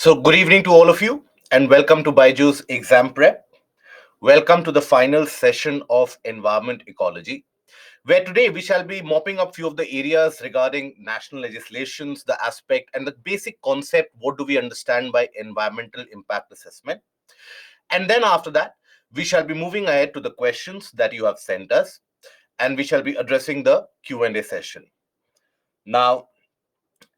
So, good evening to all of you, and welcome to Baiju's exam prep. Welcome to the final session of environment ecology, where today we shall be mopping up few of the areas regarding national legislations, the aspect, and the basic concept. What do we understand by environmental impact assessment? And then after that, we shall be moving ahead to the questions that you have sent us, and we shall be addressing the Q&A session. Now,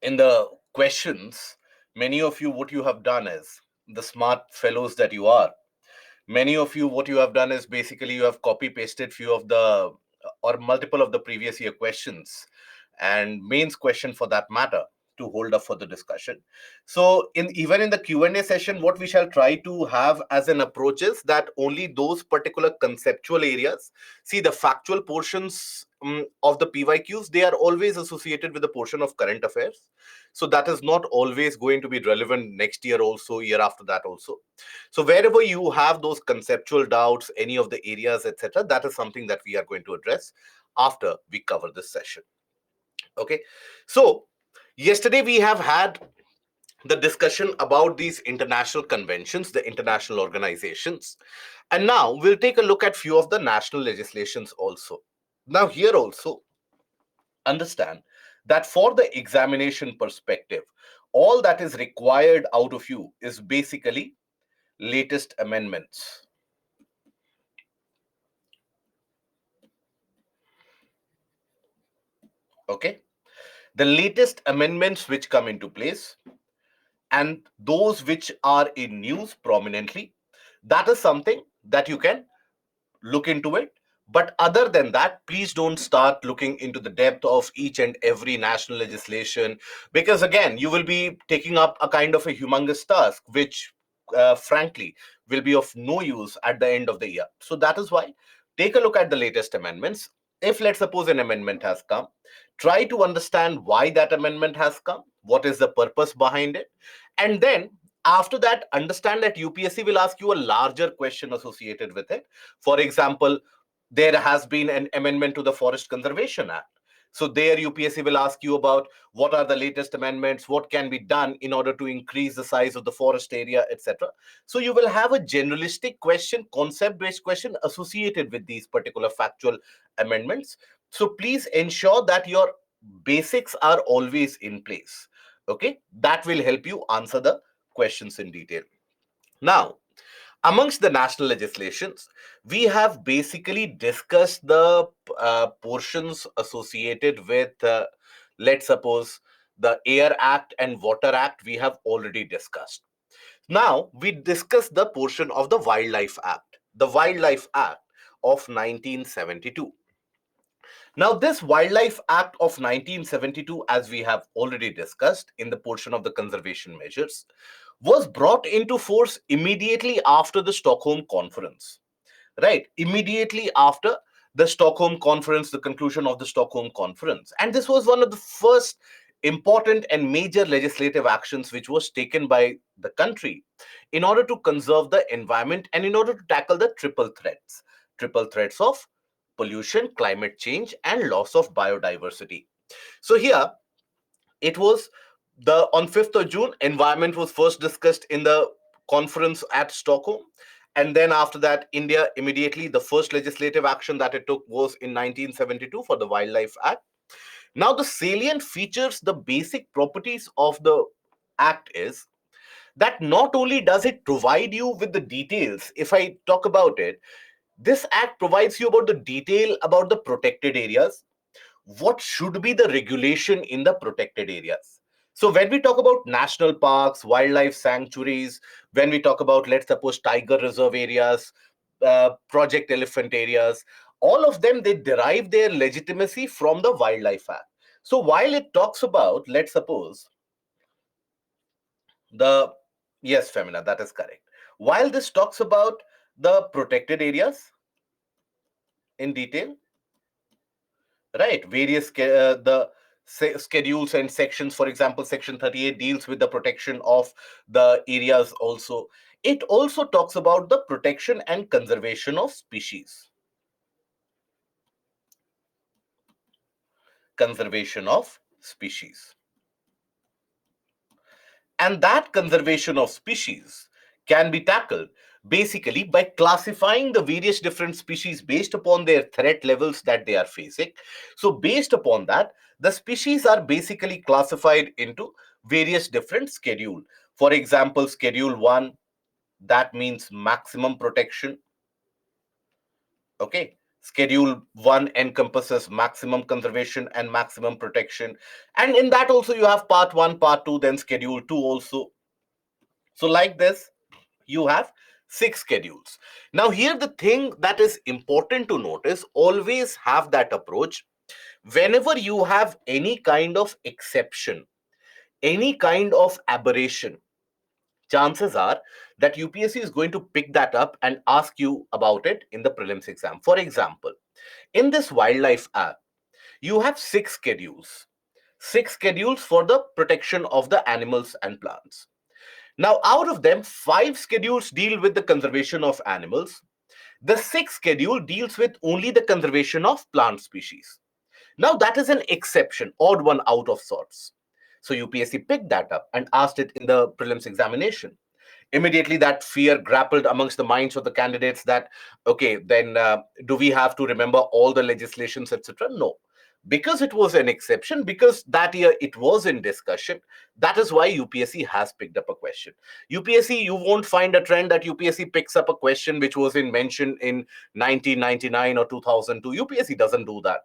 in the questions, many of you, what you have done is, the smart fellows that you are, many of you, what you have done is basically you have copy pasted few of the or multiple of the previous year questions and mains question for that matter to hold up for the discussion. So in even in the Q&A session, what we shall try to have as an approach is that only those particular conceptual areas, see the factual portions of the PYQs, they are always associated with the portion of current affairs. So that is not always going to be relevant next year also, year after that also. So wherever you have those conceptual doubts, any of the areas, etc., that is something that we are going to address after we cover this session. Okay. So yesterday we have had the discussion about these international conventions, the international organizations. And now we'll take a look at few of the national legislations also. Now here also, understand that for the examination perspective, all that is required out of you is basically latest amendments. Okay. The latest amendments which come into place and those which are in news prominently, that is something that you can look into it. But other than that, please don't start looking into the depth of each and every national legislation, because again, you will be taking up a kind of a humongous task, which frankly will be of no use at the end of the year. So that is why take a look at the latest amendments. If let's suppose an amendment has come, try to understand why that amendment has come, what is the purpose behind it, and then after that, understand that UPSC will ask you a larger question associated with it. For example, there has been an amendment to the Forest Conservation Act. So there UPSC will ask you about what are the latest amendments, what can be done in order to increase the size of the forest area, etc. So you will have a generalistic question, concept-based question associated with these particular factual amendments. So please ensure that your basics are always in place. Okay, that will help you answer the questions in detail. Now, amongst the national legislations, we have basically discussed the portions associated with, let's suppose, the Air Act and Water Act, we have already discussed. Now, we discuss the portion of the Wildlife Act, the Wildlife Act of 1972. Now, this Wildlife Act of 1972, as we have already discussed in the portion of the conservation measures, was brought into force immediately after the Stockholm Conference, right? Immediately after the Stockholm Conference, the conclusion of the Stockholm Conference. And this was one of the first important and major legislative actions which was taken by the country in order to conserve the environment and in order to tackle the triple threats of pollution, climate change, and loss of biodiversity. So here it was the on 5th of June, environment was first discussed in the conference at Stockholm. And then after that, India immediately, the first legislative action that it took was in 1972 for the Wildlife Act. Now, the salient features, the basic properties of the act is that not only does it provide you with the details, if I talk about it, this act provides you about the detail about the protected areas, what should be the regulation in the protected areas. So when we talk about national parks, wildlife sanctuaries, when we talk about, let's suppose, tiger reserve areas, project elephant areas, all of them, they derive their legitimacy from the Wildlife Act. So while it talks about, let's suppose, the, yes, Femina, that is correct. While this talks about the protected areas in detail, right, various the schedules and sections, for example, section 38 deals with the protection of the areas also. It also talks about the protection and conservation of species. Conservation of species. And that conservation of species can be tackled basically by classifying the various different species based upon their threat levels that they are facing. So, based upon that, the species are basically classified into various different schedule. For example, schedule 1, that means maximum protection. Okay. Schedule 1 encompasses maximum conservation and maximum protection. And in that also you have part 1, part 2, then schedule 2 also. So, like this, you have 6 schedules. Now, here the thing that is important to notice, always have that approach. Whenever you have any kind of exception, any kind of aberration, chances are that UPSC is going to pick that up and ask you about it in the prelims exam. For example, in this wildlife app, you have 6 schedules. 6 schedules for the protection of the animals and plants. Now, out of them, 5 schedules deal with the conservation of animals. The sixth schedule deals with only the conservation of plant species. Now, that is an exception, odd one out of sorts. So, UPSC picked that up and asked it in the prelims examination. Immediately, that fear grappled amongst the minds of the candidates that, okay, then do we have to remember all the legislations, etc.? No. Because it was an exception, because that year it was in discussion, that is why UPSC has picked up a question. UPSC, you won't find a trend that UPSC picks up a question which was in mentioned in 1999 or 2002. UPSC doesn't do that.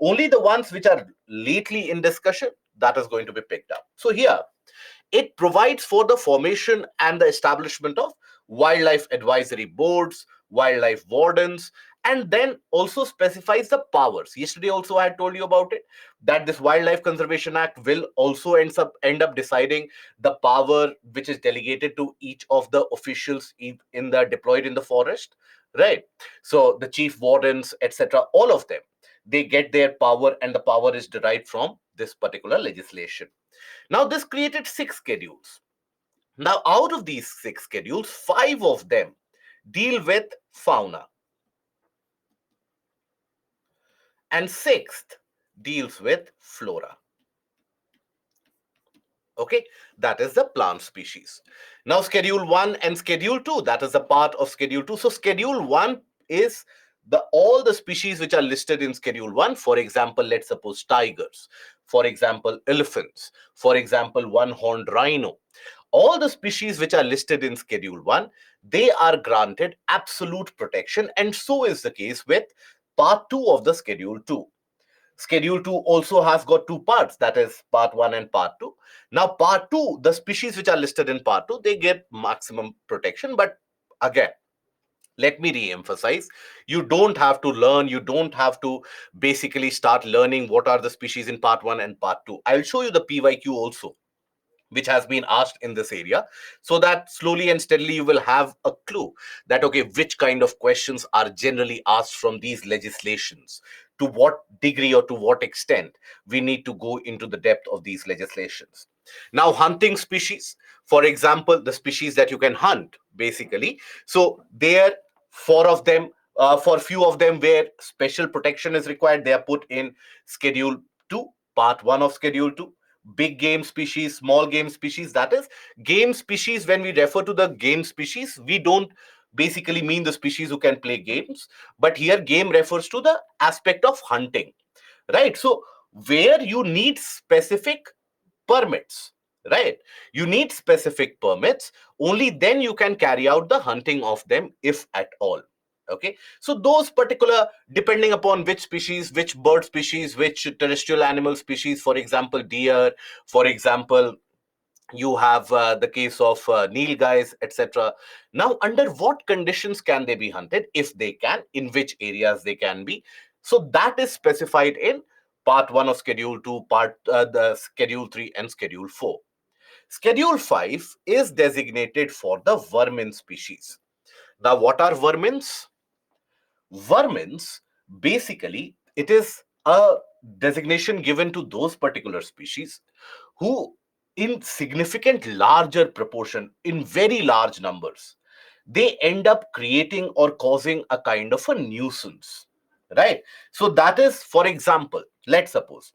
Only the ones which are lately in discussion, that is going to be picked up. So here, it provides for the formation and the establishment of wildlife advisory boards, wildlife wardens, and then also specifies the powers. Yesterday also I had told you about it, that this Wildlife Conservation Act will also end up deciding the power which is delegated to each of the officials in the deployed in the forest, right? So the chief wardens, etc., all of them, they get their power, and the power is derived from this particular legislation. Now, this created 6 schedules. Now, out of these 6 schedules, 5 of them deal with fauna, and sixth deals with flora. Okay, that is the plant species. Now, schedule 1 and schedule 2, that is a part of schedule 2. So, schedule 1 is all the species which are listed in schedule 1. For example, let's suppose tigers, for example, elephants, for example, one-horned rhino. All the species which are listed in schedule 1, they are granted absolute protection, and so is the case with part 2 of the schedule 2. Schedule 2 also has got 2 parts, that is part 1 and part 2. Now, part 2, the species which are listed in part 2, they get maximum protection. But again, let me re-emphasize, you don't have to learn, you don't have to basically start learning what are the species in part 1 and part 2. I'll show you the PYQ also, which has been asked in this area, so that slowly and steadily you will have a clue that, okay, which kind of questions are generally asked from these legislations, to what degree or to what extent we need to go into the depth of these legislations. Now, hunting species, for example, the species that you can hunt basically, so there, 4 of them, for few of them where special protection is required, they are put in schedule 2, part 1 of schedule 2. Big game species, small game species, that is game species. When we refer to the game species, we don't basically mean the species who can play games, but here game refers to the aspect of hunting, right? So where you need specific permits, right? You need specific permits, only then you can carry out the hunting of them, if at all. Okay, so those particular, depending upon which species, which bird species, which terrestrial animal species, for example deer, for example you have the case of nilgais, etc. Now, under what conditions can they be hunted, if they can, in which areas they can be? So that is specified in part 1 of schedule 2, part the schedule 3 and schedule 4. Schedule 5 is designated for the vermin species. Now, what are vermins? Vermins, basically, it is a designation given to those particular species who, in significant larger proportion, in very large numbers, they end up creating or causing a kind of a nuisance, right? So that is, for example, let's suppose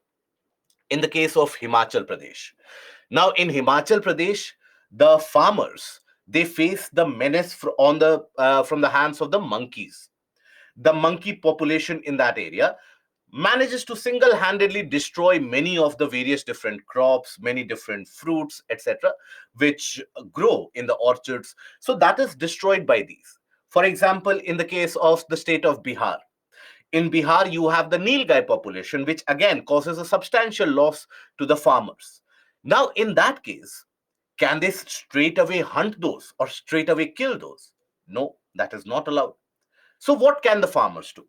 in the case of Himachal Pradesh. Now, in Himachal Pradesh, The farmers, they face the menace from the hands of the monkeys. The monkey population in that area manages to single-handedly destroy many of the various different crops, many different fruits, etc., which grow in the orchards. So that is destroyed by these. For example, in the case of the state of Bihar, in Bihar, you have the Nilgai population, which again causes a substantial loss to the farmers. Now, in that case, can they straight away hunt those or straight away kill those? No, that is not allowed. So, what can the farmers do?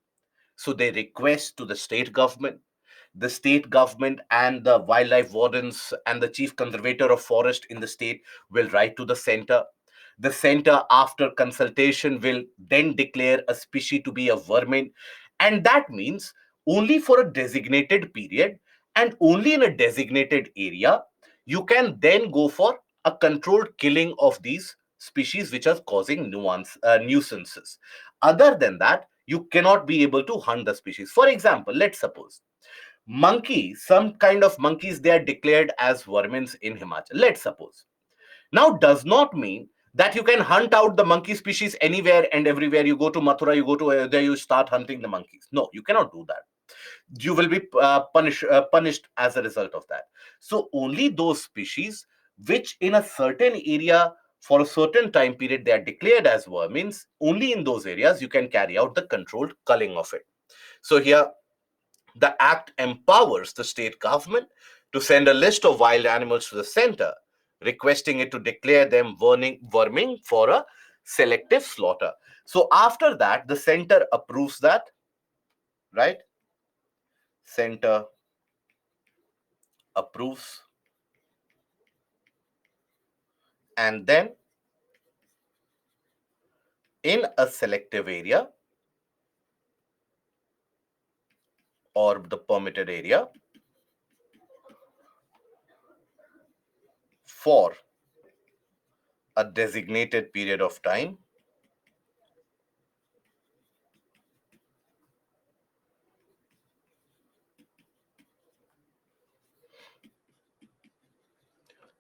So they request to the state government. The state government and the wildlife wardens and the chief conservator of forest in the state will write to the center. The center, after consultation, will then declare a species to be a vermin. And that means only for a designated period and only in a designated area, you can then go for a controlled killing of these species which are causing nuisances. Other than that, you cannot be able to hunt the species. For example, let's suppose monkeys, some kind of monkeys, they are declared as vermins in Himachal. Let's suppose. Now, does not mean that you can hunt out the monkey species anywhere and everywhere. You go to Mathura, you go to Ayodhya, you start hunting the monkeys. No, you cannot do that. You will be punished as a result of that. So, only those species which in a certain area for a certain time period they are declared as vermins, only in those areas you can carry out the controlled culling of it. So, here the act empowers the state government to send a list of wild animals to the center, requesting it to declare them verming for a selective slaughter. So after that, the center approves that, right? Center approves, and then in a selective area or the permitted area for a designated period of time,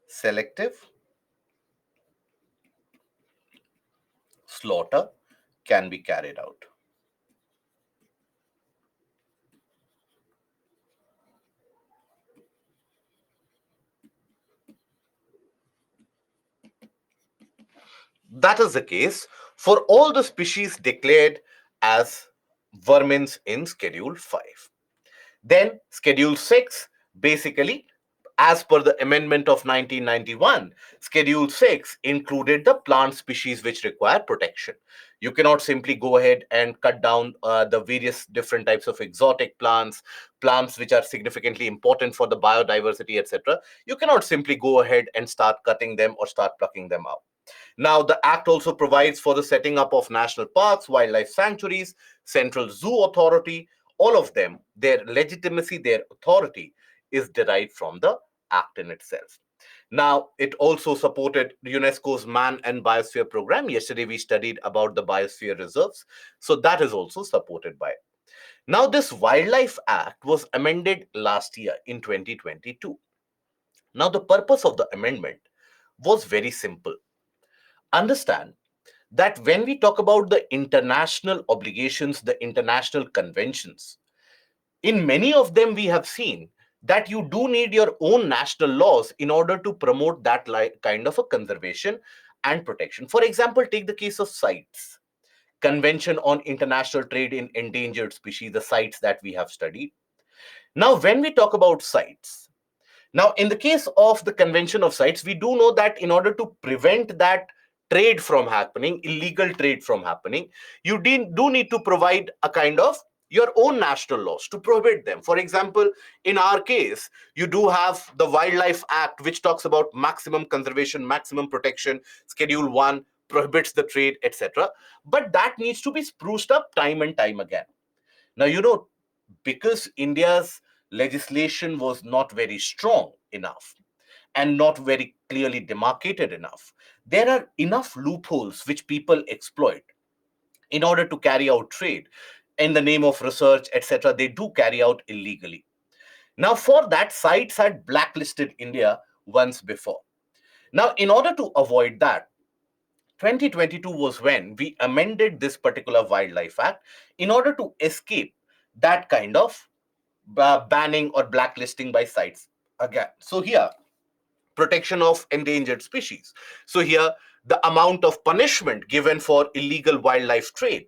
selective slaughter can be carried out. That is the case for all the species declared as vermins in Schedule 5. Then Schedule 6, basically, as per the amendment of 1991, Schedule 6 included the plant species which require protection. You cannot simply go ahead and cut down the various different types of exotic plants, plants which are significantly important for the biodiversity, etc. You cannot simply go ahead and start cutting them or start plucking them out. Now, the Act also provides for the setting up of national parks, wildlife sanctuaries, Central Zoo Authority. All of them, their legitimacy, their authority is derived from the Act in itself. Now, it also supported UNESCO's Man and Biosphere program. Yesterday, we studied about the biosphere reserves. So, that is also supported by it. Now, this Wildlife Act was amended last year in 2022. Now, the purpose of the amendment was very simple. Understand that when we talk about the international obligations, the international conventions, in many of them we have seen that you do need your own national laws in order to promote that kind of a conservation and protection. For example, take the case of CITES, Convention on International Trade in Endangered Species, the CITES that we have studied. Now, when we talk about CITES, now, in the case of the Convention of CITES, we do know that in order to prevent that trade from happening, illegal trade from happening, you do need to provide a kind of your own national laws to prohibit them. For example, in our case, you do have the Wildlife Act, which talks about maximum conservation, maximum protection, Schedule 1 prohibits the trade, etc. But that needs to be spruced up time and time again. Now, because India's legislation was not very strong enough and not very clearly demarcated enough, there are enough loopholes which people exploit in order to carry out trade in the name of research, etc. They do carry out illegally. Now, for that, CITES had blacklisted India once before. Now, in order to avoid that, 2022 was when we amended this particular Wildlife Act in order to escape that kind of banning or blacklisting by sites again. So here, protection of endangered species. So here, the amount of punishment given for illegal wildlife trade,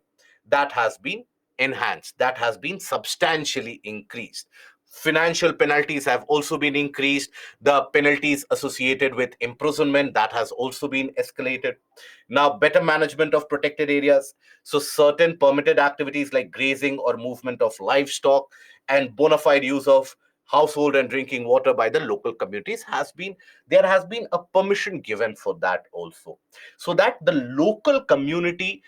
that has been enhanced, that has been substantially increased. Financial penalties have also been increased. The penalties associated with imprisonment, that has also been escalated. Now, better management of protected areas. So certain permitted activities like grazing or movement of livestock and bona fide use of household and drinking water by the local communities has been, there has been a permission given for that also, so that the local community,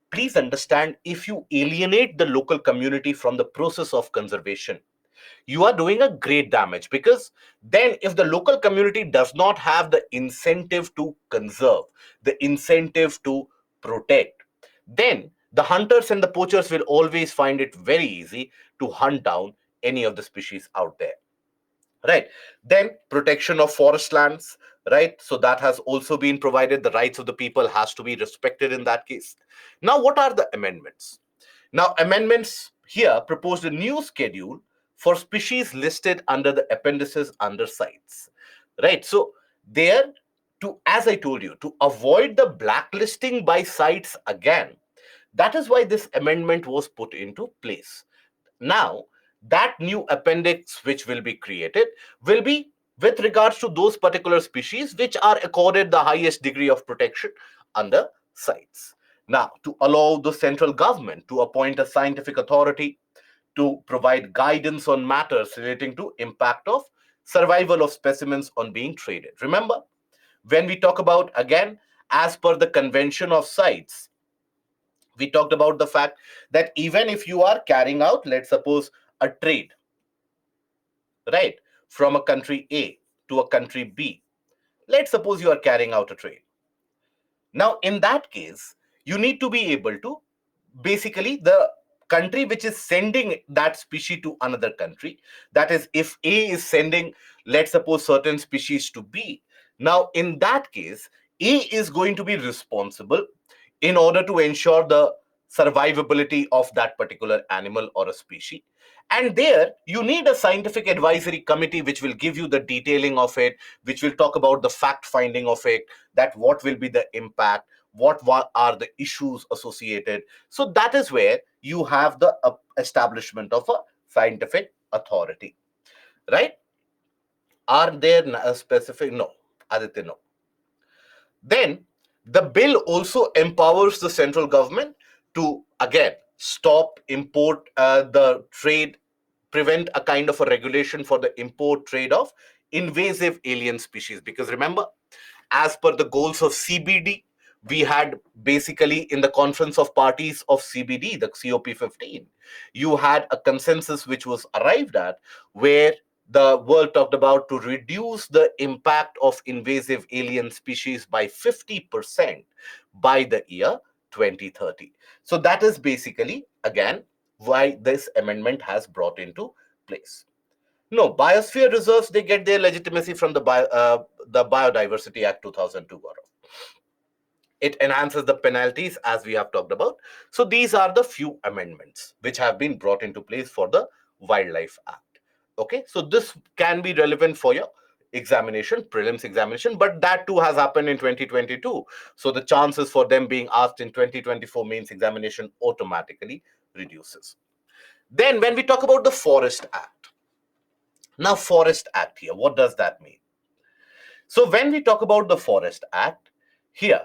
please understand, if you alienate the local community from the process of conservation, you are doing a great damage, because then if the local community does not have the incentive to conserve, the incentive to protect, then the hunters and the poachers will always find it very easy to hunt down any of the species out there, right? Then protection of forest lands, right? So that has also been provided. The rights of the people has to be respected in that case. Now, what are the amendments? Now, amendments here proposed a new schedule for species listed under the appendices under sites, right? So there, to, as I told you, to avoid the blacklisting by sites again, that is why this amendment was put into place. Now, that new appendix which will be created will be with regards to those particular species which are accorded the highest degree of protection under sites. Now, to allow the central government to appoint a scientific authority to provide guidance on matters relating to impact of survival of specimens on being traded. Remember, when we talk about, again, as per the convention of sites, we talked about the fact that even if you are carrying out, let's suppose, a trade, right, from a country A to a country B, let's suppose you are carrying out a trade. Now, in that case, you need to be able to, basically, the country which is sending that species to another country, that is, if A is sending, let's suppose, certain species to B, now in that case, A is going to be responsible in order to ensure the survivability of that particular animal or a species. And there, you need a scientific advisory committee which will give you the detailing of it, which will talk about the fact finding of it, that what will be the impact, what are the issues associated. So that is where you have the establishment of a scientific authority, right? Are there a specific? No, Aditya, no. Then the bill also empowers the central government to, again, stop import, the trade, prevent a kind of a regulation for the import trade of invasive alien species. Because remember, as per the goals of CBD, we had, basically, in the conference of parties of CBD, the COP15, you had a consensus which was arrived at, where the world talked about to reduce the impact of invasive alien species by 50% by the year 2030. So that is basically, again, why this amendment has brought into place. No, biosphere reserves, they get their legitimacy from the Biodiversity Act 2002. Gaurav. It enhances the penalties, as we have talked about. So these are the few amendments which have been brought into place for the Wildlife Act. Okay, so this can be relevant for your examination, prelims examination, but that too has happened in 2022. So the chances for them being asked in 2024 mains examination automatically reduces. Then when we talk about the Forest Act, now, Forest Act here, what does that mean? So, when we talk about the Forest Act, here,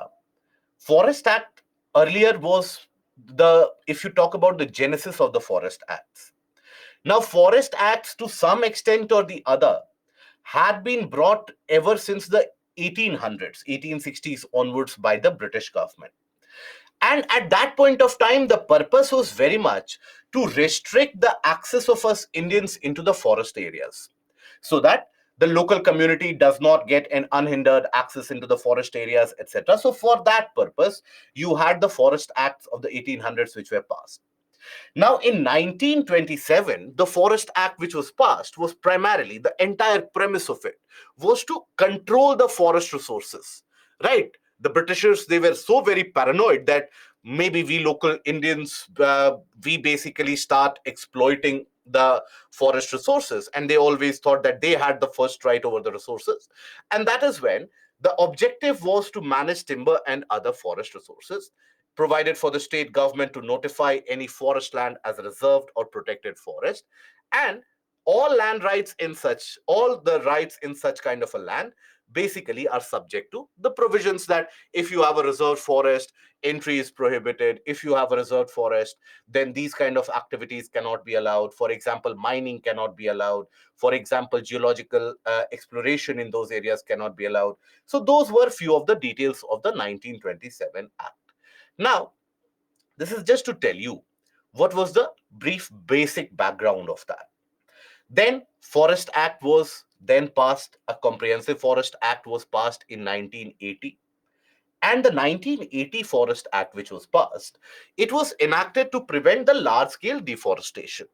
Forest Act earlier was the, if you talk about the genesis of the Forest Acts. Now, Forest Acts, to some extent or the other, had been brought ever since the 1800s, 1860s onwards by the British government. And at that point of time, the purpose was very much to restrict the access of us Indians into the forest areas, so that the local community does not get an unhindered access into the forest areas, etc. So for that purpose, you had the Forest Acts of the 1800s which were passed. Now, in 1927, the Forest Act, which was passed, was primarily the entire premise of it was to control the forest resources, right? The Britishers, they were so very paranoid that maybe we local Indians, we basically start exploiting the forest resources. And they always thought that they had the first right over the resources. And that is when the objective was to manage timber and other forest resources, provided for the state government to notify any forest land as a reserved or protected forest, and all the rights in such kind of a land basically are subject to the provisions that if you have a reserved forest, entry is prohibited. If you have a reserved forest, then these kind of activities cannot be allowed. For example, mining cannot be allowed. For example, geological exploration in those areas cannot be allowed. So those were few of the details of the 1927 act. Now, this is just to tell you what was the brief basic background of that. Then Forest Act was then passed, a comprehensive Forest Act was passed in 1980. And the 1980 Forest Act, which was passed, it was enacted to prevent the large scale deforestation.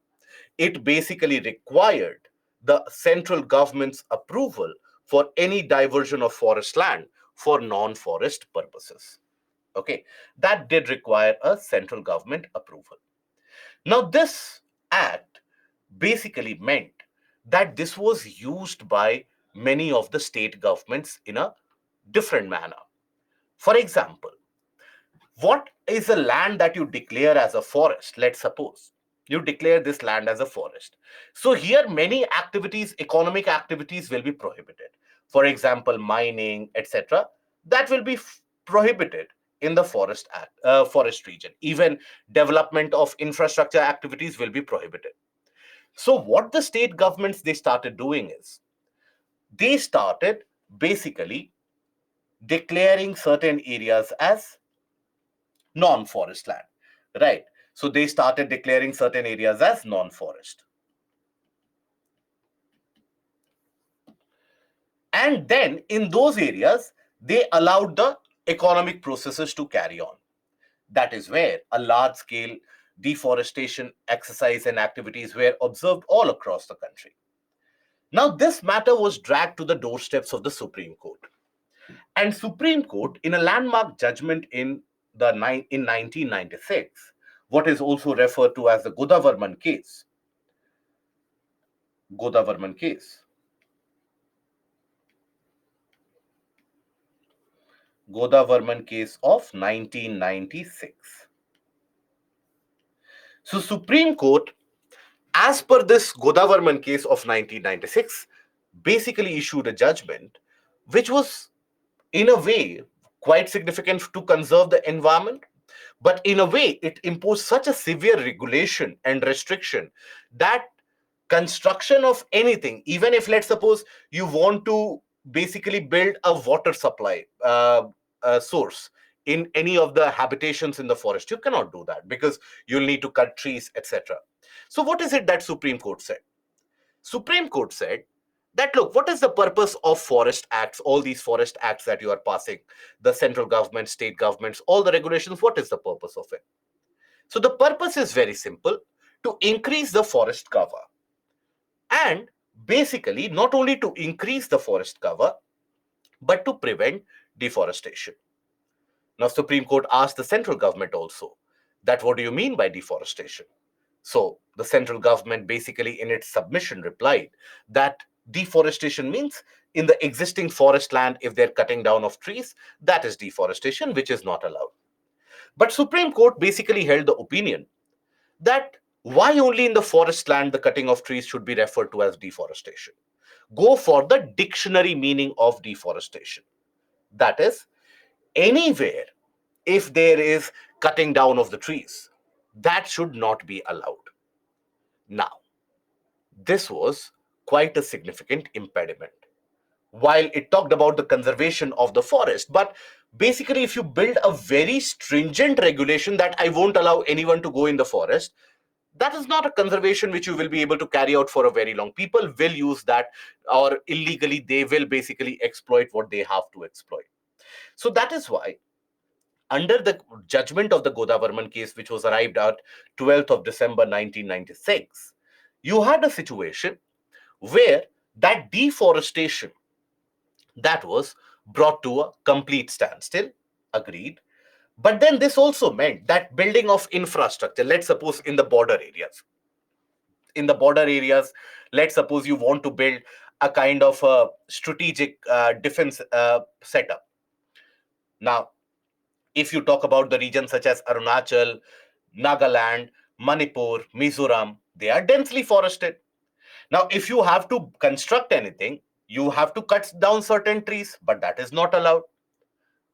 It basically required the central government's approval for any diversion of forest land for non forest purposes. Okay, that did require a central government approval. Now, this act basically meant that this was used by many of the state governments in a different manner. For example, what is a land that you declare as a forest? Let's suppose you declare this land as a forest. So here many activities, economic activities will be prohibited. For example, mining, etc. That will be prohibited in the forest region. Even development of infrastructure activities will be prohibited. So what the state governments they started doing is they started basically declaring certain areas as non-forest land, right? So they started declaring certain areas as non-forest. And then in those areas, they allowed the economic processes to carry on. That is where a large scale deforestation exercise and activities were observed all across the country. Now, this matter was dragged to the doorsteps of the Supreme Court. And Supreme Court, in a landmark judgment in 1996, what is also referred to as the Godavarman case, Godavarman case, Godavarman case of 1996. So Supreme Court, as per this Godavarman case of 1996, basically issued a judgment which was in a way quite significant to conserve the environment, but in a way it imposed such a severe regulation and restriction that construction of anything, even if let's suppose you want to basically build a water supply source in any of the habitations in the forest, you cannot do that because you'll need to cut trees, etc. So what is it that Supreme Court said? Supreme Court said that look, what is the purpose of forest acts, all these forest acts that you are passing, the central government, state governments, all the regulations, what is the purpose of it? So the purpose is very simple: to increase the forest cover. And basically, not only to increase the forest cover, but to prevent deforestation. Now, Supreme Court asked the central government also that what do you mean by deforestation? So the central government basically in its submission replied that deforestation means in the existing forest land, if they're cutting down of trees, that is deforestation, which is not allowed. But Supreme Court basically held the opinion that why only in the forest land the cutting of trees should be referred to as deforestation. Go for the dictionary meaning of deforestation. That is, anywhere if there is cutting down of the trees, that should not be allowed. Now, this was quite a significant impediment. While it talked about the conservation of the forest, but basically, if you build a very stringent regulation that I won't allow anyone to go in the forest, that is not a conservation which you will be able to carry out for a very long. People will use that, or illegally, they will basically exploit what they have to exploit. So that is why under the judgment of the Godavarman case, which was arrived at 12th of December 1996, you had a situation where that deforestation, that was brought to a complete standstill, agreed. But then this also meant that building of infrastructure, let's suppose in the border areas, let's suppose you want to build a kind of a strategic defense setup. Now, if you talk about the regions such as Arunachal, Nagaland, Manipur, Mizoram, they are densely forested. Now, if you have to construct anything, you have to cut down certain trees, but that is not allowed,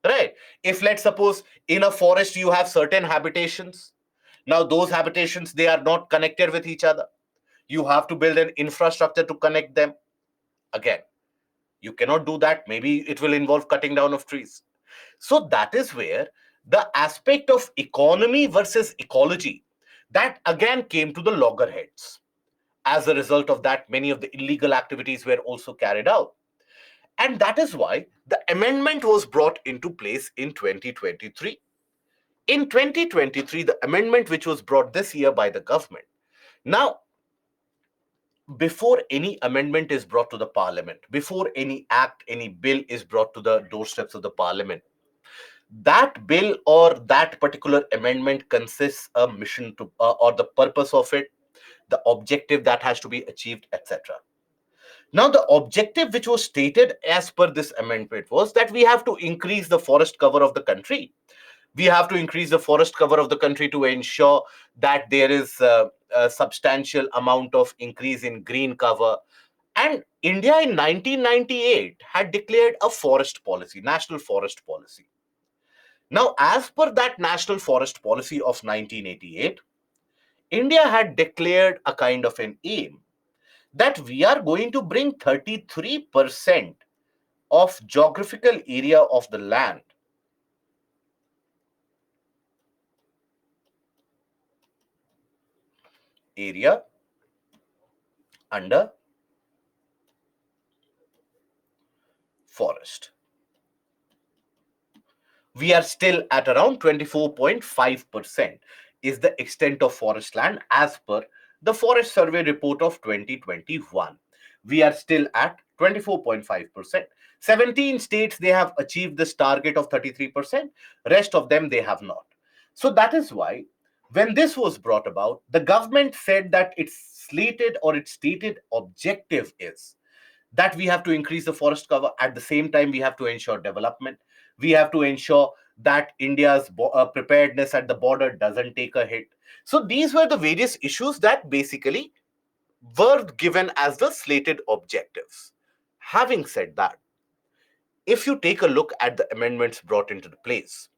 right? If let's suppose in a forest you have certain habitations, now those habitations, they are not connected with each other. You have to build an infrastructure to connect them. Again, you cannot do that. Maybe it will involve cutting down of trees. So that is where the aspect of economy versus ecology, that again came to the loggerheads. As a result of that, many of the illegal activities were also carried out. And that is why the amendment was brought into place in 2023. In 2023, the amendment which was brought this year by the government. Now, before any amendment is brought to the parliament, before any act, any bill is brought to the doorsteps of the parliament, that bill or that particular amendment consists a mission to or the purpose of it, the objective that has to be achieved, etc. Now, the objective which was stated as per this amendment was that we have to increase the forest cover of the country. We have to increase the forest cover of the country to ensure that there is a substantial amount of increase in green cover. And India in 1998 had declared a forest policy, national forest policy. Now, as per that national forest policy of 1988, India had declared a kind of an aim that we are going to bring 33% of geographical area of the land area under forest. We are still at around 24.5% is the extent of forest land as per the Forest Survey report of 2021. We are still at 24.5%. 17 states, they have achieved this target of 33%. Rest of them, they have not. So that is why when this was brought about, the government said that its slated or its stated objective is that we have to increase the forest cover. At the same time, we have to ensure development. We have to ensure that India's preparedness at the border doesn't take a hit. So these were the various issues that basically were given as the slated objectives. Having said that, if you take a look at the amendments brought into the place,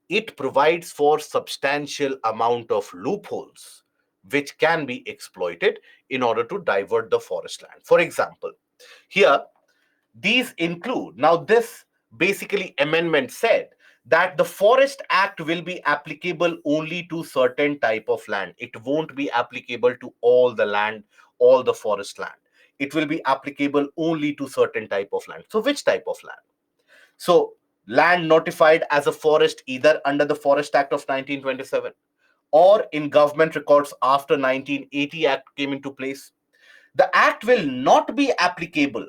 it provides for substantial amount of loopholes which can be exploited in order to divert the forest land. For example, here these include, now this basically amendment said that the Forest Act will be applicable only to certain type of land. It won't be applicable to all the land, all the forest land. It will be applicable only to certain type of land. So which type of land? So land notified as a forest either under the Forest Act of 1927 or in government records after 1980 Act came into place. The act will not be applicable.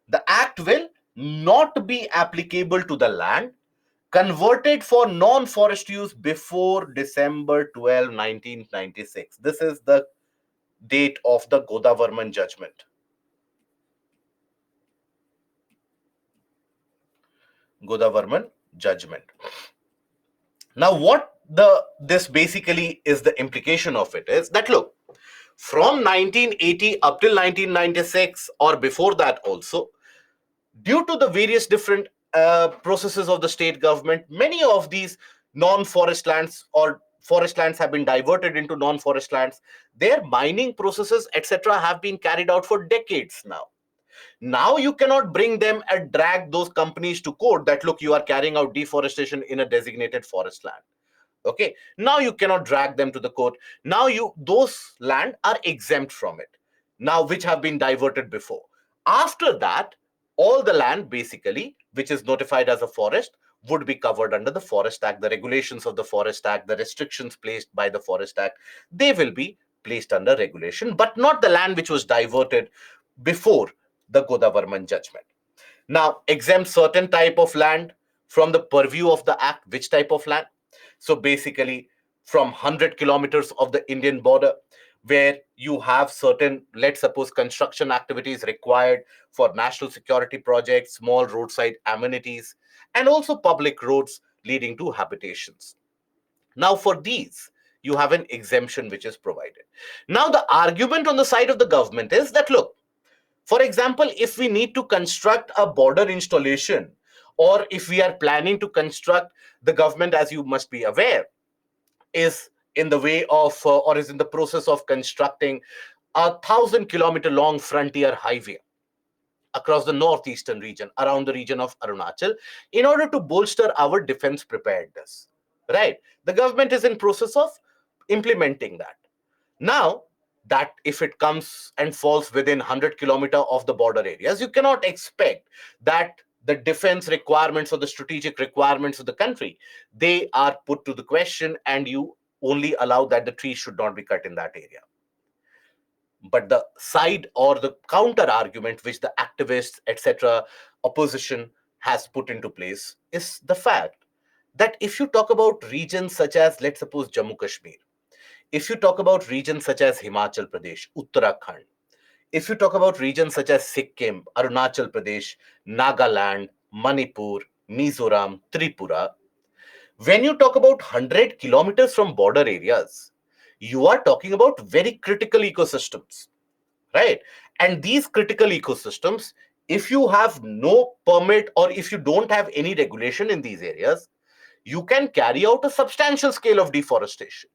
The act will not be applicable to the land converted for non-forest use before December 12, 1996. This is the date of the Godavarman judgment. Godavarman judgment. Now, what this basically is, the implication of it is that, look, from 1980 up till 1996 or before that also, due to the various different processes of the state government, many of these non-forest lands or forest lands have been diverted into non-forest lands. Their mining processes, etc., have been carried out for decades now. Now you cannot bring them and drag those companies to court that, look, you are carrying out deforestation in a designated forest land. Okay, now you cannot drag them to the court. Now those land are exempt from it now, which have been diverted before. After that, all the land basically which is notified as a forest would be covered under the Forest Act. The regulations of the Forest Act, the restrictions placed by the Forest Act, they will be placed under regulation, but not the land which was diverted before the Godavarman judgment. Now, exempt certain type of land from the purview of the act. Which type of land? So basically, from 100 kilometers of the Indian border, where you have certain, let's suppose, construction activities required for national security projects, small roadside amenities, and also public roads leading to habitations. Now, for these, you have an exemption which is provided. Now, the argument on the side of the government is that, look, for example, if we need to construct a border installation, or if we are planning to construct, the government, as you must be aware, is in the way of or is in the process of constructing 1,000-kilometer long frontier highway across the northeastern region, around the region of Arunachal, in order to bolster our defense preparedness. Right? The government is in process of implementing that. Now, that if it comes and falls within 100-kilometer of the border areas, you cannot expect that the defense requirements or the strategic requirements of the country, they are put to the question, and you only allow that the trees should not be cut in that area. But the side or the counter argument which the activists, etc., opposition has put into place is the fact that if you talk about regions such as, let's suppose, Jammu Kashmir, if you talk about regions such as Himachal Pradesh, Uttarakhand, if you talk about regions such as Sikkim, Arunachal Pradesh, Nagaland, Manipur, Mizoram, Tripura, when you talk about 100 kilometers from border areas, you are talking about very critical ecosystems, right? And these critical ecosystems, if you have no permit or if you don't have any regulation in these areas, you can carry out a substantial scale of deforestation,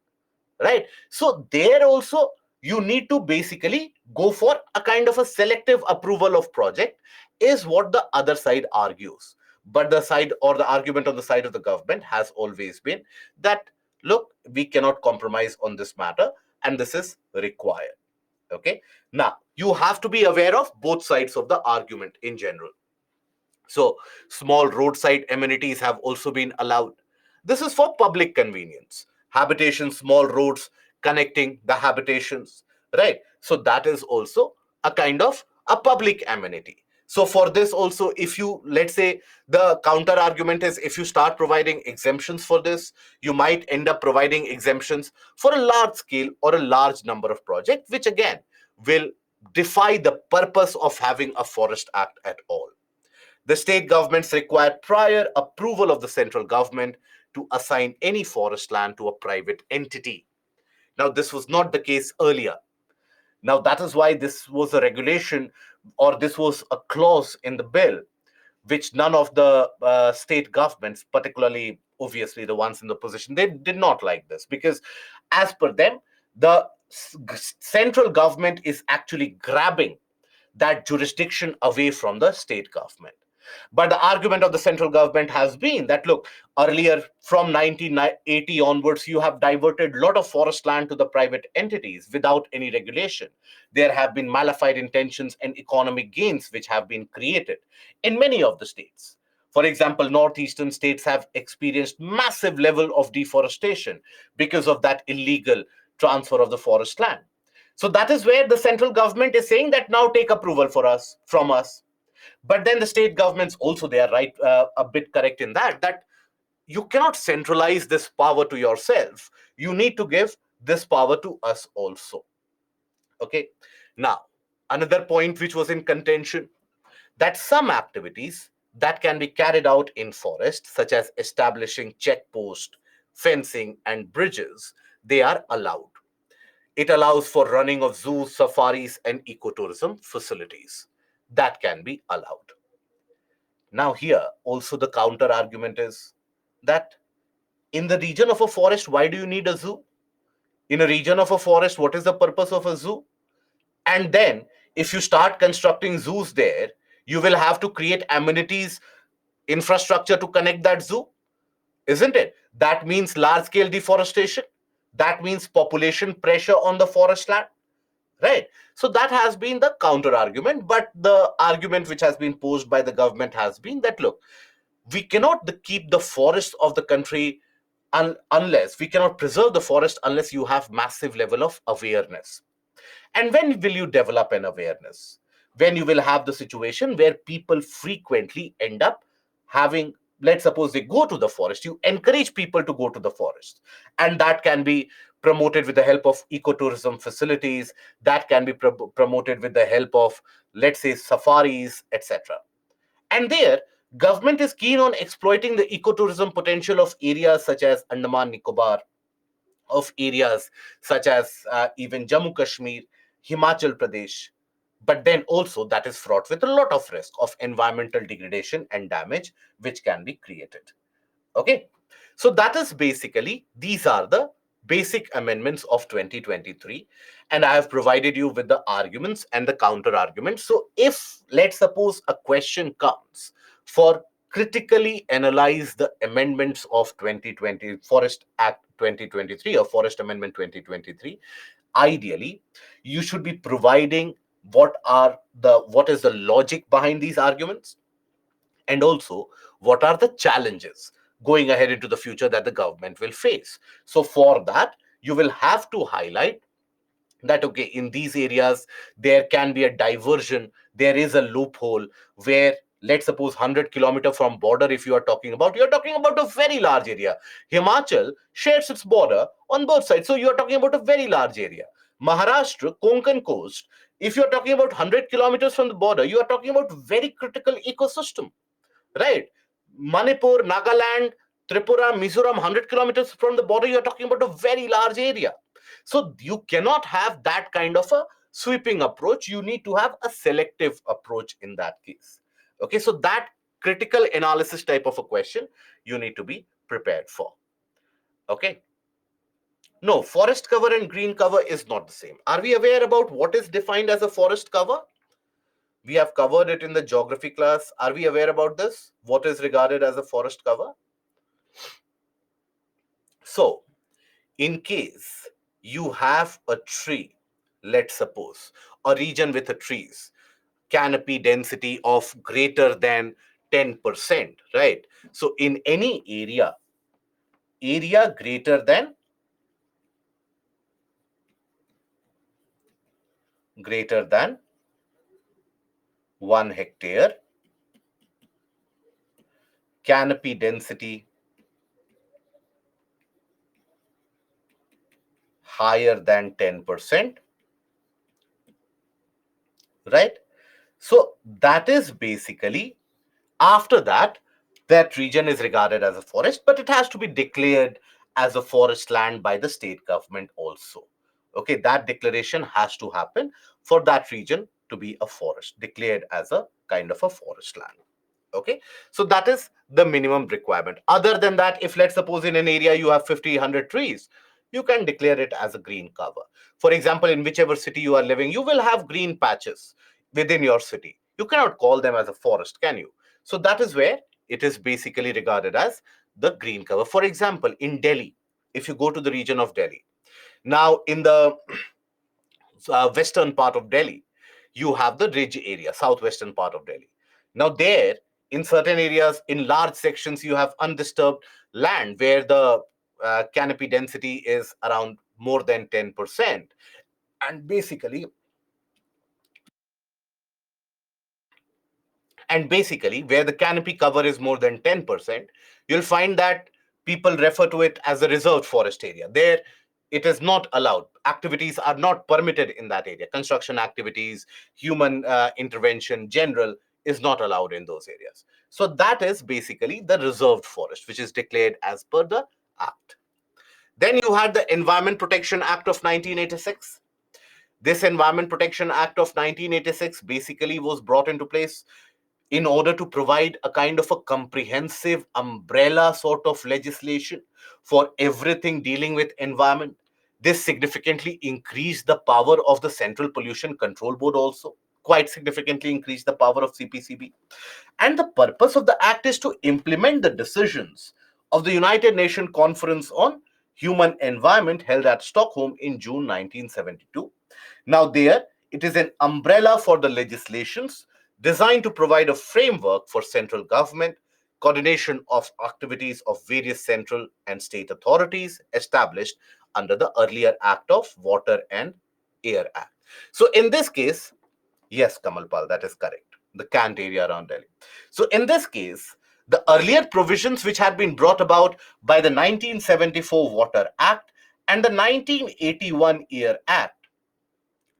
right? So there also you need to basically go for a kind of a selective approval of project, is what the other side argues. But the side or the argument on the side of the government has always been that, look, we cannot compromise on this matter, and this is required. Okay, now you have to be aware of both sides of the argument in general. So, small roadside amenities have also been allowed. This is for public convenience. Habitation, small roads connecting the habitations, right? So, that is also a kind of a public amenity. So, for this also, if you, let's say, the counter argument is if you start providing exemptions for this, you might end up providing exemptions for a large scale or a large number of projects, which again will defy the purpose of having a forest act at all. The state governments require prior approval of the central government to assign any forest land to a private entity. Now, this was not the case earlier. Now, that is why this was a regulation, or this was a clause in the bill, which none of the state governments, particularly obviously the ones in the position, they did not like this, because as per them, the central government is actually grabbing that jurisdiction away from the state government. But the argument of the central government has been that, look, earlier from 1980 onwards, you have diverted a lot of forest land to the private entities without any regulation. There have been malified intentions and economic gains which have been created in many of the states. For example, northeastern states have experienced massive level of deforestation because of that illegal transfer of the forest land. So that is where the central government is saying that now take approval for us from us. But then the state governments also, they are right, a bit correct in that you cannot centralize this power to yourself. You need to give this power to us also. Okay. Now, another point which was in contention, that some activities that can be carried out in forest, such as establishing checkpost, fencing, and bridges, they are allowed. It allows for running of zoos, safaris, and ecotourism facilities. That can be allowed. Now, here also the counter argument is that in the region of a forest, why do you need a zoo? In a region of a forest, what is the purpose of a zoo? And then, if you start constructing zoos there, you will have to create amenities, infrastructure to connect that zoo, isn't it? That means large scale deforestation. That means population pressure on the forest land, right? So that has been the counter argument. But the argument which has been posed by the government has been that, look, we cannot keep the forest of the country unless we cannot preserve the forest unless you have massive level of awareness. And when will you develop an awareness? When you will have the situation where people frequently end up having, let's suppose they go to the forest, you encourage people to go to the forest. And that can be promoted with the help of ecotourism facilities, that can be promoted with the help of, let's say, safaris, etc. And there, government is keen on exploiting the ecotourism potential of areas such as Andaman Nicobar, of areas such as even Jammu Kashmir, Himachal Pradesh. But then also that is fraught with a lot of risk of environmental degradation and damage which can be created. Okay. So that is basically, these are the basic amendments of 2023. And I have provided you with the arguments and the counter arguments. So if, let's suppose, a question comes for critically analyze the amendments of 2020 Forest Act 2023 or Forest Amendment 2023, ideally, you should be providing what is the logic behind these arguments, and also what are the challenges going ahead into the future that the government will face. So for that, you will have to highlight that, okay, in these areas there can be a diversion, there is a loophole where, let's suppose, 100 kilometer from border, if you're talking about a very large area. Himachal shares its border on both sides, so you're talking about a very large area. Maharashtra Konkan coast, if you're talking about 100 kilometers from the border, you are talking about very critical ecosystem, right? Manipur, Nagaland, Tripura, Mizoram, 100 kilometers from the border, you're talking about a very large area. So you cannot have that kind of a sweeping approach. You need to have a selective approach in that case. Okay, so that critical analysis type of a question you need to be prepared for. Okay. No, forest cover and green cover is not the same. Are we aware about what is defined as a forest cover? We have covered it in the geography class. Are we aware about this? What is regarded as a forest cover? So, in case you have a tree, let's suppose, a region with a trees, canopy density of greater than 10%, right? So, in any area greater than 1 hectare, canopy density higher than 10%, right? So that is basically, after that, that region is regarded as a forest, but it has to be declared as a forest land by the state government also. Okay, that declaration has to happen for that region to be a forest, declared as a kind of a forest land. Okay, so that is the minimum requirement. Other than that, if let's suppose in an area you have 50, 100 trees, you can declare it as a green cover. For example, in whichever city you are living, you will have green patches within your city. You cannot call them as a forest, can you? So that is where it is basically regarded as the green cover. For example, in Delhi, if you go to the region of Delhi, now in the western part of Delhi, you have the ridge area, southwestern part of Delhi. Now, there, in certain areas, in large sections, you have undisturbed land where the canopy density is around more than 10%. And basically, where the canopy cover is more than 10%, you'll find that people refer to it as a reserved forest area. There, it is not allowed. Activities are not permitted in that area. Construction activities, human intervention, general, is not allowed in those areas. So that is basically the reserved forest, which is declared as per the Act. Then you had the Environment Protection Act of 1986. This Environment Protection Act of 1986 basically was brought into place in order to provide a kind of a comprehensive umbrella sort of legislation for everything dealing with environment. This significantly increased the power of the Central Pollution Control Board also, quite significantly increased the power of CPCB. And the purpose of the act is to implement the decisions of the United Nations Conference on Human Environment held at Stockholm in June 1972. Now, there, it is an umbrella for the legislations designed to provide a framework for central government, coordination of activities of various central and state authorities established under the earlier Act of Water and Air Act. So in this case, yes, Kamalpal, that is correct. The Kant area around Delhi. So in this case, the earlier provisions which had been brought about by the 1974 Water Act and the 1981 Air Act.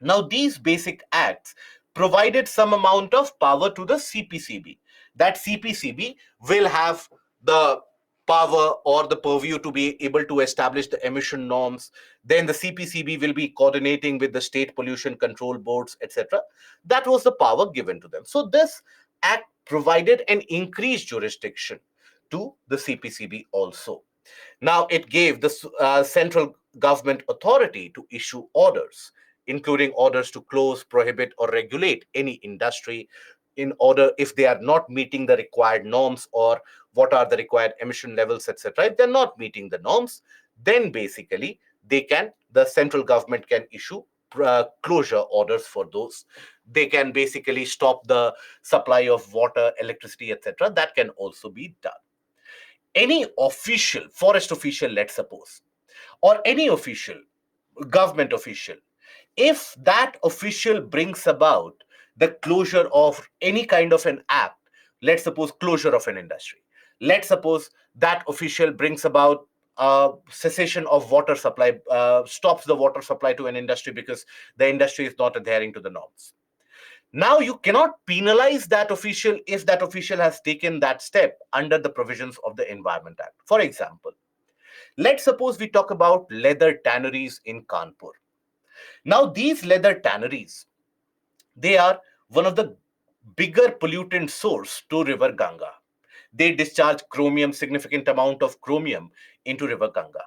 Now, these basic acts provided some amount of power to the CPCB. That CPCB will have the power or the purview to be able to establish the emission norms. Then the CPCB will be coordinating with the state pollution control boards, etc. That was the power given to them. So this act provided an increased jurisdiction to the CPCB also. Now, it gave the central government authority to issue orders, including orders to close, prohibit, or regulate any industry in order if they are not meeting the required norms or what are the required emission levels, etc. If they're not meeting the norms, then basically the central government can issue closure orders for those. They can basically stop the supply of water, electricity, etc. That can also be done. Any official, forest official, let's suppose, or any official, government official, if that official brings about the closure of any kind of an act, let's suppose closure of an industry, let's suppose that official brings about cessation of water supply, stops the water supply to an industry because the industry is not adhering to the norms. Now, you cannot penalize that official if that official has taken that step under the provisions of the Environment Act. For example, let's suppose we talk about leather tanneries in Kanpur. Now, these leather tanneries, they are one of the bigger pollutant source to River Ganga. They discharge chromium, significant amount of chromium into River Ganga.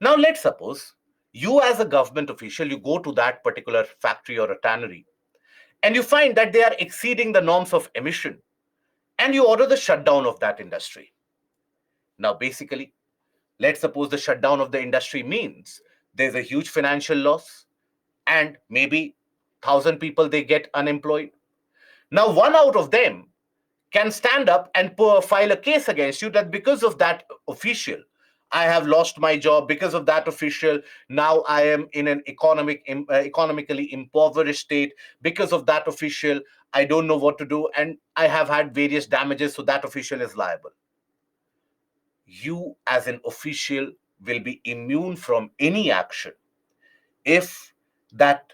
Now, let's suppose you as a government official, you go to that particular factory or a tannery and you find that they are exceeding the norms of emission and you order the shutdown of that industry. Now, basically, let's suppose the shutdown of the industry means there's a huge financial loss and maybe 1,000 people they get unemployed. Now, one out of them can stand up and file a case against you that because of that official, I have lost my job. Because of that official, now I am in an economically impoverished state. Because of that official, I don't know what to do, and I have had various damages, so that official is liable. You, as an official, will be immune from any action if that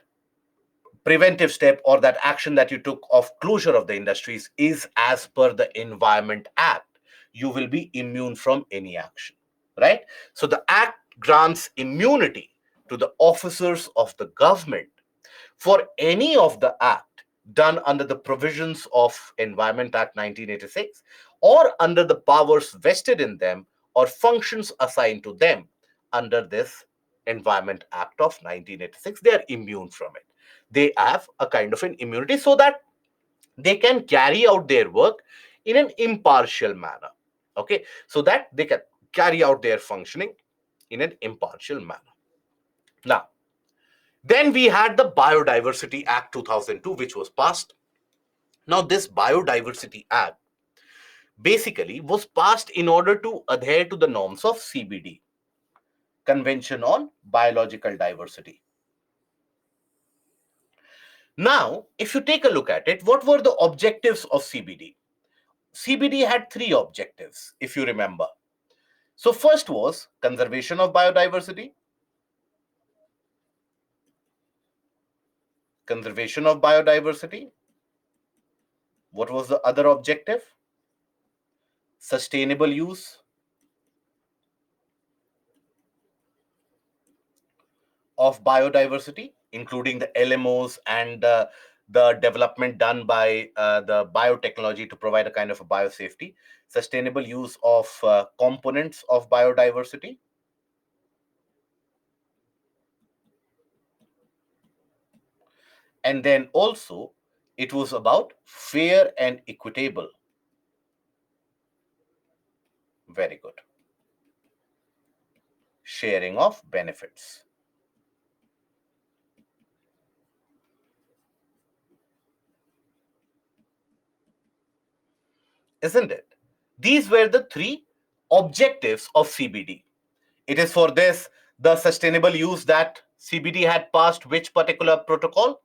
preventive step or that action that you took of closure of the industries is as per the Environment Act. You will be immune from any action, right? So the act grants immunity to the officers of the government for any of the act done under the provisions of Environment Act 1986 or under the powers vested in them or functions assigned to them under this Environment Act of 1986. They are immune from it. They have a kind of an immunity so that they can carry out their work in an impartial manner. Okay, so that they can carry out their functioning in an impartial manner. Now, then we had the Biodiversity Act 2002, which was passed. Now, this Biodiversity Act basically was passed in order to adhere to the norms of CBD, Convention on Biological Diversity. Now, if you take a look at it, what were the objectives of CBD? CBD had three objectives, if you remember. So, first was conservation of biodiversity, conservation of biodiversity. What was the other objective? Sustainable use of biodiversity, including the LMOs and the development done by the biotechnology to provide a kind of a biosafety, sustainable use of components of biodiversity, and then also it was about fair and equitable. Very good. Sharing of benefits. Isn't it? These were the three objectives of CBD. It is for this the sustainable use that CBD had passed which particular protocol?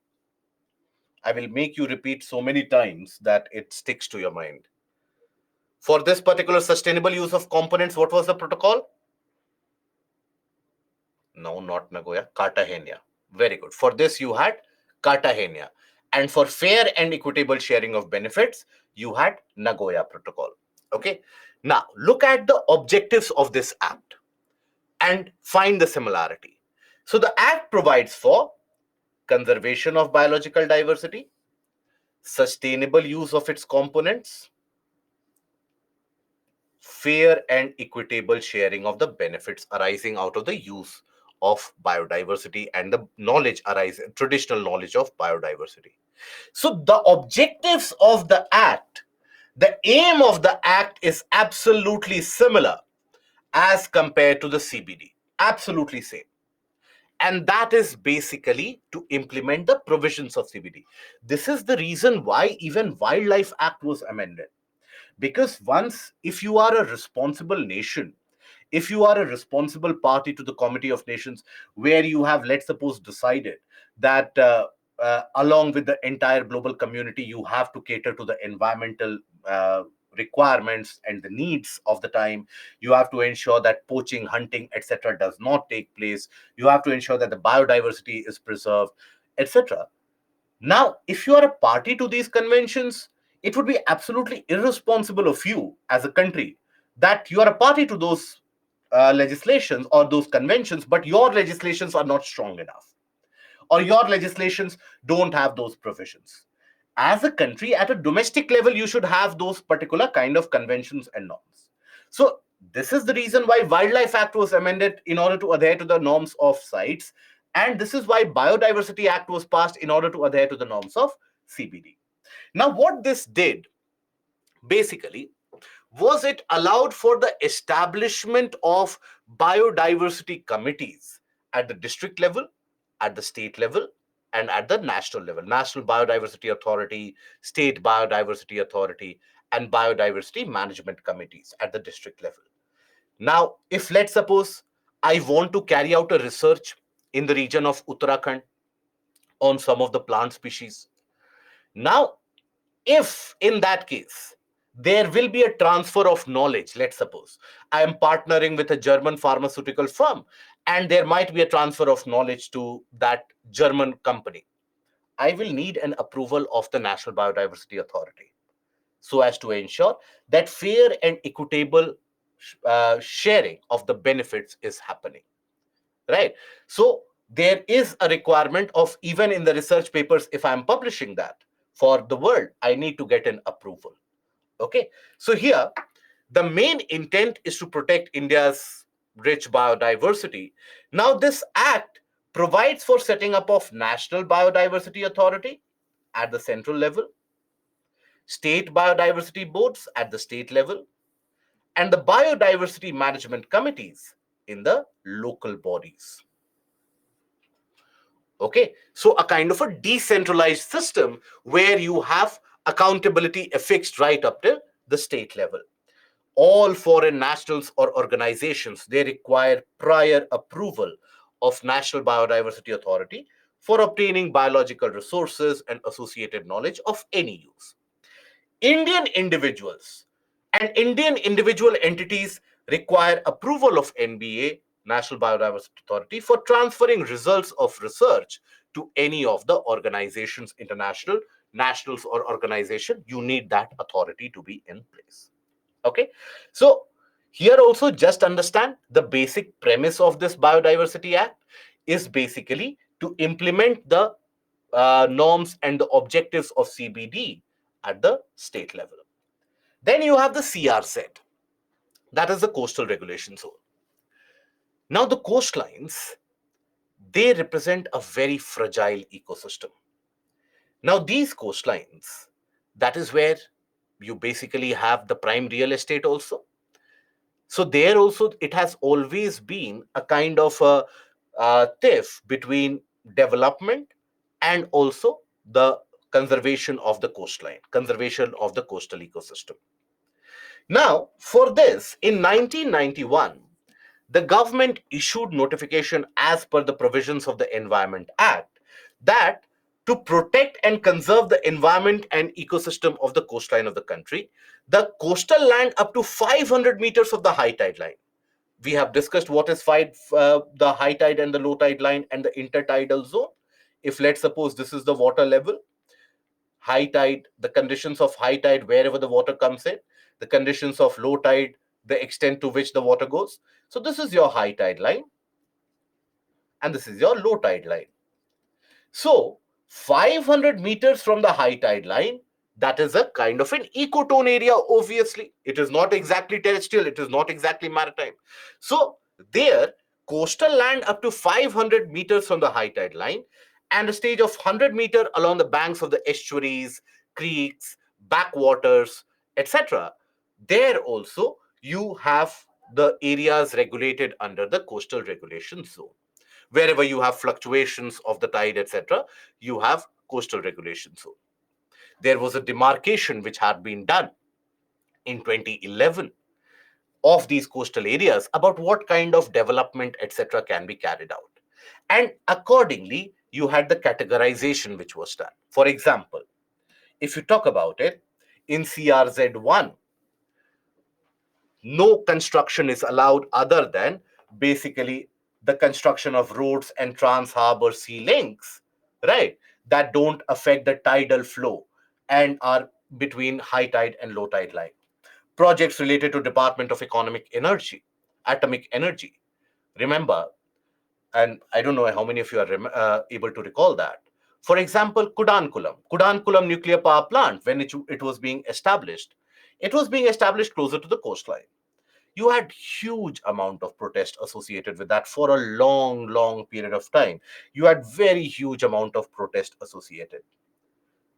I will make you repeat so many times that it sticks to your mind. For this particular sustainable use of components, what was the protocol? No, not Nagoya, Cartagena. Very good. For this, you had Cartagena. And for fair and equitable sharing of benefits, you had Nagoya Protocol. Okay. Now, look at the objectives of this act and find the similarity. So, the act provides for conservation of biological diversity, sustainable use of its components, fair and equitable sharing of the benefits arising out of the use of biodiversity and the knowledge arising, traditional knowledge of biodiversity. So the objectives of the act, the aim of the act is absolutely similar as compared to the CBD. Absolutely same. And that is basically to implement the provisions of CBD. This is the reason why even Wildlife Act was amended. Because once, if you are a responsible nation, if you are a responsible party to the Committee of Nations, where you have, let's suppose, decided that along with the entire global community, you have to cater to the environmental requirements and the needs of the time. You have to ensure that poaching, hunting, etc. does not take place. You have to ensure that the biodiversity is preserved, etc. Now, if you are a party to these conventions, it would be absolutely irresponsible of you as a country that you are a party to those legislations or those conventions, but your legislations are not strong enough, or your legislations don't have those provisions. As a country, at a domestic level, you should have those particular kind of conventions and norms. So this is the reason why Wildlife Act was amended in order to adhere to the norms of sites, and this is why Biodiversity Act was passed in order to adhere to the norms of CBD. Now, what this did basically was it allowed for the establishment of biodiversity committees at the district level, at the state level, and at the national level. National Biodiversity Authority, State Biodiversity Authority, and Biodiversity Management Committees at the district level. Now, if let's suppose I want to carry out a research in the region of Uttarakhand on some of the plant species, now, if in that case there will be a transfer of knowledge, let's suppose I am partnering with a German pharmaceutical firm and there might be a transfer of knowledge to that German company, I will need an approval of the National Biodiversity Authority so as to ensure that fair and equitable sharing of the benefits is happening, right? So there is a requirement of, even in the research papers, if I'm publishing that for the world, I need to get an approval. Okay, so here the main intent is to protect India's rich biodiversity. Now this act provides for setting up of National Biodiversity Authority at the central level, state biodiversity boards at the state level, and the biodiversity management committees in the local bodies. Okay, so a kind of a decentralized system where you have accountability affixed right up to the state level. All foreign nationals or organizations, they require prior approval of National Biodiversity Authority for obtaining biological resources and associated knowledge of any use. Indian individuals and Indian individual entities require approval of NBA, National Biodiversity Authority, for transferring results of research to any of the organizations, international, nationals, or organization. You need that authority to be in place. Okay, so here also just understand the basic premise of this Biodiversity Act is basically to implement the norms and the objectives of CBD at the state level. Then you have the CRZ, that is the Coastal Regulation Zone. Now the coastlines, they represent a very fragile ecosystem. Now these coastlines, that is where you basically have the prime real estate also. So there also it has always been a kind of a tiff between development and also the conservation of the coastline, conservation of the coastal ecosystem. Now, for this, in 1991, the government issued notification as per the provisions of the Environment Act that to protect and conserve the environment and ecosystem of the coastline of the country, the coastal land up to 500 meters of the high tide line. We have discussed what is the high tide and the low tide line and the intertidal zone. If let's suppose this is the water level, high tide, the conditions of high tide, wherever the water comes in, the conditions of low tide, the extent to which the water goes. So this is your high tide line and this is your low tide line. So 500 meters from the high tide line, that is a kind of an ecotone area, obviously. It is not exactly terrestrial, it is not exactly maritime. So there, coastal land up to 500 meters from the high tide line and a stage of 100 meter along the banks of the estuaries, creeks, backwaters, etc. There also you have the areas regulated under the coastal regulation zone. Wherever you have fluctuations of the tide, etc., you have coastal regulation zone. There was a demarcation which had been done in 2011 of these coastal areas about what kind of development, etc., can be carried out. And accordingly, you had the categorization which was done. For example, if you talk about it, in CRZ1, no construction is allowed other than basically the construction of roads and trans-harbor sea links, right, that don't affect the tidal flow and are between high tide and low tide line. Projects related to Department of Atomic Energy. Remember, and I don't know how many of you are able to recall that. For example, Kudankulam nuclear power plant, when it was being established, it was being established closer to the coastline. You had huge amount of protest associated with that for a long period of time. You had very huge amount of protest associated.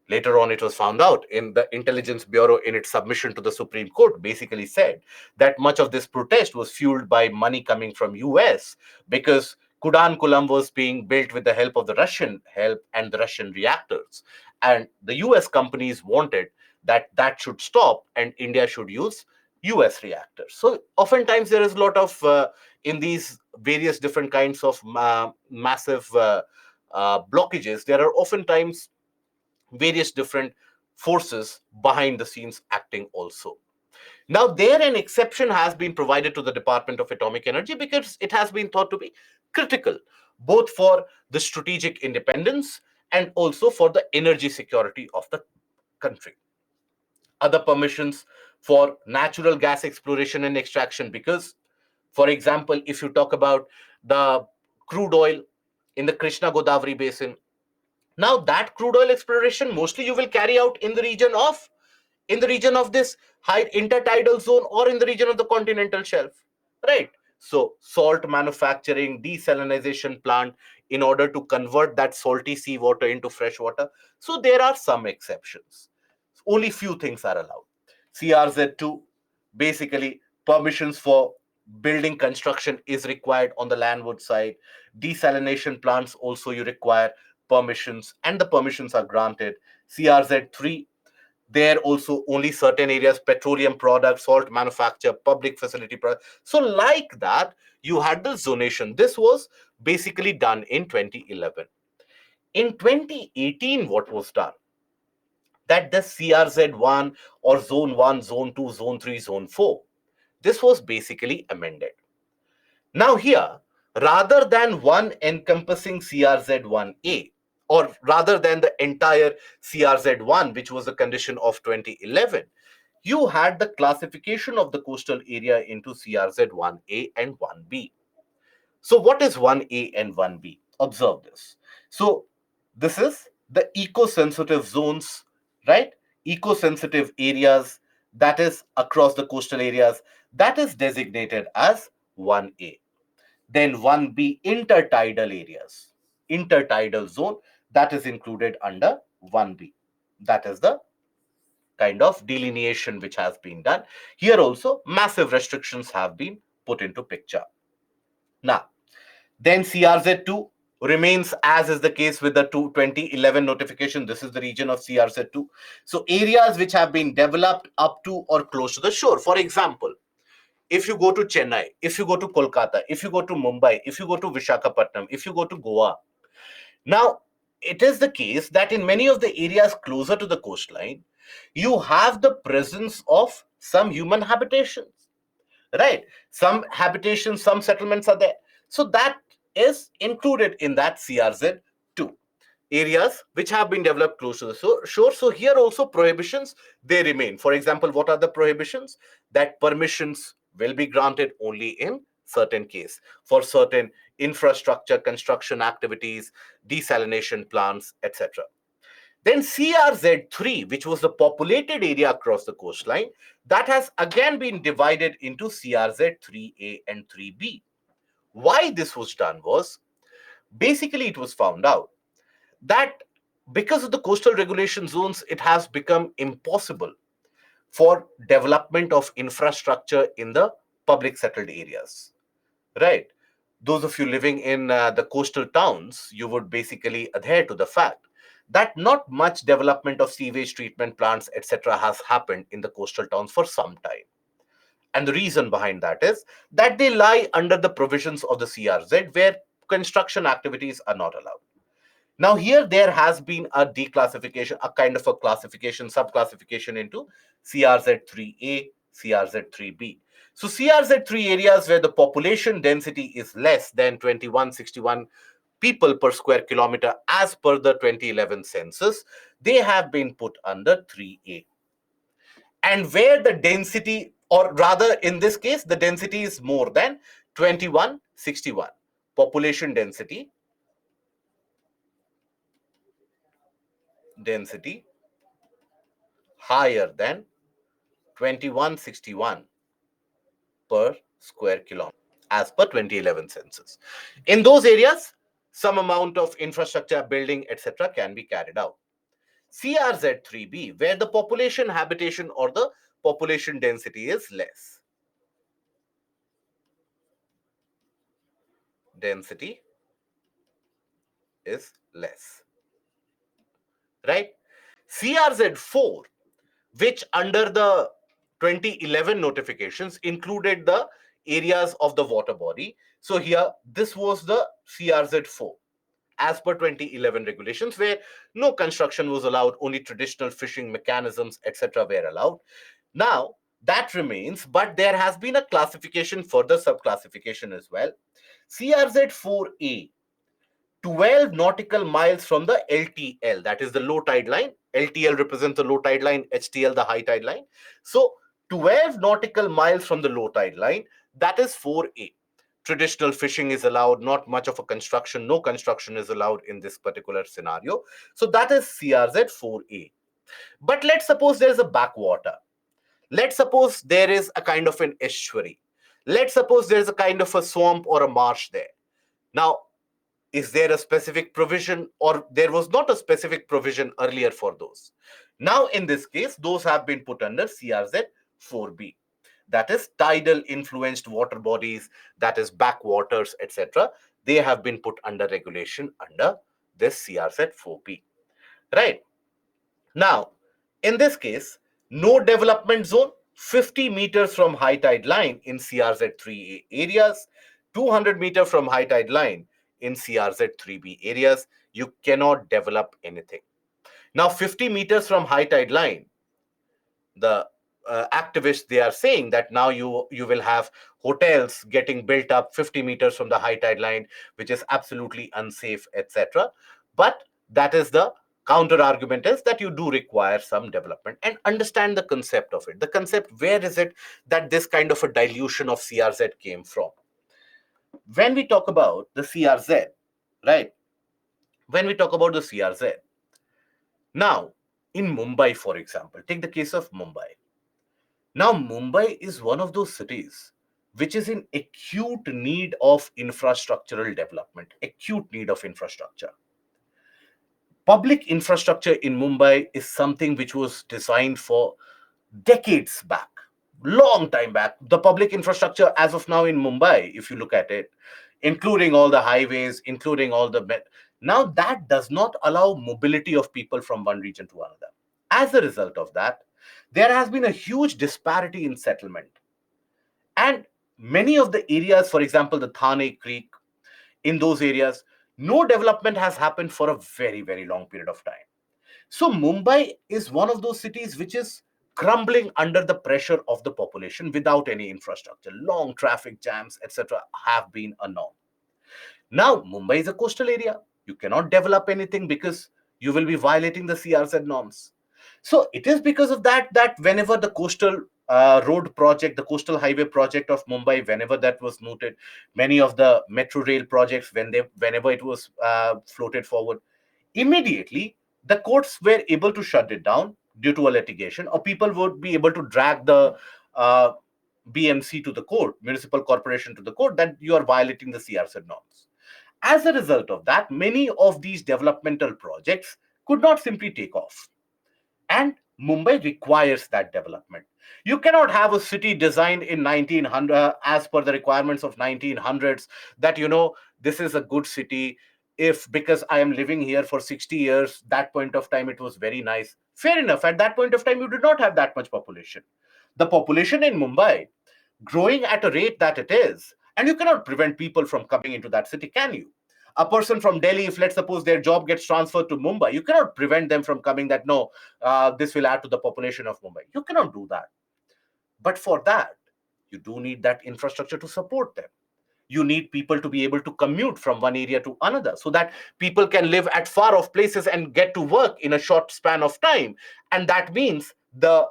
Later on, it was found out in the Intelligence Bureau, in its submission to the Supreme Court, basically said that much of this protest was fueled by money coming from US, because Kudankulam was being built with the help of the Russian help and the Russian reactors. And the US companies wanted that should stop and India should use US reactors. So oftentimes there is a lot of, in these various different kinds of massive blockages, there are oftentimes various different forces behind the scenes acting also. Now, there an exception has been provided to the Department of Atomic Energy because it has been thought to be critical, both for the strategic independence and also for the energy security of the country. Other permissions for natural gas exploration and extraction, because, for example, if you talk about the crude oil in the Krishna Godavari basin, now that crude oil exploration mostly you will carry out in the region of this high intertidal zone or in the region of the continental shelf, right? So salt manufacturing, desalinization plant, in order to convert that salty seawater into fresh water. So there are some exceptions. Only few things are allowed. CRZ2, basically permissions for building construction is required on the landward side. Desalination plants also you require permissions, and the permissions are granted. CRZ3, there also only certain areas, petroleum products, salt manufacture, public facility products. So like that, you had the zonation. This was basically done in 2011. In 2018, what was done? That the CRZ1 or Zone 1, Zone 2, Zone 3, Zone 4, this was basically amended. Now here, rather than one encompassing CRZ1A, or rather than the entire CRZ1, which was the condition of 2011, you had the classification of the coastal area into CRZ1A and 1B. So what is 1A and 1B? Observe this. So this is the eco-sensitive zones, right? Eco-sensitive areas, that is across the coastal areas, that is designated as 1A. Then 1B, intertidal areas, intertidal zone, that is included under 1B. That is the kind of delineation which has been done. Here also massive restrictions have been put into picture. Now, then CRZ2, remains as is the case with the 2011 notification. This is the region of CRZ2. So areas which have been developed up to or close to the shore. For example, if you go to Chennai, if you go to Kolkata, if you go to Mumbai, if you go to Vishakhapatnam, if you go to Goa, now it is the case that in many of the areas closer to the coastline, you have the presence of some human habitations, right? Some habitations, some settlements are there. So that is included in that CRZ2, areas which have been developed close to the shore. So here also prohibitions, they remain. For example, what are the prohibitions? That permissions will be granted only in certain case for certain infrastructure construction activities, desalination plants, etc. Then CRZ3, which was the populated area across the coastline, that has again been divided into CRZ3A and 3B. Why this was done was, basically it was found out that because of the coastal regulation zones, it has become impossible for development of infrastructure in the public settled areas, right? Those of you living in the coastal towns, you would basically adhere to the fact that not much development of sewage treatment plants, etc., has happened in the coastal towns for some time. And the reason behind that is that they lie under the provisions of the CRZ, where construction activities are not allowed. Now, here there has been a declassification, a kind of a classification, subclassification into CRZ3A, CRZ3B. So, CRZ3 areas where the population density is less than 2161 people per square kilometer as per the 2011 census, they have been put under 3A. And where the density, or rather in this case, the density is more than 2161, population density higher than 2161 per square kilometer as per 2011 census. In those areas, some amount of infrastructure building, etc., can be carried out. CRZ3B, where the population habitation or the population density is less. Density is less. Right? CRZ4, which under the 2011 notifications included the areas of the water body. So here, this was the CRZ4 as per 2011 regulations, where no construction was allowed, only traditional fishing mechanisms, etc., were allowed. Now, that remains, but there has been a classification, further subclassification as well. CRZ4A, 12 nautical miles from the LTL, that is the low tide line. LTL represents the low tide line, HTL the high tide line. So 12 nautical miles from the low tide line, that is 4A. Traditional fishing is allowed, not much of a construction, no construction is allowed in this particular scenario. So that is CRZ 4A. But let's suppose there is a backwater. Let's suppose there is a kind of an estuary. Let's suppose there is a kind of a swamp or a marsh there. Now, is there a specific provision, or there was not a specific provision earlier for those? Now, in this case, those have been put under CRZ 4B. That is tidal influenced water bodies, that is backwaters, etc. They have been put under regulation under this CRZ 4B. Right. Now, in this case, no development zone, 50 meters from high tide line in CRZ3A areas, 200 meters from high tide line in CRZ3B areas. You cannot develop anything. Now, 50 meters from high tide line, the activists, they are saying that now you will have hotels getting built up 50 meters from the high tide line, which is absolutely unsafe, etc. But that is the counter argument, is that you do require some development. And understand the concept of it. The concept, where is it that this kind of a dilution of CRZ came from? When we talk about the CRZ, right? When we talk about the CRZ, now in Mumbai, for example, take the case of Mumbai. Now, Mumbai is one of those cities which is in acute need of infrastructural development, acute need of infrastructure. Public infrastructure in Mumbai is something which was designed for decades back, long time back. The public infrastructure as of now in Mumbai, if you look at it, including all the highways, including all the now that does not allow mobility of people from one region to another. As a result of that, there has been a huge disparity in settlement. And many of the areas, for example, the Thane Creek, in those areas, no development has happened for a very, very long period of time. So Mumbai is one of those cities which is crumbling under the pressure of the population without any infrastructure. Long traffic jams, etc., have been a norm. Now, Mumbai is a coastal area. You cannot develop anything because you will be violating the CRZ norms. So it is because of that that whenever the coastal road project, the coastal highway project of Mumbai, whenever that was mooted, many of the metro rail projects, whenever it was floated forward, immediately the courts were able to shut it down due to a litigation, or people would be able to drag the uh, BMC to the court, municipal corporation to the court, that you are violating the CRZ norms. As a result of that, many of these developmental projects could not simply take off. And Mumbai requires that development. You cannot have a city designed in 1900 as per the requirements of 1900s, that this is a good city. If because I am living here for 60 years, that point of time it was very nice. Fair enough. At that point of time, you did not have that much population. The population in Mumbai growing at a rate that it is, and you cannot prevent people from coming into that city, can you? A person from Delhi, if let's suppose their job gets transferred to Mumbai, you cannot prevent them from coming, that no, this will add to the population of Mumbai. You cannot do that. But for that, you do need that infrastructure to support them. You need people to be able to commute from one area to another, so that people can live at far off places and get to work in a short span of time. And that means the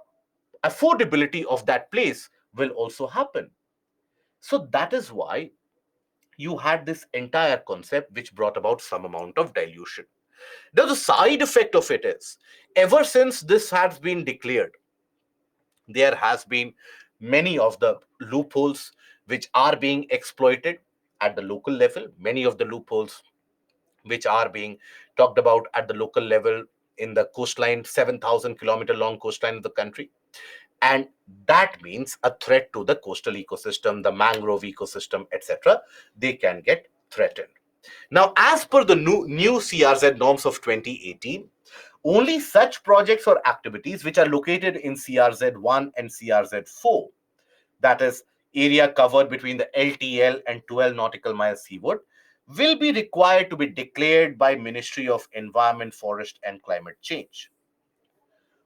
affordability of that place will also happen. So that is why you had this entire concept which brought about some amount of dilution. Now, the side effect of it is, ever since this has been declared, there has been many of the loopholes which are being exploited at the local level, many of the loopholes which are being talked about at the local level in the coastline, 7,000-kilometer long coastline of the country. And that means a threat to the coastal ecosystem, the mangrove ecosystem, etc. They can get threatened. Now, as per the new CRZ norms of 2018, only such projects or activities which are located in CRZ1 and CRZ4, that is, area covered between the LTL and 12 nautical miles seaward, will be required to be declared by Ministry of Environment, Forest and Climate Change.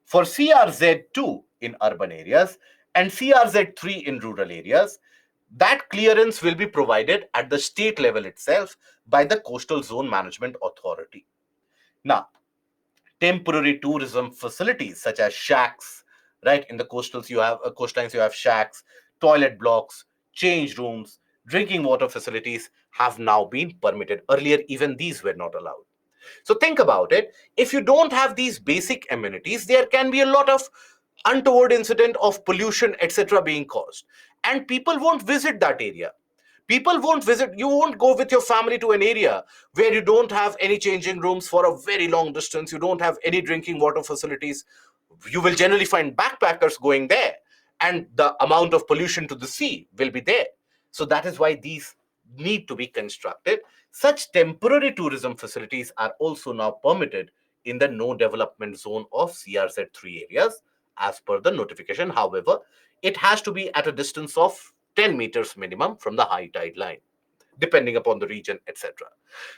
For CRZ2 in urban areas and CRZ3 in rural areas, that clearance will be provided at the state level itself by the Coastal Zone Management Authority. Now, temporary tourism facilities such as shacks, right? In the coastlines, you have shacks, toilet blocks, change rooms, drinking water facilities have now been permitted. Earlier, even these were not allowed. So think about it. If you don't have these basic amenities, there can be a lot of untoward incident of pollution, etc., being caused, and people won't visit that area. People won't visit. You won't go with your family to an area where you don't have any changing rooms for a very long distance. You don't have any drinking water facilities. You will generally find backpackers going there, and the amount of pollution to the sea will be there. So that is why these need to be constructed. Such temporary tourism facilities are also now permitted in the no development zone of CRZ3 areas as per the notification. However, it has to be at a distance of 10 meters minimum from the high tide line, depending upon the region, etc.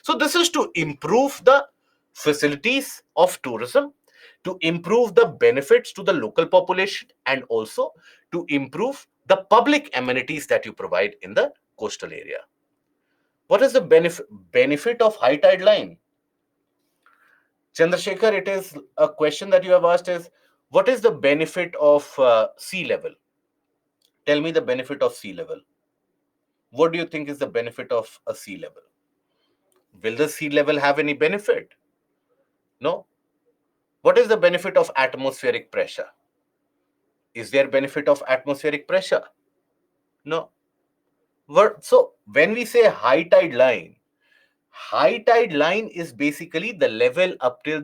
So this is to improve the facilities of tourism, to improve the benefits to the local population, and also to improve the public amenities that you provide in the coastal area. What is the benefit of high tide line? Chandrasekhar, it is a question that you have asked is, what is the benefit of sea level? Tell me the benefit of sea level. What do you think is the benefit of a sea level? Will the sea level have any benefit? No. What is the benefit of atmospheric pressure? Is there benefit of atmospheric pressure? No. So when we say high tide line is basically the level up till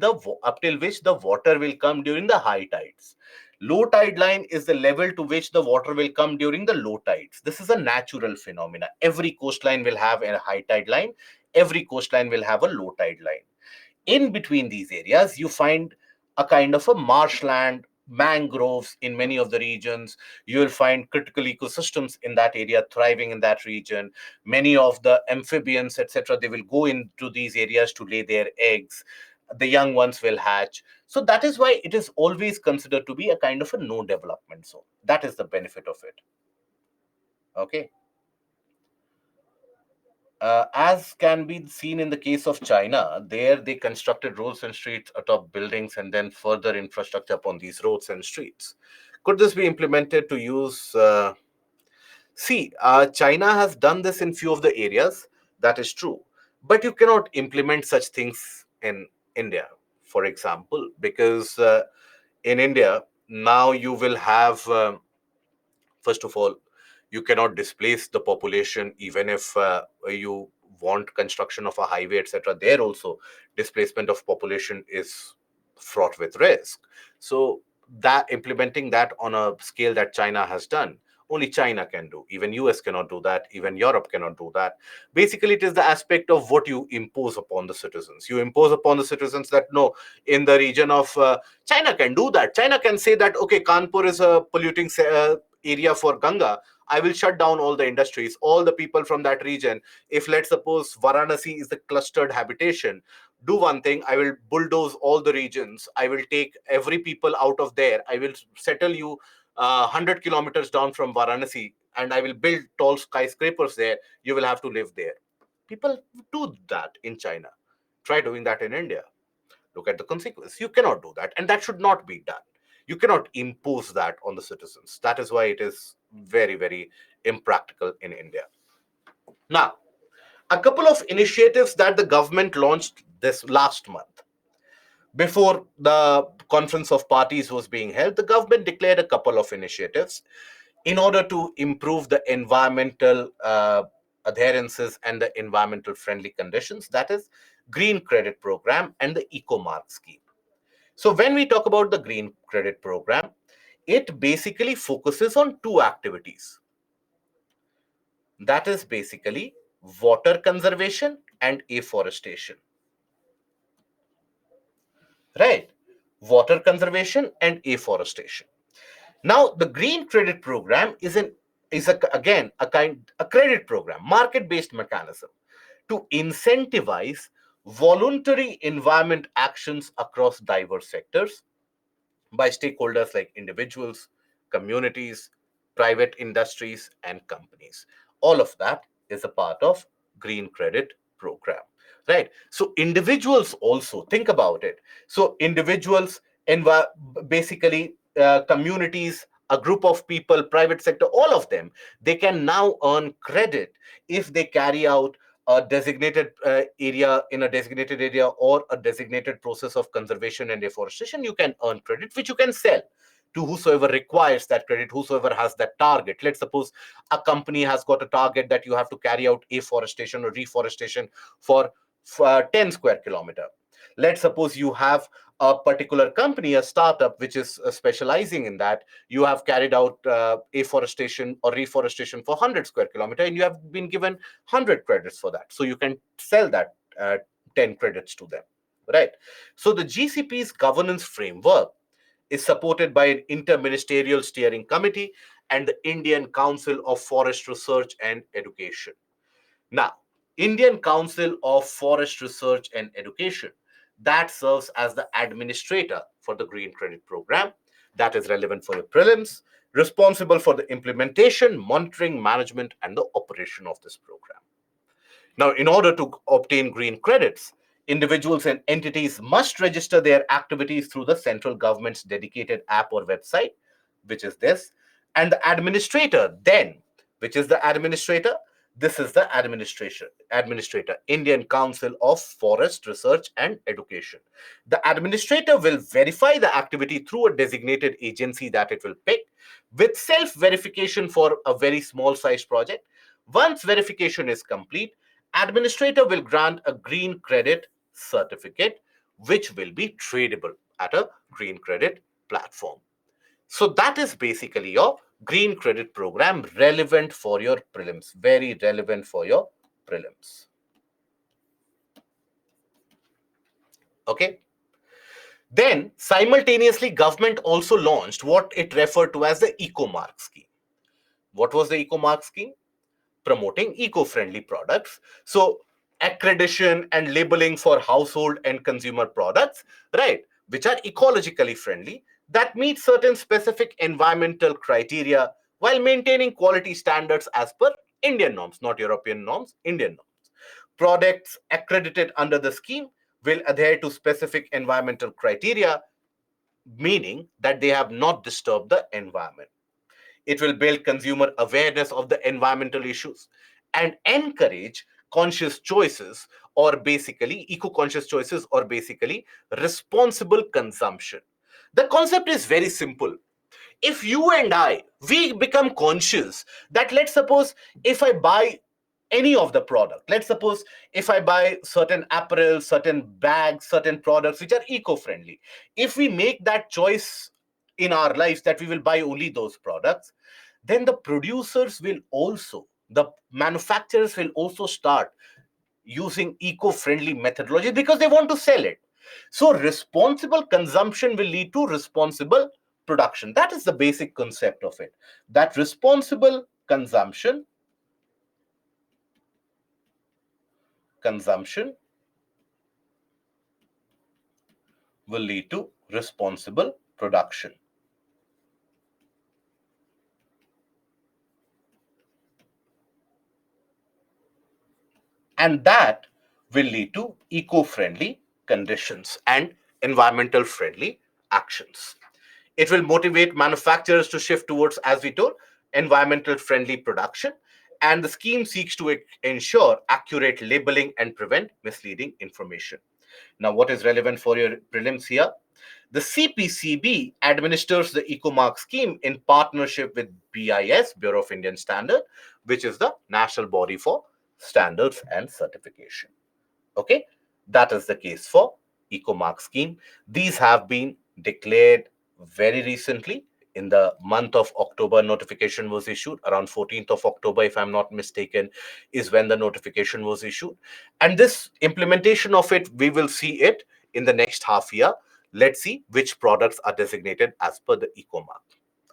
which the water will come during the high tides. Low tide line is the level to which the water will come during the low tides. This is a natural phenomena. Every coastline will have a high tide line. Every coastline will have a low tide line. In between these areas, you find a kind of a marshland, mangroves in many of the regions. You will find critical ecosystems in that area thriving in that region. Many of the amphibians, etc., they will go into these areas to lay their eggs. The young ones will hatch. So that is why it is always considered to be a kind of a no development zone. That is the benefit of it. Okay. As can be seen in the case of China, there they constructed roads and streets atop buildings and then further infrastructure upon these roads and streets. Could this be implemented to use? China has done this in few of the areas. That is true, but you cannot implement such things in India, for example, because in India now you will have. First of all, you cannot displace the population even if you want construction of a highway, etc. There also displacement of population is fraught with risk. So that implementing that on a scale that China has done, only China can do. Even US cannot do that. Even Europe cannot do that. Basically, it is the aspect of what you impose upon the citizens. You impose upon the citizens that no, in the region of China can do that. China can say that okay, Kanpur is a polluting area for Ganga. I will shut down all the industries, all the people from that region. If let's suppose Varanasi is the clustered habitation, do one thing. I will bulldoze all the regions. I will take every people out of there. I will settle you 100 kilometers down from Varanasi, and I will build tall skyscrapers there. You will have to live there. People do that in China. Try doing that in India. Look at the consequence. You cannot do that, and that should not be done. You cannot impose that on the citizens. That is why it is very, very impractical in India. Now, a couple of initiatives that the government launched this last month. Before the conference of parties was being held, the government declared a couple of initiatives in order to improve the environmental adherences and the environmental friendly conditions. That is, Green Credit Program and the EcoMark scheme. So when we talk about the Green Credit Program, it basically focuses on two activities. That is basically water conservation and afforestation. Right? Water conservation and afforestation. Now, the Green Credit Program again a credit program, market-based mechanism to incentivize voluntary environment actions across diverse sectors by stakeholders like individuals, communities, private industries, and companies. All of that is a part of Green Credit Program, right? So individuals also think about it. So individuals, basically communities, a group of people, private sector, all of them, they can now earn credit if they carry out a designated area in a designated area or a designated process of conservation and deforestation. You can earn credit which you can sell to whosoever requires that credit, whosoever has that target. Let's suppose a company has got a target that you have to carry out afforestation or reforestation for 10 square kilometer. Let's suppose you have a particular company, a startup, which is specializing in that. You have carried out afforestation or reforestation for 100 square kilometer, and you have been given 100 credits for that. So you can sell that 10 credits to them, right? So the GCP's governance framework is supported by an interministerial steering committee and the Indian Council of Forest Research and Education. Now, Indian Council of Forest Research and Education, that serves as the administrator for the Green Credit Program, that is relevant for your prelims, responsible for the implementation, monitoring, management, and the operation of this program. Now, in order to obtain green credits, individuals and entities must register their activities through the central government's dedicated app or website, which is this. And the administrator, then, which is the administrator? This is the administrator, Indian Council of Forest Research and Education. The administrator will verify the activity through a designated agency that it will pick with self-verification for a very small size project. Once verification is complete, administrator will grant a green credit certificate which will be tradable at a green credit platform. So that is basically your green credit program, relevant for your prelims, very relevant for your prelims. Okay. Then simultaneously, government also launched what it referred to as the eco-mark scheme. What was the eco-mark scheme? Promoting eco-friendly products. So accreditation and labeling for household and consumer products, right, which are ecologically friendly, that meet certain specific environmental criteria while maintaining quality standards as per Indian norms, not European norms, Indian norms. Products accredited under the scheme will adhere to specific environmental criteria, meaning that they have not disturbed the environment. It will build consumer awareness of the environmental issues and encourage conscious choices, or basically eco-conscious choices, or basically responsible consumption. The concept is very simple. If you and I, we become conscious that, let's suppose, if I buy any of the product, let's suppose if I buy certain apparel, certain bags, certain products which are eco-friendly, if we make that choice in our lives that we will buy only those products, then the producers will also, the manufacturers will also start using eco-friendly methodology because they want to sell it. So responsible consumption will lead to responsible production. That is the basic concept of it. That responsible consumption will lead to responsible production. And that will lead to eco-friendly conditions and environmental friendly actions. It will motivate manufacturers to shift towards, as we told, environmental friendly production. And the scheme seeks to ensure accurate labeling and prevent misleading information. Now, what is relevant for your prelims here? The CPCB administers the EcoMark scheme in partnership with BIS, Bureau of Indian Standard, which is the national body for standards and certification. Okay, that is the case for EcoMark scheme. These have been declared very recently. In the month of October, notification was issued. Around 14th of October, if I'm not mistaken, is when the notification was issued. And this implementation of it, we will see it in the next half year. Let's see which products are designated as per the EcoMark.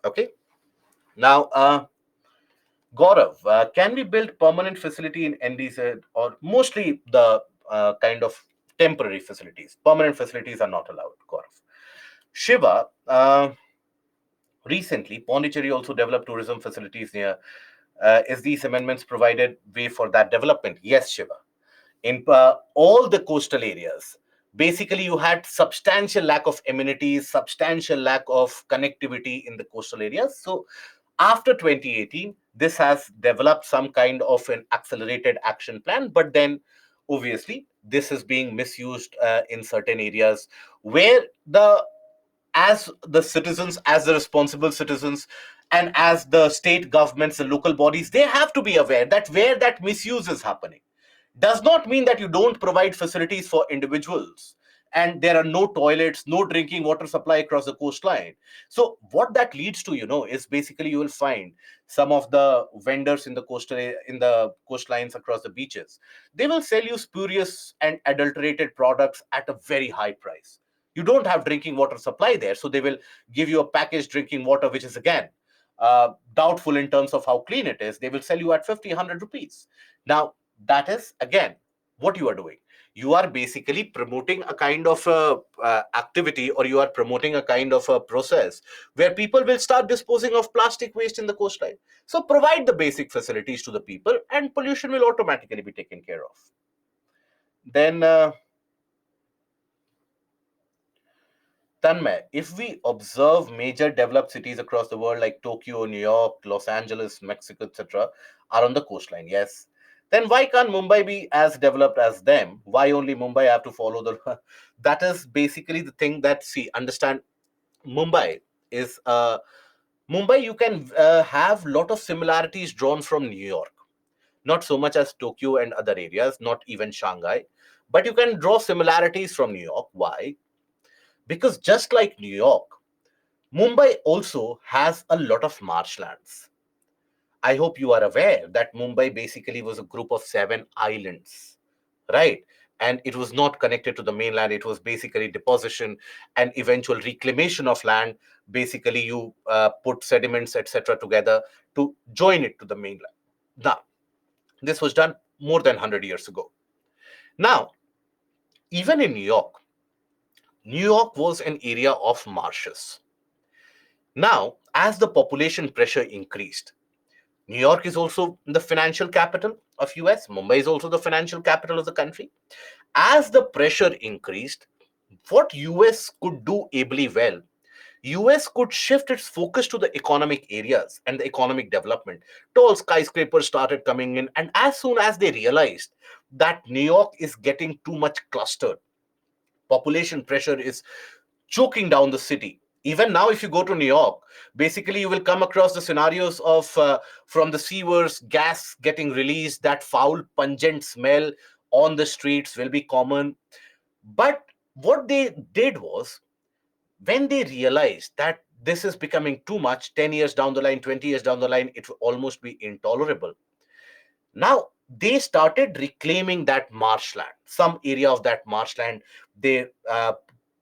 Okay. Now, Gaurav, can we build permanent facility in NDZ, or mostly the kind of temporary facilities? Permanent facilities are not allowed, Gaurav. Shiva, recently, Pondicherry also developed tourism facilities near. Is these amendments provided way for that development? Yes, Shiva. In all the coastal areas, basically you had substantial lack of amenities, substantial lack of connectivity in the coastal areas. So after 2018, this has developed some kind of an accelerated action plan, but then obviously this is being misused in certain areas where the, as the citizens, as the responsible citizens, and as the state governments, the local bodies, they have to be aware that where that misuse is happening does not mean that you don't provide facilities for individuals and there are no toilets, no drinking water supply across the coastline. So what that leads to, is basically you will find some of the vendors in the coastlines across the beaches, they will sell you spurious and adulterated products at a very high price. You don't have drinking water supply there, so they will give you a packaged drinking water which is again doubtful in terms of how clean it is. They will sell you at 50, 100 rupees. Now that is again what you are doing. You are basically promoting a kind of a activity, or you are promoting a kind of a process where people will start disposing of plastic waste in the coastline. So provide the basic facilities to the people and pollution will automatically be taken care of. Then Tanmay, if we observe major developed cities across the world like Tokyo, New York, Los Angeles, Mexico, etc., are on the coastline, yes. Then why can't Mumbai be as developed as them? Why only Mumbai have to follow the? That is basically the thing that, see, understand. Mumbai is Mumbai. You can have lot of similarities drawn from New York, not so much as Tokyo and other areas, not even Shanghai, but you can draw similarities from New York. Why? Because just like New York, Mumbai also has a lot of marshlands. I hope you are aware that Mumbai basically was a group of 7 islands, right? And it was not connected to the mainland. It was basically deposition and eventual reclamation of land. Basically, you put sediments, etc., together to join it to the mainland. Now, this was done more than 100 years ago. Now, even in New York was an area of marshes. Now, as the population pressure increased, New York is also the financial capital of US. Mumbai is also the financial capital of the country. As the pressure increased, what US could do ably well, US could shift its focus to the economic areas and the economic development. Tall skyscrapers started coming in, and as soon as they realized that New York is getting too much clustered, population pressure is choking down the city. Even now, if you go to New York, basically you will come across the scenarios of from the sewers, gas getting released, that foul, pungent smell on the streets will be common. But what they did was, when they realized that this is becoming too much, 10 years down the line, 20 years down the line, it will almost be intolerable. Now they started reclaiming that marshland, some area of that marshland. They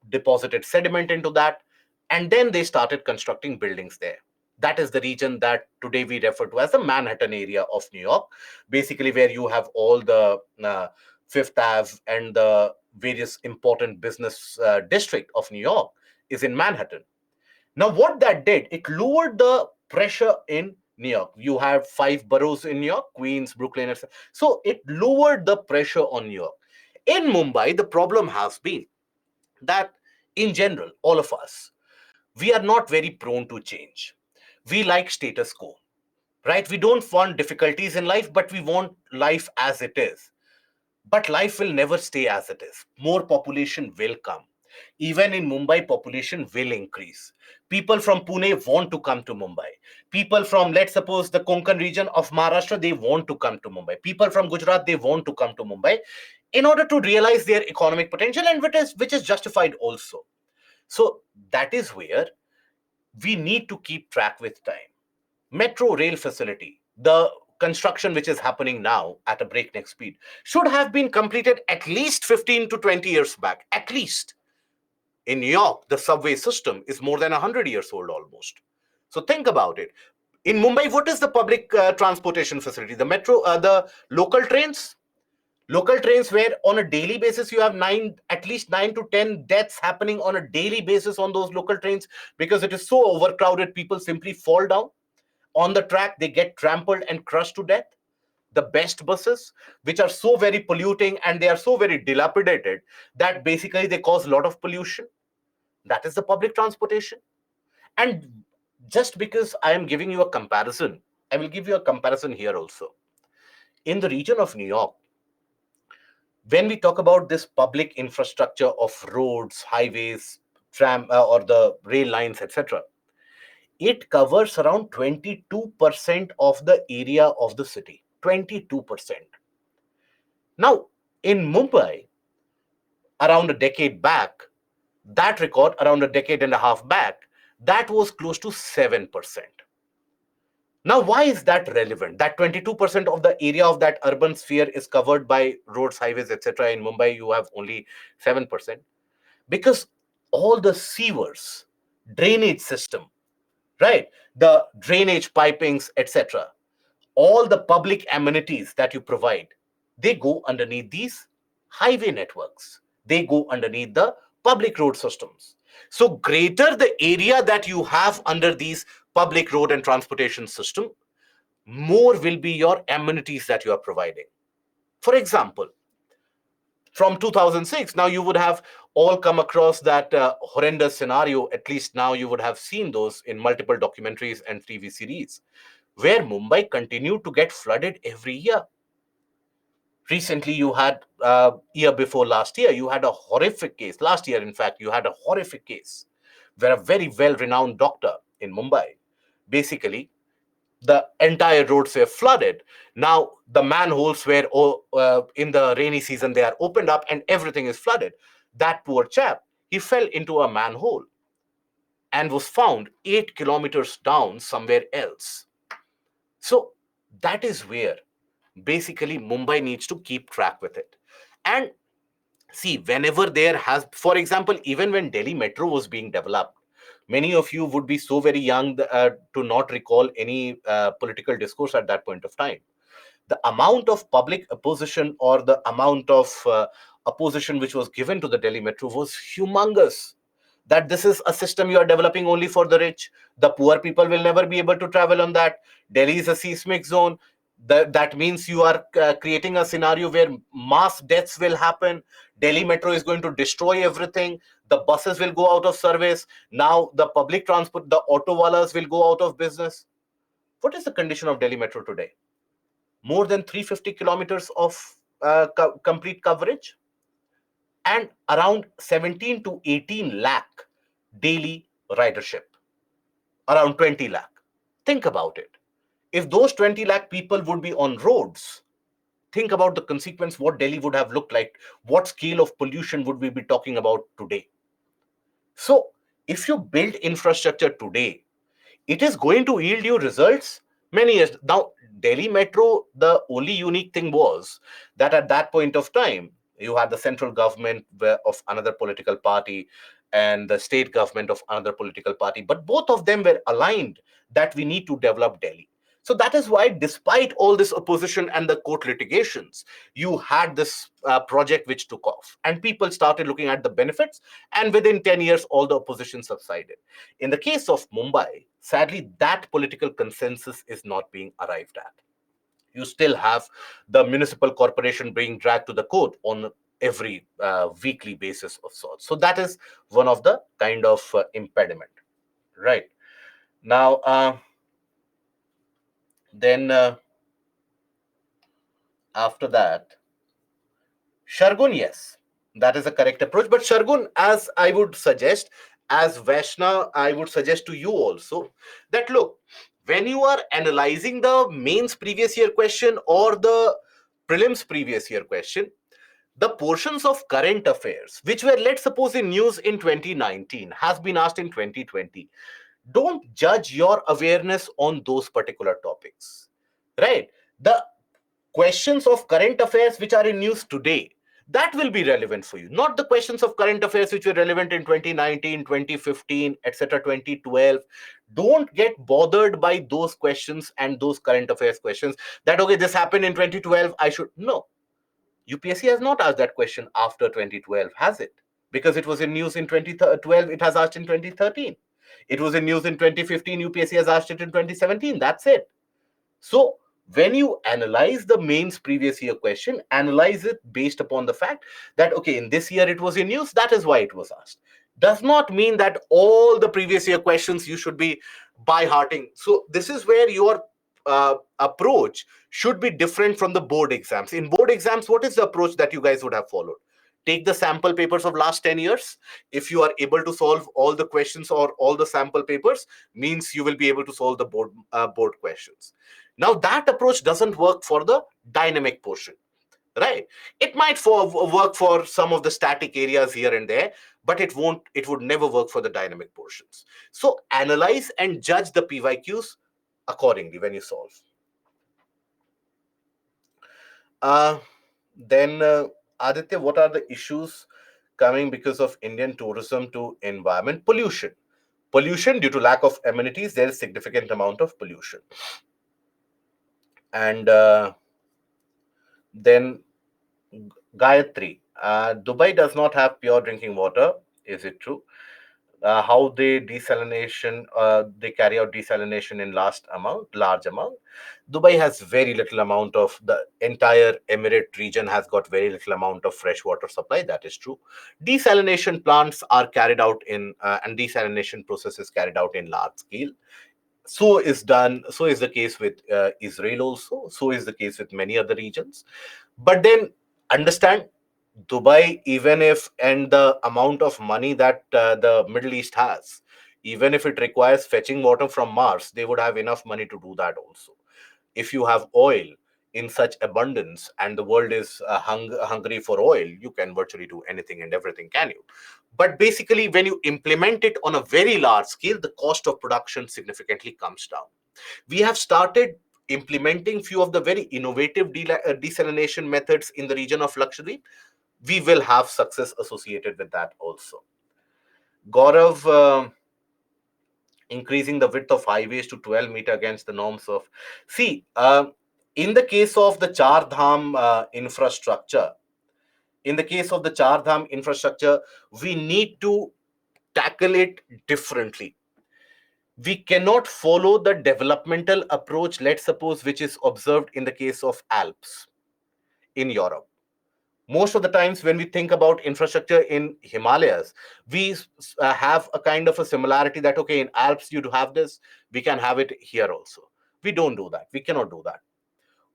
deposited sediment into that, and then they started constructing buildings there. That is the region that today we refer to as the Manhattan area of New York, basically where you have all the Fifth Ave and the various important business district of New York is in Manhattan. Now, what that did, it lowered the pressure in New York. You have 5 boroughs in New York: Queens, Brooklyn, etc. So it lowered the pressure on New York. In Mumbai, the problem has been that, in general, all of us, we are not very prone to change. We like status quo, right? We don't want difficulties in life, but we want life as it is. But life will never stay as it is. More population will come. Even in Mumbai, population will increase. People from Pune want to come to Mumbai. People from, let's suppose, the Konkan region of Maharashtra, they want to come to Mumbai. People from Gujarat, they want to come to Mumbai in order to realize their economic potential, and which is justified also. So that is where we need to keep track with time. Metro rail facility, the construction which is happening now at a breakneck speed, should have been completed at least 15 to 20 years back, at least. In New York, the subway system is more than 100 years old almost. So think about it. In Mumbai, what is the public transportation facility? The metro, the local trains where on a daily basis you have at least 9 to 10 deaths happening on a daily basis on those local trains, because it is so overcrowded, people simply fall down on the track, they get trampled and crushed to death. The best buses, which are so very polluting and they are so very dilapidated that basically they cause a lot of pollution, that is the public transportation. And just because I am giving you a comparison, I will give you a comparison here also. In the region of New York, when we talk about this public infrastructure of roads, highways, tram, or the rail lines, etc., it covers around 22% of the area of the city. 22%. Now, in Mumbai, around a decade back, that record, around a decade and a half back, that was close to 7%. Now, why is that relevant? That 22% of the area of that urban sphere is covered by roads, highways, etc. In Mumbai, you have only 7%. Because all the sewers, drainage system, right? The drainage pipings, etc., all the public amenities that you provide, they go underneath these highway networks. They go underneath the public road systems. So greater the area that you have under these public road and transportation system, more will be your amenities that you are providing. For example, from 2006, now you would have all come across that horrendous scenario. At least now you would have seen those in multiple documentaries and TV series, where Mumbai continued to get flooded every year. Recently, you had year before last year, you had a horrific case. Last year, in fact, you had a horrific case where a very well-renowned doctor in Mumbai, basically, the entire roads were flooded. Now the manholes were in the rainy season, they are opened up and everything is flooded. That poor chap, he fell into a manhole, and was found 8 kilometers down somewhere else. So that is where basically Mumbai needs to keep track with it. And see, whenever there has, for example, even when Delhi Metro was being developed, many of you would be so very young to not recall any political discourse at that point of time. The amount of public opposition or the amount of opposition which was given to the Delhi Metro was humongous. That this is a system you are developing only for the rich. The poor people will never be able to travel on that. Delhi is a seismic zone. That means you are creating a scenario where mass deaths will happen. Delhi Metro is going to destroy everything. The buses will go out of service. Now the public transport, the auto wallahs will go out of business. What is the condition of Delhi Metro today? More than 350 kilometers of complete coverage, and around 17 to 18 lakh daily ridership, around 20 lakh. Think about it. If those 20 lakh people would be on roads, think about the consequence, what Delhi would have looked like, what scale of pollution would we be talking about today. So, if you build infrastructure today, it is going to yield you results many years. Now, Delhi Metro, the only unique thing was that at that point of time, you had the central government of another political party and the state government of another political party, but both of them were aligned that we need to develop Delhi. So that is why, despite all this opposition and the court litigations, you had this project which took off, and people started looking at the benefits. And within 10 years, all the opposition subsided. In the case of Mumbai, sadly, that political consensus is not being arrived at. You still have the municipal corporation being dragged to the court on every weekly basis of sorts. So that is one of the kind of impediment, right? Now, then after that, Shargun, yes, that is a correct approach. But Shargun, as I would suggest, as Vaishna, I would suggest to you also that look, when you are analyzing the mains previous year question or the prelims previous year question, the portions of current affairs, which were, let's suppose, in news in 2019, has been asked in 2020. Don't judge your awareness on those particular topics, right? The questions of current affairs which are in news today, that will be relevant for you, not the questions of current affairs which were relevant in 2019, 2015, etc., 2012. Don't get bothered by those questions and those current affairs questions that, okay, this happened in 2012, I should. No, UPSC has not asked that question after 2012, has it? Because it was in news in 2012, it has asked in 2013. It was in news in 2015, UPSC has asked it in 2017. That's it. So when you analyze the mains previous year question, analyze it based upon the fact that, okay, in this year it was in news, that is why it was asked. Does not mean that all the previous year questions you should be by hearting. So this is where your approach should be different from the board exams. In board exams, what is the approach that you guys would have followed? Take the sample papers of last 10 years. If you are able to solve all the questions or all the sample papers, means you will be able to solve the board questions. Now that approach doesn't work for the dynamic portion, right? It might work for some of the static areas here and there, but it would never work for the dynamic portions. So analyze and judge the PYQs accordingly when you solve. Uh, then, Aditya, what are the issues coming because of Indian tourism to environment? Pollution. Pollution due to lack of amenities, there is significant amount of pollution. And then Gayatri, Dubai does not have pure drinking water. Is it true? How they desalination, they carry out desalination in large amount. Dubai has very little amount of, the entire Emirate region has got very little amount of fresh water supply. That is true. Desalination plants are carried out in, and desalination process is carried out in large scale. So is the case with Israel also. So is the case with many other regions. But then understand, Dubai, even if, and the amount of money that the Middle East has, even if it requires fetching water from Mars, they would have enough money to do that also. If you have oil, in such abundance and the world is hungry for oil, you can virtually do anything and everything, can you? But basically, when you implement it on a very large scale, the cost of production significantly comes down. We have started implementing few of the very innovative desalination methods in the region of Lakshadweep. We will have success associated with that also. Gaurav, increasing the width of highways to 12 meter against the norms of, see, in the case of the Char Dham infrastructure, in the case of the Char Dham infrastructure, we need to tackle it differently. We cannot follow the developmental approach, let's suppose, which is observed in the case of Alps in Europe. Most of the times when we think about infrastructure in Himalayas, we have a kind of a similarity that, okay, in Alps you do have this, we can have it here also. We don't do that. We cannot do that.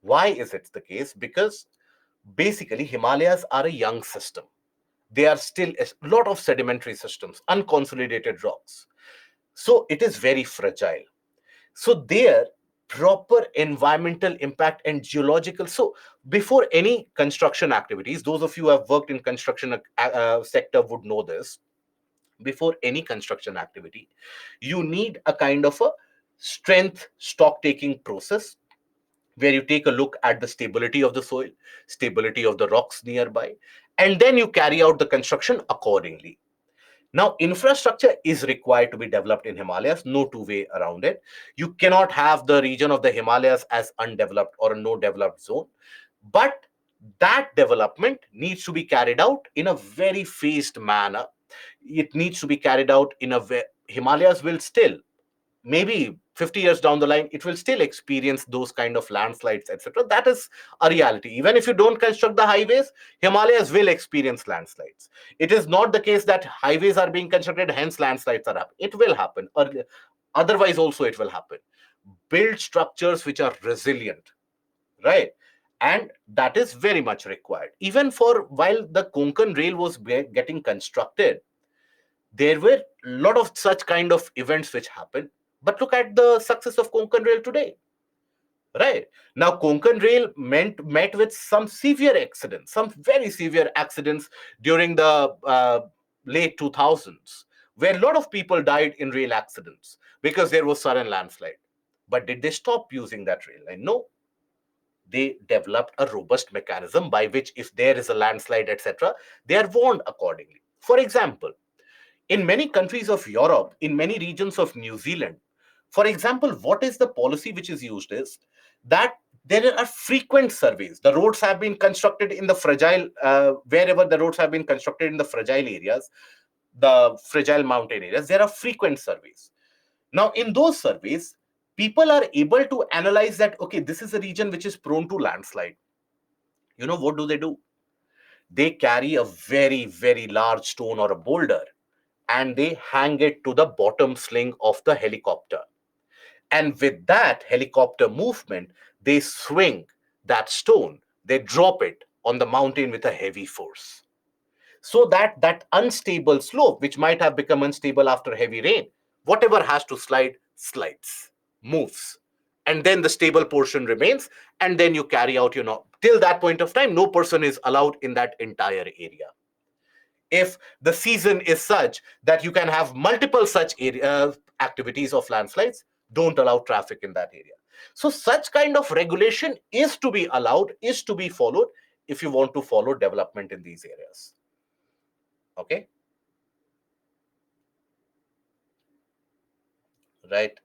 Why is it the case? Because basically Himalayas are a young system. They are still a lot of sedimentary systems, unconsolidated rocks. So it is very fragile. So there, proper environmental impact and geological. So before any construction activities, those of you who have worked in construction sector would know this. Before any construction activity, you need a kind of a strength stock taking process where you take a look at the stability of the soil, stability of the rocks nearby, and then you carry out the construction accordingly. Now, infrastructure is required to be developed in Himalayas, no two way around it. You cannot have the region of the Himalayas as undeveloped or a no developed zone. But that development needs to be carried out in a very phased manner. It needs to be carried out in a way. Himalayas will still, maybe 50 years down the line, it will still experience those kind of landslides, etc. That is a reality. Even if you don't construct the highways, Himalayas will experience landslides. It is not the case that highways are being constructed, hence landslides are happening. It will happen. Or otherwise also it will happen. Build structures which are resilient, right? And that is very much required. Even for while the Konkan rail was getting constructed, there were a lot of such kind of events which happened. But look at the success of Konkan Rail today, right? Now, Konkan Rail met with some severe accidents, some very severe accidents during the late 2000s, where a lot of people died in rail accidents because there was sudden landslide. But did they stop using that rail line? No. They developed a robust mechanism by which, if there is a landslide, etc., they are warned accordingly. For example, in many countries of Europe, in many regions of New Zealand, for example, what is the policy which is used is that there are frequent surveys. The roads have been constructed in the fragile, wherever the roads have been constructed in the fragile areas, the fragile mountain areas, there are frequent surveys. Now, in those surveys, people are able to analyze that, okay, this is a region which is prone to landslide. You know, what do? They carry a very, very large stone or a boulder and they hang it to the bottom sling of the helicopter. And with that helicopter movement, they swing that stone, they drop it on the mountain with a heavy force. So that that unstable slope, which might have become unstable after heavy rain, whatever has to slide, slides, moves. And then the stable portion remains. And then you carry out, till that point of time, no person is allowed in that entire area. If the season is such that you can have multiple such activities of landslides, don't allow traffic in that area. So such kind of regulation is to be allowed, is to be followed if you want to follow development in these areas. Okay, right.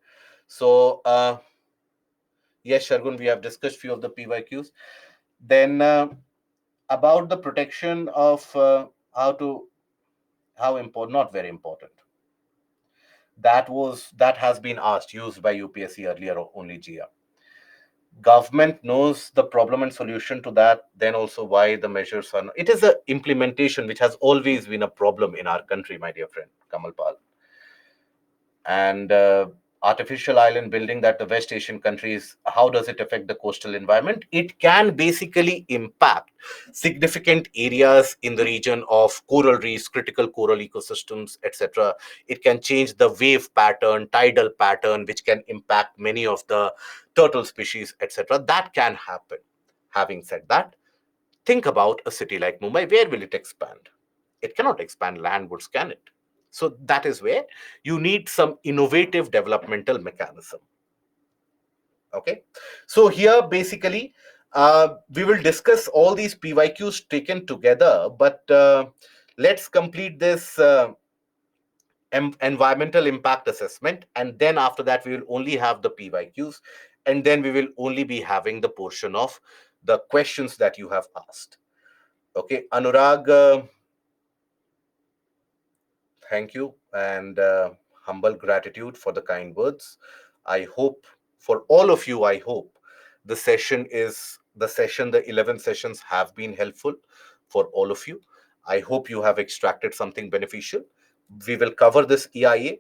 So yes, Shargun, we have discussed few of the PYQs. Then about the protection of how important, not very important, that has been asked, used by UPSC earlier, only GR. Government knows the problem and solution to that, then also why the measures are. It is a implementation which has always been a problem in our country, my dear friend Kamal Pal. And artificial island building that the West Asian countries, how does it affect the coastal environment? It can basically impact significant areas in the region of coral reefs, critical coral ecosystems, etc. It can change the wave pattern, tidal pattern, which can impact many of the turtle species, etc. That can happen. Having said that, think about a city like Mumbai. Where will it expand? It cannot expand landwards, can it? So that is where you need some innovative developmental mechanism. Okay. So here basically we will discuss all these PYQs taken together, but let's complete this environmental impact assessment, and then after that we will only have the PYQs, and then we will only be having the portion of the questions that you have asked. Okay, Anurag, thank you, and humble gratitude for the kind words. I hope for all of you, I hope the 11 sessions have been helpful for all of you. I hope you have extracted something beneficial. We will cover this EIA,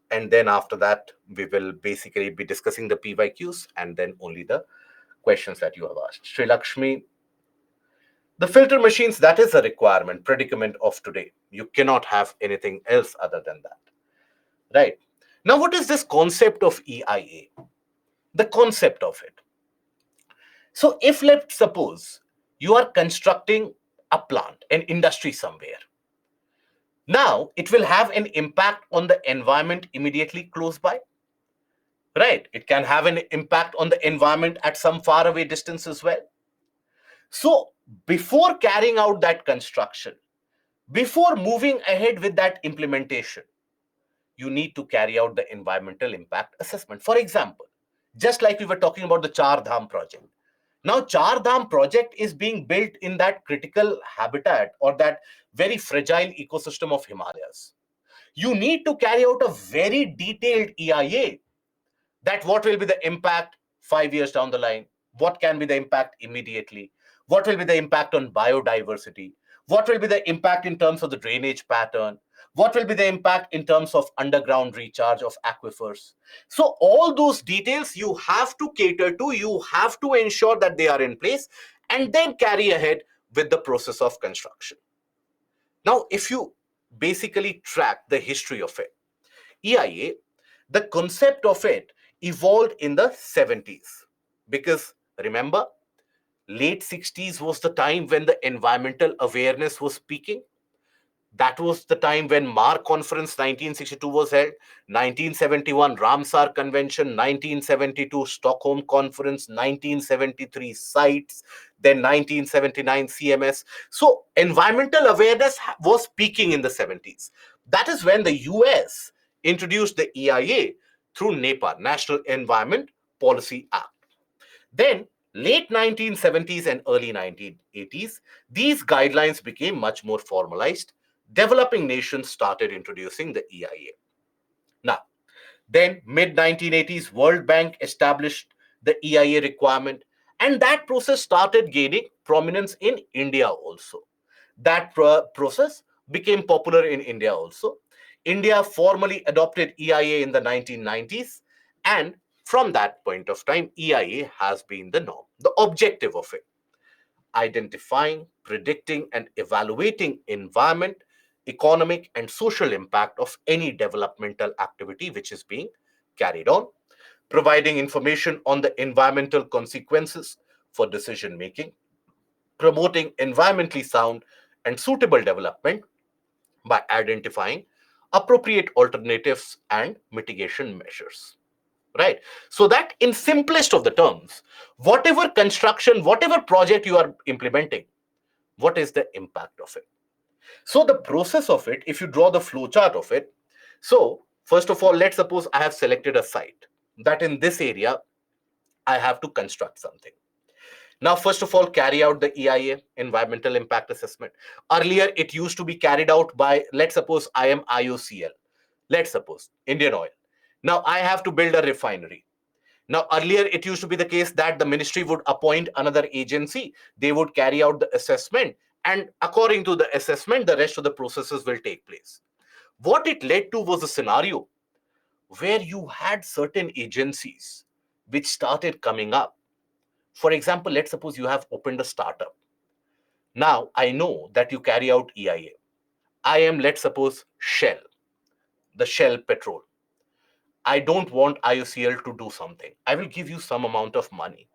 and then after that, we will basically be discussing the PYQs and then only the questions that you have asked. Sri Lakshmi, the filter machines, that is a requirement, predicament of today. You cannot have anything else other than that. Right. Now, what is this concept of EIA? The concept of it. So, if let's suppose you are constructing a plant, an industry somewhere, now it will have an impact on the environment immediately close by. Right. It can have an impact on the environment at some faraway distance as well. So, before carrying out that construction, before moving ahead with that implementation, you need to carry out the environmental impact assessment. For example, just like we were talking about the Char Dham project. Now, Char Dham project is being built in that critical habitat or that very fragile ecosystem of Himalayas. You need to carry out a very detailed EIA, that what will be the impact 5 years down the line, what can be the impact immediately, what will be the impact on biodiversity, what will be the impact in terms of the drainage pattern, what will be the impact in terms of underground recharge of aquifers. So all those details you have to cater to, you have to ensure that they are in place, and then carry ahead with the process of construction. Now, if you basically track the history of it, EIA, the concept of it evolved in the 70s, because remember, late 60s was the time when the environmental awareness was peaking. That was the time when Mar Conference 1962 was held, 1971 Ramsar Convention, 1972 Stockholm Conference, 1973 CITES, then 1979 CMS. So environmental awareness was peaking in the 70s. That is when the US introduced the EIA through NEPA, National Environment Policy Act. Then, late 1970s and early 1980s, these guidelines became much more formalized. Developing nations started introducing the EIA. Now, then mid 1980s, World Bank established the EIA requirement, and that process started gaining prominence in India also. That process became popular in India also. India formally adopted EIA in the 1990s, and from that point of time, EIA has been the norm. The objective of it: identifying, predicting, and evaluating environment, economic, and social impact of any developmental activity which is being carried on, providing information on the environmental consequences for decision making, promoting environmentally sound and suitable development by identifying appropriate alternatives and mitigation measures. Right? So that in simplest of the terms, whatever construction, whatever project you are implementing, what is the impact of it? So the process of it, if you draw the flow chart of it, so first of all, let's suppose I have selected a site that in this area I have to construct something. Now, first of all, carry out the EIA, environmental impact assessment. Earlier, it used to be carried out by, let's suppose I am IOCL, let's suppose Indian Oil. Now, I have to build a refinery. Now, earlier, it used to be the case that the ministry would appoint another agency. They would carry out the assessment, and according to the assessment, the rest of the processes will take place. What it led to was a scenario where you had certain agencies which started coming up. For example, let's suppose you have opened a startup. Now, I know that you carry out EIA. I am, let's suppose, Shell, the Shell Petrol. I don't want IOCL to do something. I will give you some amount of money.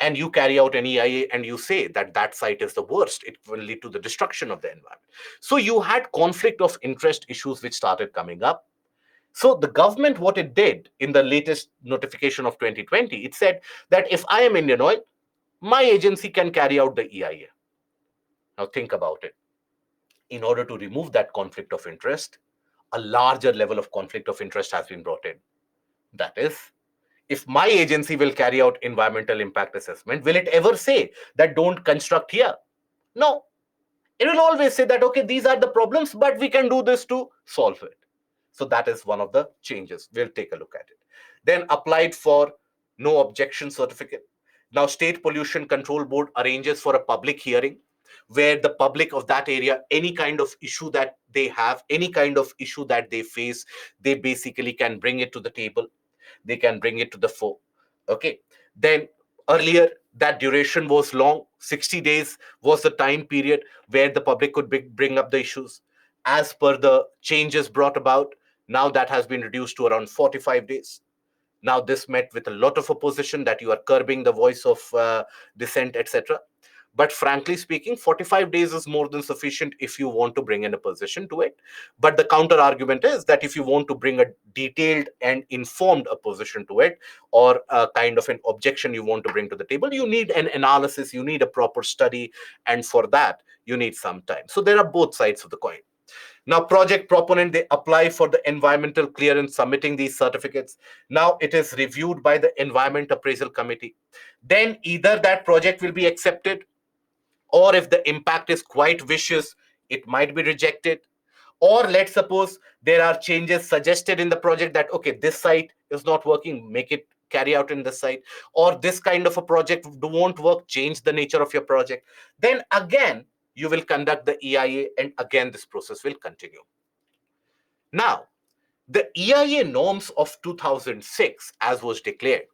and you carry out an EIA and you say that that site is the worst, it will lead to the destruction of the environment. So you had conflict of interest issues which started coming up. So the government, what it did in the latest notification of 2020, it said that if I am Indian Oil, my agency can carry out the EIA. Now think about it. In order to remove that conflict of interest, a larger level of conflict of interest has been brought in. That is, if my agency will carry out environmental impact assessment, will it ever say that don't construct here? No. It will always say that, okay, these are the problems, but we can do this to solve it. So that is one of the changes. We'll take a look at it. Then applied for no objection certificate. Now, State Pollution Control Board arranges for a public hearing where the public of that area, any kind of issue that they have, any kind of issue that they face, they basically can bring it to the table. They can bring it to the fore. Okay. Then earlier, that duration was long. 60 days was the time period where the public could bring up the issues. As per the changes brought about, now that has been reduced to around 45 days. Now, this met with a lot of opposition that you are curbing the voice of dissent, etc. But frankly speaking, 45 days is more than sufficient if you want to bring in a position to it. But the counter argument is that if you want to bring a detailed and informed opposition to it, or a kind of an objection you want to bring to the table, you need an analysis, you need a proper study, and for that, you need some time. So there are both sides of the coin. Now, project proponent, they apply for the environmental clearance, submitting these certificates. Now, it is reviewed by the Environment Appraisal Committee. Then either that project will be accepted, or if the impact is quite vicious, it might be rejected. Or let's suppose there are changes suggested in the project that, okay, this site is not working, make it carry out in this site, or this kind of a project won't work, change the nature of your project. Then again, you will conduct the EIA, and again, this process will continue. Now, the EIA norms of 2006, as was declared,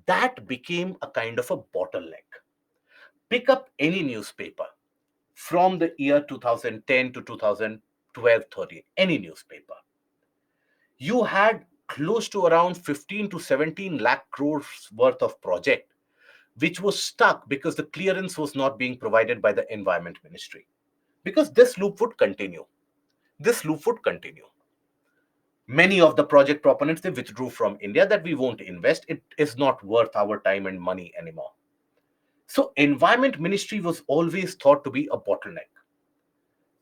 that became a kind of a bottleneck. Pick up any newspaper from the year 2010 to 2012, 13, any newspaper. You had close to around 15 to 17 lakh crores worth of project, which was stuck because the clearance was not being provided by the Environment Ministry. Because this loop would continue. This loop would continue. Many of the project proponents, they withdrew from India that we won't invest. It is not worth our time and money anymore. So Environment Ministry was always thought to be a bottleneck.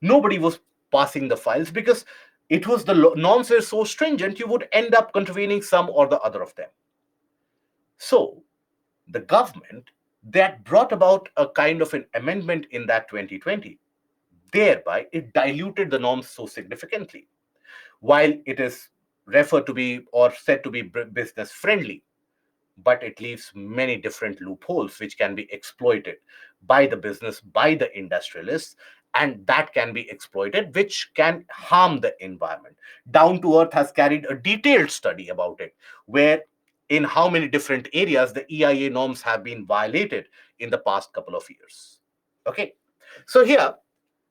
Nobody was passing the files because it was the norms were so stringent, you would end up contravening some or the other of them. So the government that brought about a kind of an amendment in that 2020, thereby it diluted the norms so significantly. While it is referred to be or said to be business friendly, but it leaves many different loopholes which can be exploited by the business, by the industrialists, and that can be exploited, which can harm the environment. Down to Earth has carried a detailed study about it, where in how many different areas the EIA norms have been violated in the past couple of years. Okay, so here,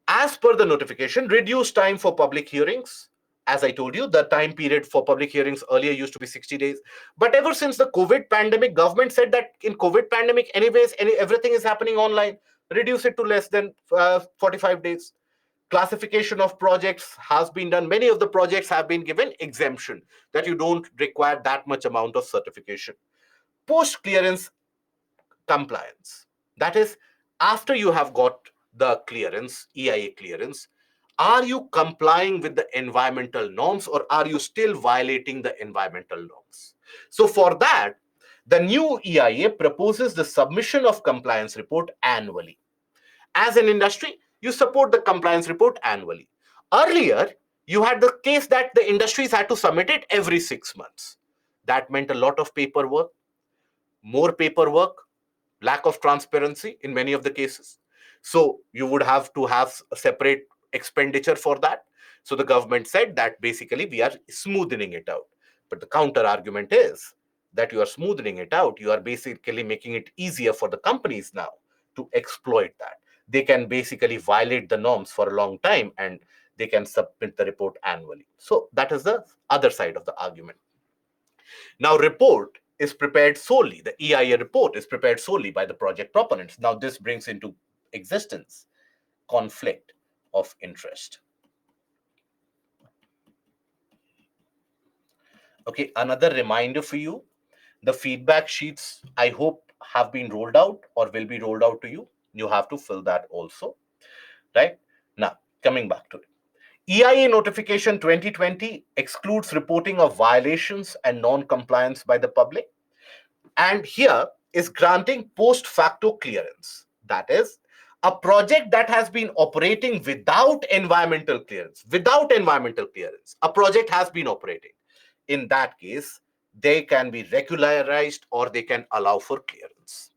as per the notification, reduced time for public hearings. As I told you, the time period for public hearings earlier used to be 60 days. But ever since the COVID pandemic, government said that in COVID pandemic, anyways, everything is happening online. Reduce it to less than 45 days. Classification of projects has been done. Many of the projects have been given exemption that you don't require that much amount of certification. Post clearance compliance. That is, after you have got the clearance, EIA clearance, are you complying with the environmental norms or are you still violating the environmental norms? So for that, the new EIA proposes the submission of compliance report annually. As an industry, you support the compliance report annually. Earlier, you had the case that the industries had to submit it every 6 months. That meant a lot of paperwork, more paperwork, lack of transparency in many of the cases. So you would have to have a separate expenditure for that. So the government said that basically we are smoothing it out. But the counter argument is that you are smoothing it out. You are basically making it easier for the companies now to exploit that. They can basically violate the norms for a long time and they can submit the report annually. So that is the other side of the argument. Now, report is prepared solely, the EIA report is prepared solely by the project proponents. Now, this brings into existence conflict of interest. Okay, another reminder for you, the feedback sheets, I hope, have been rolled out or will be rolled out to you. You have to fill that also, right? Now, coming back to it. EIA notification 2020 excludes reporting of violations and non-compliance by the public, and here is granting post facto clearance. That is, a project that has been operating without environmental clearance, a project has been operating. In that case, they can be regularized or they can allow for clearance.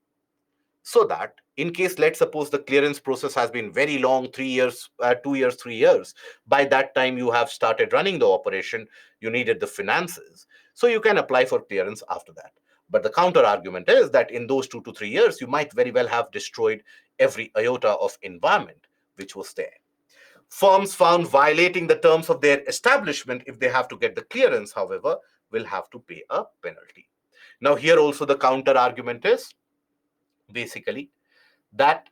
So that in case, let's suppose the clearance process has been very long, 3 years, 2 years, 3 years, by that time you have started running the operation, you needed the finances, so you can apply for clearance after that. But the counter argument is that in those 2 to 3 years, you might very well have destroyed every iota of environment which was there. Firms found violating the terms of their establishment, if they have to get the clearance, however, will have to pay a penalty. Now, here also the counter argument is basically that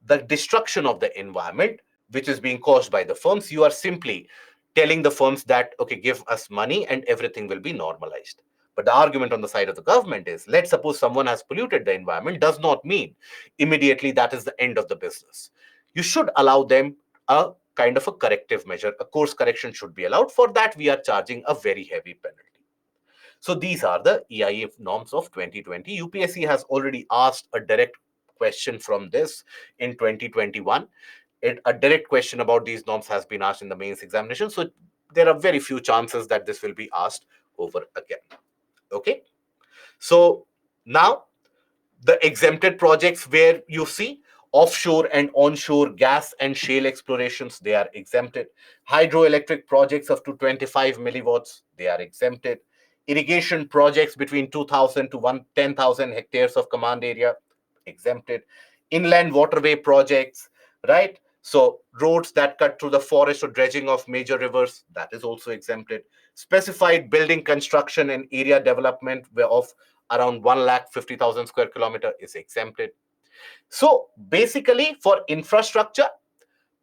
the destruction of the environment which is being caused by the firms, you are simply telling the firms that, okay, give us money and everything will be normalized. But the argument on the side of the government is, let's suppose someone has polluted the environment, does not mean immediately that is the end of the business. You should allow them a kind of a corrective measure. A course correction should be allowed. For that, we are charging a very heavy penalty. So these are the EIA norms of 2020. UPSC has already asked a direct question from this in 2021. A direct question about these norms has been asked in the mains examination. So there are very few chances that this will be asked over again. Okay. So now the exempted projects, where you see offshore and onshore gas and shale explorations, they are exempted. Hydroelectric projects up to 25 milliwatts, they are exempted. Irrigation projects between 2000 to 10,000 hectares of command area, exempted. Inland waterway projects, right? So roads that cut through the forest or dredging of major rivers, that is also exempted. Specified building construction and area development of around 1,50,000 square kilometer is exempted. So basically, for infrastructure,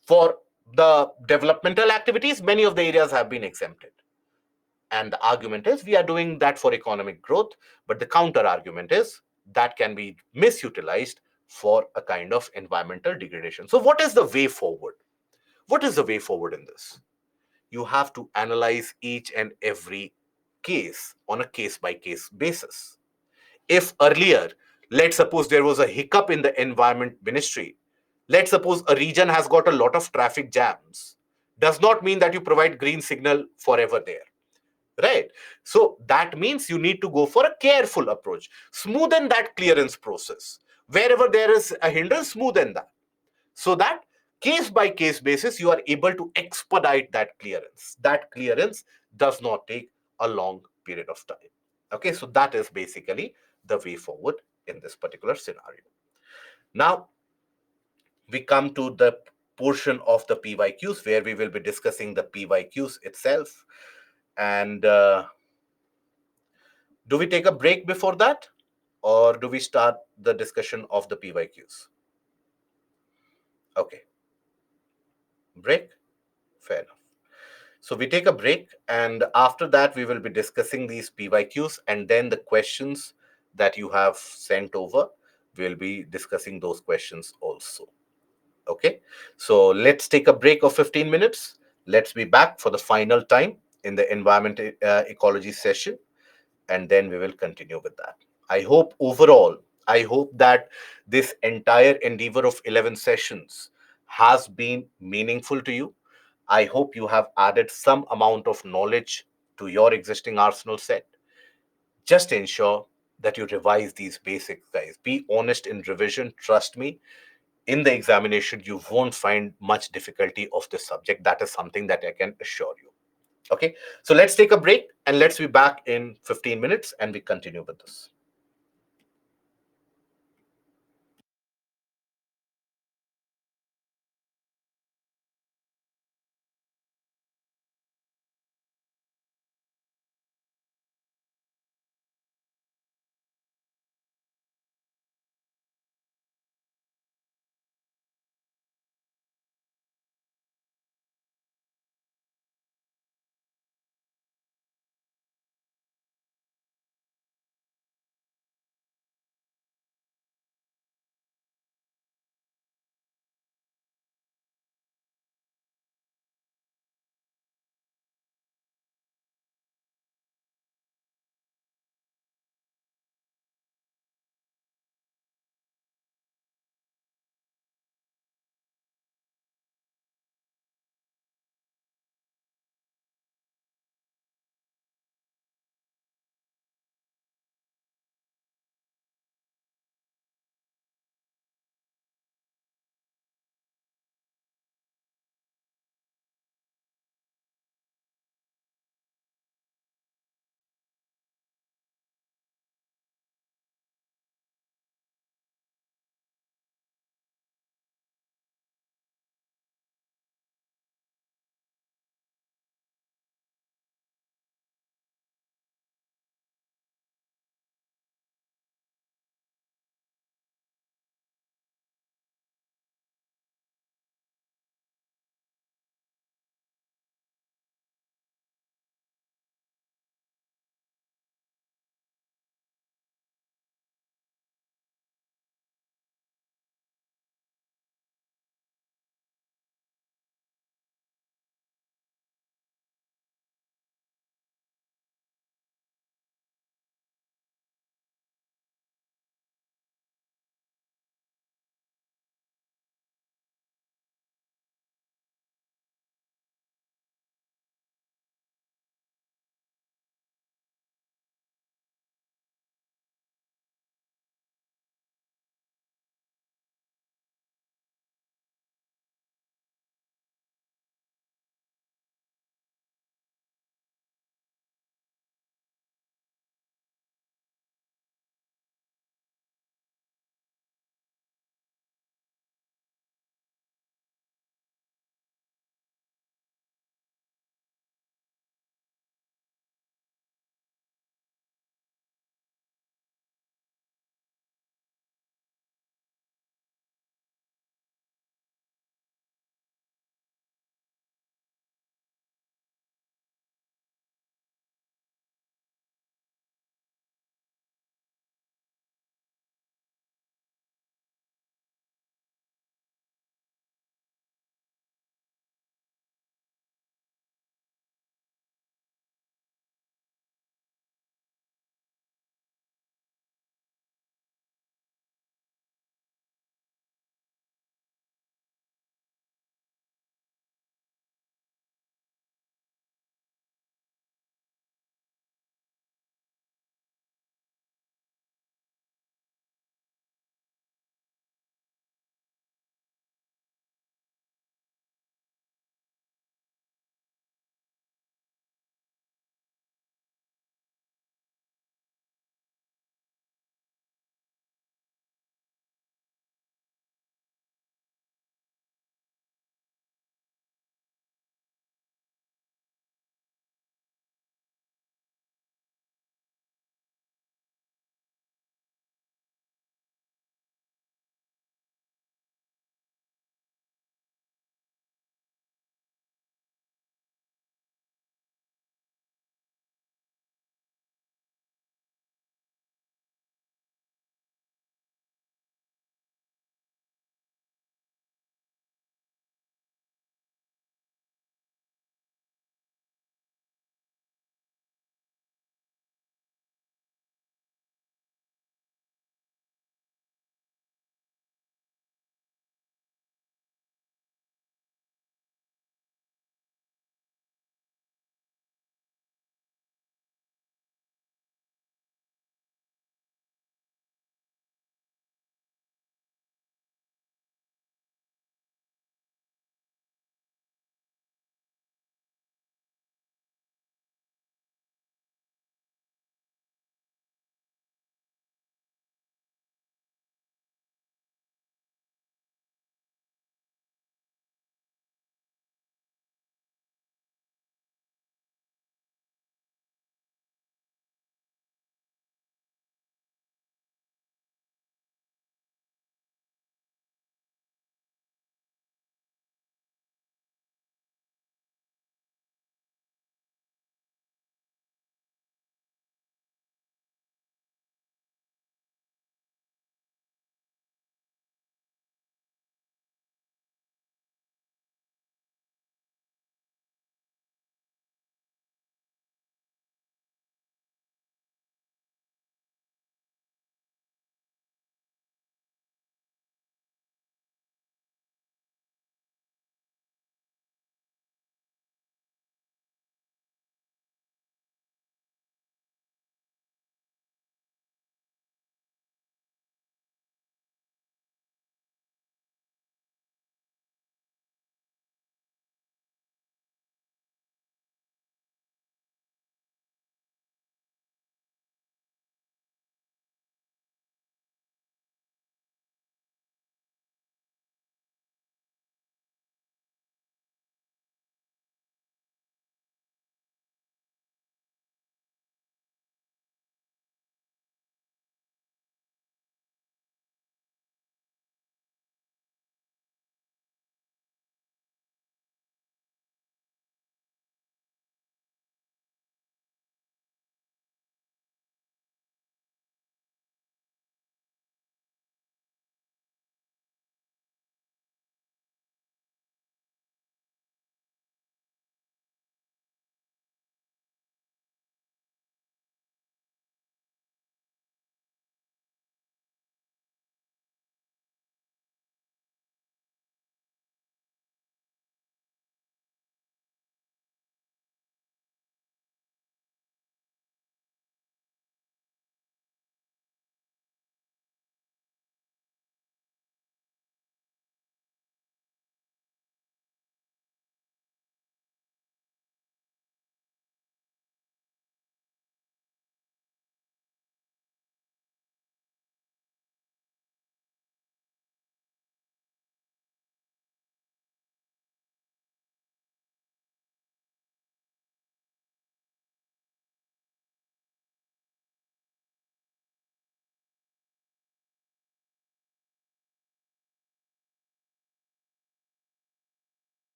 for the developmental activities, many of the areas have been exempted. And the argument is we are doing that for economic growth, but the counter argument is that can be misutilized for a kind of environmental degradation. So what is the way forward? What is the way forward in this? You have to analyze each and every case on a case by case basis. If earlier, let's suppose there was a hiccup in the environment ministry, let's suppose a region has got a lot of traffic jams, does not mean that you provide green signal forever there, right? So that means you need to go for a careful approach, smoothen that clearance process. Wherever there is a hindrance, smoothen that, so that case by case basis you are able to expedite that clearance. That clearance does not take a long period of time. Okay, so that is basically the way forward in this particular scenario. Now we come to the portion of the PYQs where we will be discussing the PYQs itself. And do we take a break before that, or do we start the discussion of the PYQs? Okay, break. Fair enough. So we take a break, and after that, we will be discussing these PYQs, and then the questions that you have sent over, we'll be discussing those questions also. Okay, so let's take a break of 15 minutes. Let's be back for the final time in the environment ecology session, and then we will continue with that. I hope overall, I hope that this entire endeavor of 11 sessions has been meaningful to you. I hope you have added some amount of knowledge to your existing arsenal set. Just ensure that you revise these basics, guys. Be honest in revision. Trust me, in the examination, you won't find much difficulty of this subject. That is something that I can assure you. Okay, so let's take a break and let's be back in 15 minutes and we continue with this.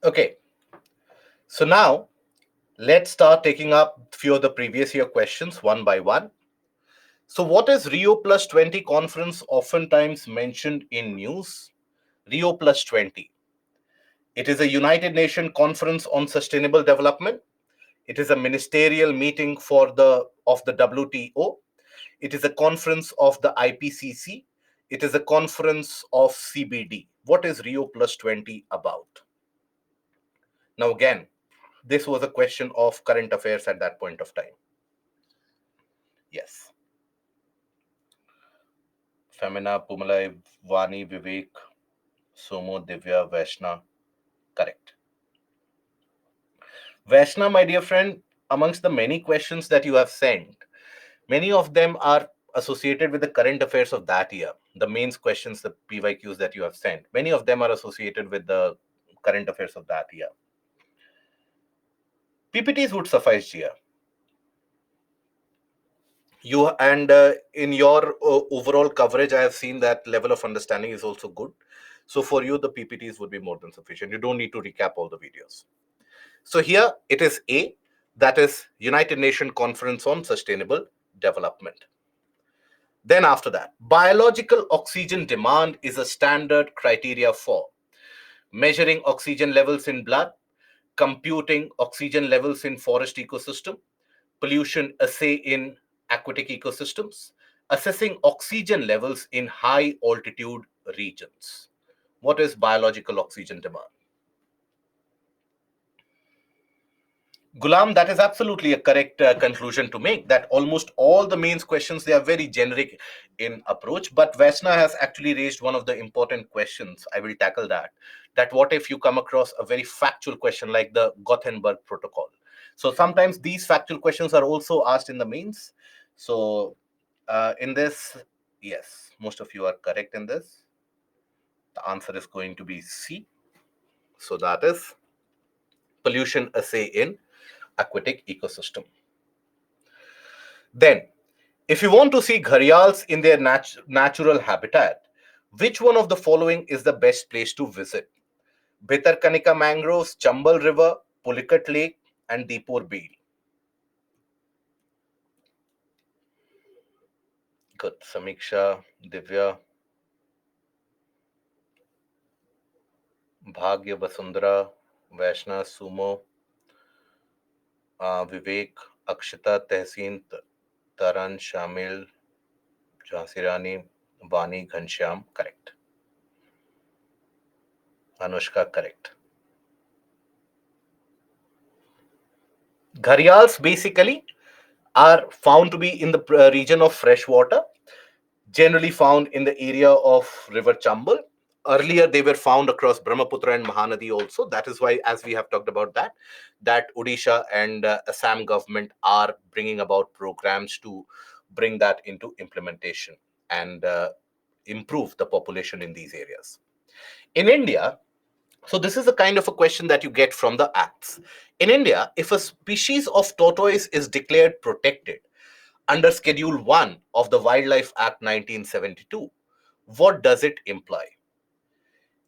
Okay, so now let's start taking up a few of the previous year questions one by one. So, what is Rio Plus 20 conference oftentimes mentioned in news? Rio Plus 20. It is a United Nations Conference on Sustainable Development. It is a ministerial meeting for the of the WTO. It is a conference of the IPCC. It is a conference of CBD. What is Rio Plus 20 about? Now, again, this was a question of current affairs at that point of time. Yes. Femina, Pumalai, Vani, Vivek, Somo, Divya, Vaishna. Correct. Vaishna, my dear friend, amongst the many questions that you have sent, many of them are associated with the current affairs of that year. The mains questions, the PYQs that you have sent, many of them are associated with the current affairs of that year. PPTs would suffice here. You and in your overall coverage, I have seen that level of understanding is also good. So for you, the PPTs would be more than sufficient. You don't need to recap all the videos. So here it is A, that is United Nations Conference on Sustainable Development. Then after that, biological oxygen demand is a standard criteria for measuring oxygen levels in blood, computing oxygen levels in forest ecosystem, pollution assay in aquatic ecosystems, assessing oxygen levels in high altitude regions. What is biological oxygen demand? Gulam, that is absolutely a correct conclusion to make. That almost all the mains questions, they are very generic in approach. But Vaishna has actually raised one of the important questions. I will tackle that. That what if you come across a very factual question like the Gothenburg Protocol? So sometimes these factual questions are also asked in the mains. So in this, yes, most of you are correct in this. The answer is going to be C. So that is pollution assay in aquatic ecosystem. Then, if you want to see gharials in their natural habitat, which one of the following is the best place to visit? Bhitarkanika mangroves, Chambal River, Pulicat Lake, and Deepur Beel. Good. Samiksha, Divya, Bhagya Basundara, Vaishna, Sumo, Vivek, Akshita, Tehseen, Taran, Shamil, Jhansirani, Vani, Ghanshyam. Correct. Anushka, correct. Gharials basically are found to be in the region of fresh water, generally found in the area of river Chambal. Earlier, they were found across Brahmaputra and Mahanadi also. That is why, as we have talked about that Odisha and Assam government are bringing about programs to bring that into implementation and improve the population in these areas. In India, so this is the kind of a question that you get from the acts. In India, if a species of tortoise is declared protected under Schedule 1 of the Wildlife Act 1972, what does it imply?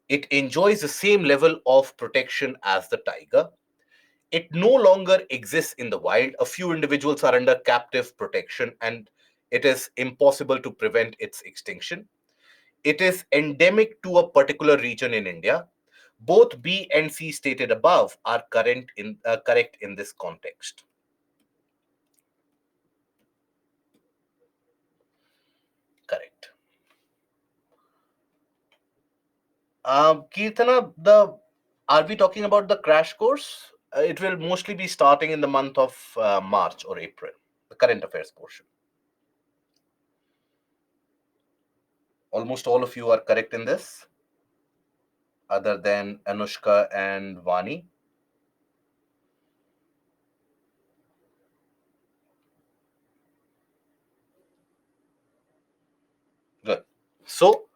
It enjoys the same level of protection as the tiger. It no longer exists in the wild. A few individuals are under captive protection and it is impossible to prevent its extinction. It is endemic to a particular region in India. Both B and C stated above are correct in this context. Correct. Kirtana, are we talking about the crash course? It will mostly be starting in the month of March or April, the current affairs portion. Almost all of you are correct in this, other than Anushka and Vani. Good. So,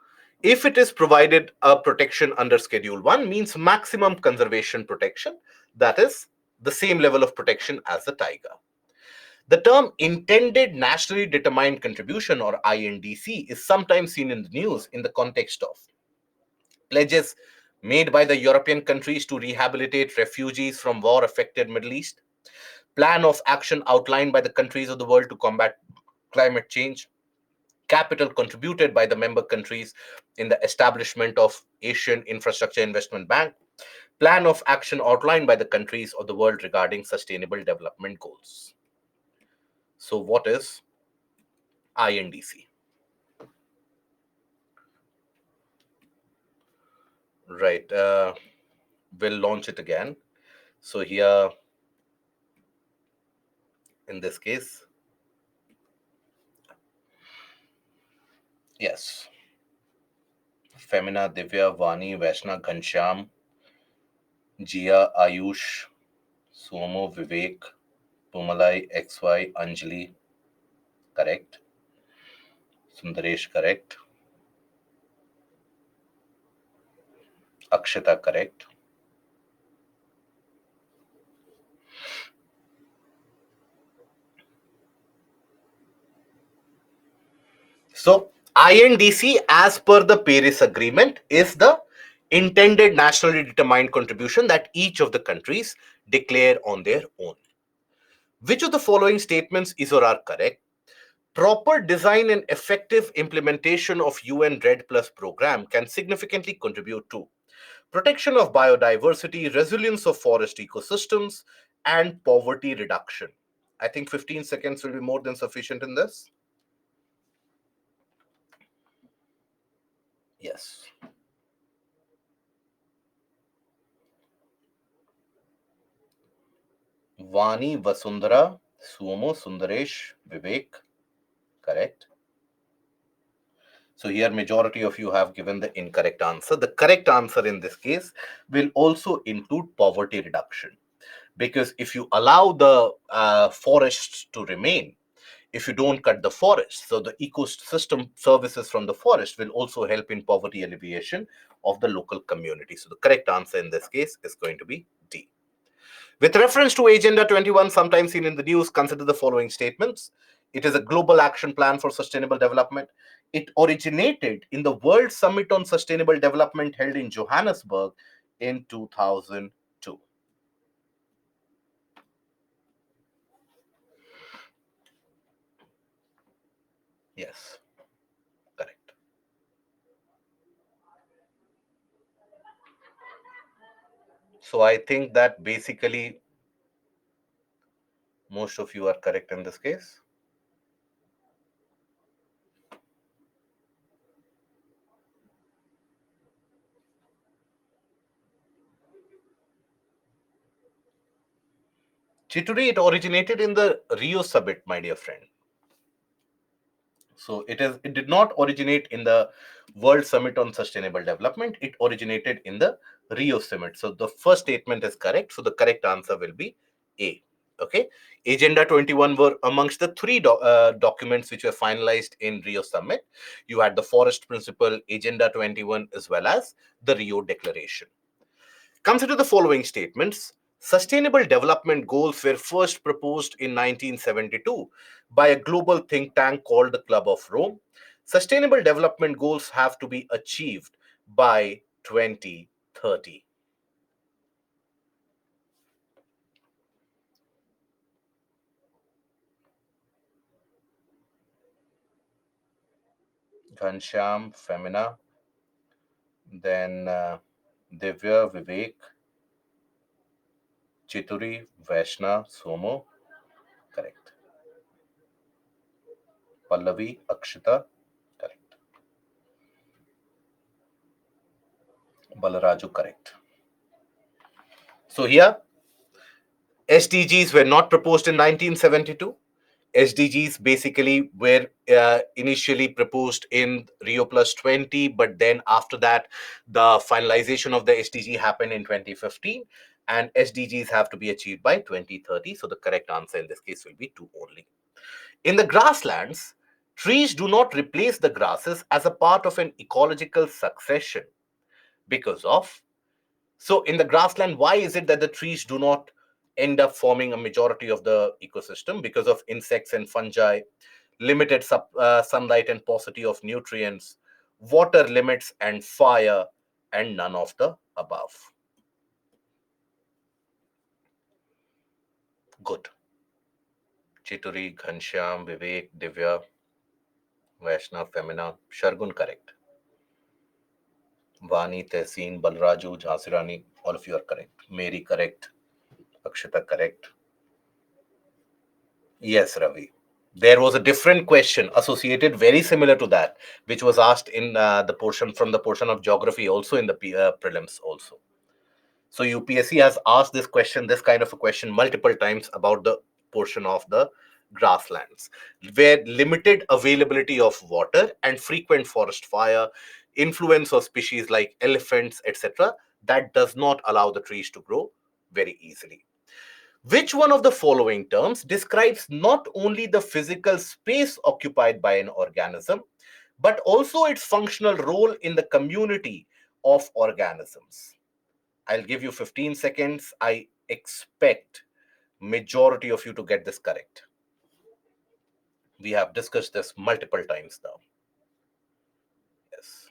if it is provided a protection under Schedule 1 means maximum conservation protection, that is the same level of protection as the tiger. The term intended nationally determined contribution or INDC is sometimes seen in the news in the context of pledges made by the European countries to rehabilitate refugees from war affected Middle East, plan of action outlined by the countries of the world to combat climate change, capital contributed by the member countries in the establishment of Asian Infrastructure Investment Bank, plan of action outlined by the countries of the world regarding sustainable development goals. So, what is INDC? Right. We'll launch it again. So, here in this case, yes, Femina, Divya, Vani, Vaishna, Ghanshyam, Jia, Ayush, Somo, Vivek, Pumalai, XY, Anjali, correct. Sundaresh, correct. Akshita, correct. So, INDC, as per the Paris Agreement, is the intended nationally determined contribution that each of the countries declare on their own. Which of the following statements is or are correct? Proper design and effective implementation of UN Red Plus program can significantly contribute to protection of biodiversity, resilience of forest ecosystems, and poverty reduction. I think 15 seconds will be more than sufficient in this. Yes. Vani, Vasundhara, Sumo, Sundaresh, Vivek, correct. So here majority of you have given the incorrect answer. The correct answer in this case will also include poverty reduction. Because if you allow the forests to remain, if you don't cut the forest, so the ecosystem services from the forest will also help in poverty alleviation of the local community. So the correct answer in this case is going to be D. With reference to Agenda 21, sometimes seen in the news, consider the following statements. It is a global action plan for sustainable development. It originated in the World Summit on Sustainable Development held in Johannesburg in 2002. Yes, correct. So I think that basically most of you are correct in this case. Chituri, it originated in the Rio Summit, my dear friend. So it did not originate in the World Summit on Sustainable Development. It originated in the Rio Summit. So the first statement is correct. So the correct answer will be A. Okay. Agenda 21 were amongst the three documents which were finalized in Rio Summit. You had the Forest Principle, Agenda 21, as well as the Rio Declaration. Consider the following statements. Sustainable Development Goals were first proposed in 1972 by a global think tank called the Club of Rome. Sustainable Development Goals have to be achieved by 2030. Ghanshyam, Femina, then Divya, Vivek, Chituri, Vaishna, Somo, correct. Pallavi, Akshita, correct. Balaraju, correct. So here SDGs were not proposed in 1972. SDGs basically were initially proposed in Rio Plus 20, but then after that, the finalization of the SDG happened in 2015, and SDGs have to be achieved by 2030. So the correct answer in this case will be 2 only. In the grasslands, trees do not replace the grasses as a part of an ecological succession because of so in the grassland, why is it that the trees do not end up forming a majority of the ecosystem? Because of insects and fungi, limited sunlight and paucity of nutrients, water limits and fire, and none of the above. Good. Chituri, Ghanshyam, Vivek, Divya, Vaishnav, Femina, Shargun, correct. Vani, Tehseen, Balraju, Jhansirani, all of you are correct. Mary, correct. Akshita, correct. Yes, Ravi. There was a different question associated very similar to that, which was asked in the portion from the portion of geography, also in the prelims also. So UPSC has asked this question, this kind of a question, multiple times about the portion of the grasslands, where limited availability of water and frequent forest fire, influence of species like elephants, etc., that does not allow the trees to grow very easily. Which one of the following terms describes not only the physical space occupied by an organism, but also its functional role in the community of organisms? I'll give you 15 seconds. I expect majority of you to get this correct. We have discussed this multiple times now. Yes.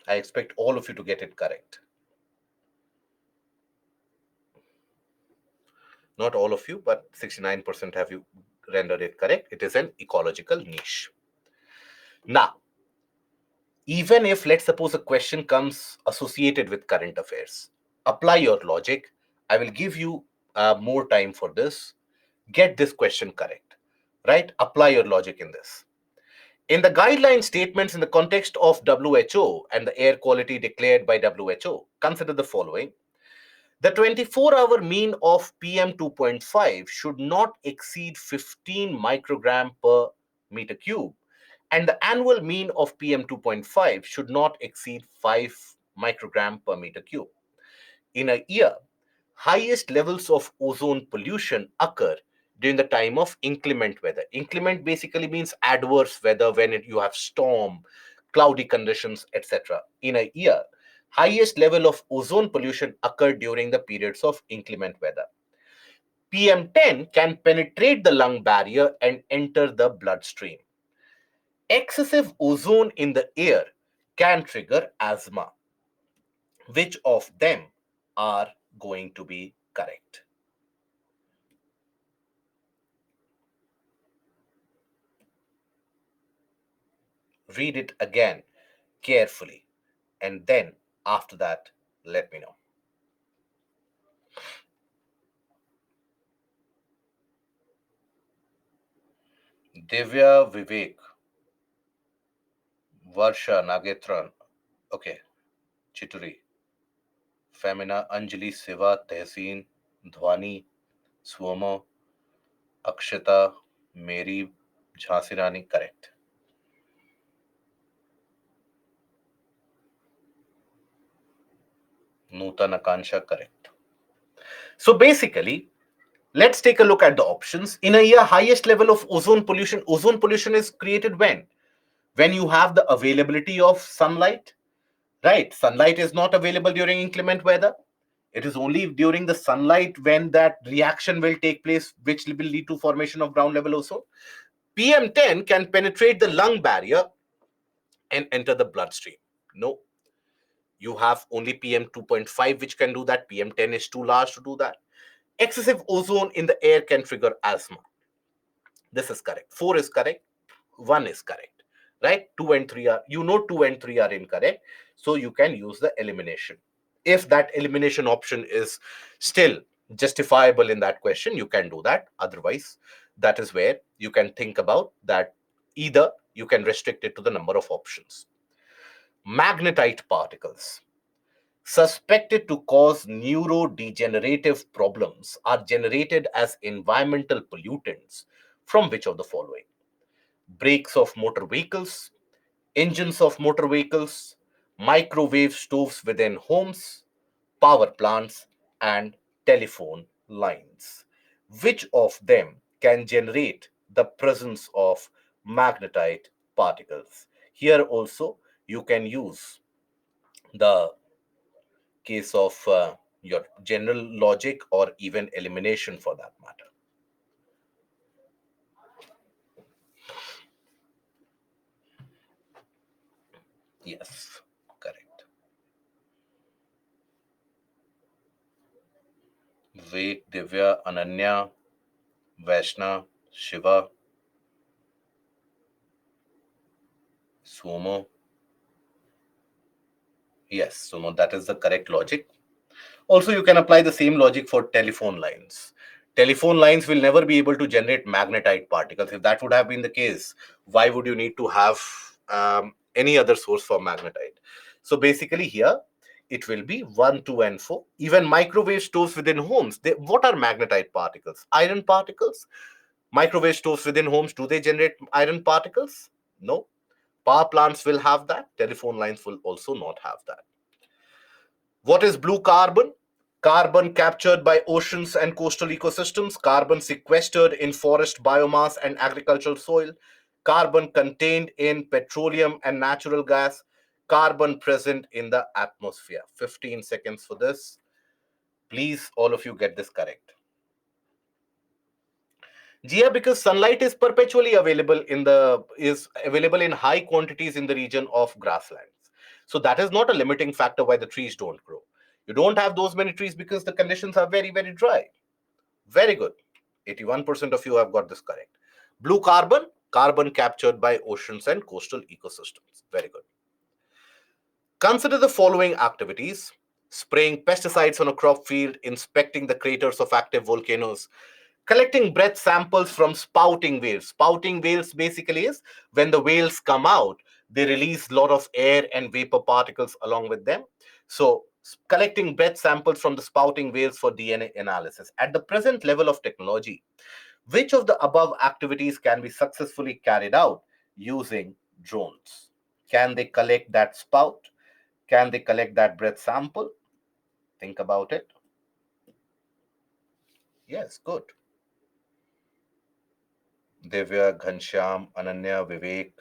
I expect all of you to get it correct. Not all of you, but 69% have you rendered it correct. It is an ecological niche. Now, even if, let's suppose, a question comes associated with current affairs, apply your logic. I will give you more time for this. Get this question correct, right? Apply your logic in this. In the guideline statements in the context of WHO and the air quality declared by WHO, consider the following. The 24-hour mean of PM 2.5 should not exceed 15 microgram per meter cube, and the annual mean of PM 2.5 should not exceed 5 microgram per meter cube. In a year, highest levels of ozone pollution occur during the time of inclement weather. Inclement basically means adverse weather, when you have storm, cloudy conditions, etc. In a year, highest level of ozone pollution occur during the periods of inclement weather. PM10 can penetrate the lung barrier and enter the bloodstream. Excessive ozone in the air can trigger asthma. Which of them are going to be correct? Read it again carefully, and then after that, let me know. Divya, Vivek, Varsha, Nagetran, okay, Chituri, Femina, Anjali, Siva, Tehseen, Dhwani, Swamo, Akshita, Mary, Jhansirani, correct. Nutan, Akansha, correct. So basically, let's take a look at the options. In a year, highest level of ozone pollution. Ozone pollution is created when? When you have the availability of sunlight, right? Sunlight is not available during inclement weather. It is only during the sunlight when that reaction will take place, which will lead to formation of ground level ozone. PM10 can penetrate the lung barrier and enter the bloodstream. No, you have only PM 2.5 which can do that. PM10 is too large to do that. Excessive ozone in the air can trigger asthma. This is correct. 4 is correct. 1 is correct. Right? 2 and 3 are, 2 and 3 are incorrect. So you can use the elimination. If that elimination option is still justifiable in that question, you can do that. Otherwise, that is where you can think about that. Either you can restrict it to the number of options. Magnetite particles suspected to cause neurodegenerative problems are generated as environmental pollutants from which of the following? Brakes of motor vehicles, engines of motor vehicles, microwave stoves within homes, power plants, and telephone lines. Which of them can generate the presence of magnetite particles? Here also, you can use the case of your general logic or even elimination for that matter. Yes, correct. Ved, Divya, Ananya, Vaishna, Shiva, Sumo. Yes, Sumo, that is the correct logic. Also, you can apply the same logic for telephone lines. Telephone lines will never be able to generate magnetite particles. If that would have been the case, why would you need to have any other source for magnetite? So basically, here it will be 1, 2, and 4. Even microwave stoves within homes, what are magnetite particles? Iron particles. Microwave stoves within homes, do they generate iron particles? No. Power plants will have that. Telephone lines will also not have that. What is blue carbon? Carbon captured by oceans and coastal ecosystems, carbon sequestered in forest biomass and agricultural soil, carbon contained in petroleum and natural gas, carbon present in the atmosphere. 15 seconds for this. Please, all of you get this correct. Gia, because sunlight is perpetually available in high quantities in the region of grasslands. So that is not a limiting factor why the trees don't grow. You don't have those many trees because the conditions are very, very dry. Very good. 81% of you have got this correct. Blue carbon, carbon captured by oceans and coastal ecosystems. Very good. Consider the following activities: spraying pesticides on a crop field, inspecting the craters of active volcanoes, collecting breath samples from spouting whales. Spouting whales basically is when the whales come out, they release a lot of air and vapor particles along with them. So, collecting breath samples from the spouting whales for DNA analysis. At the present level of technology, which of the above activities can be successfully carried out using drones? Can they collect that spout? Can they collect that breath sample? Think about it. Yes, good. Divya, Ghanshyam, Ananya, Vivek,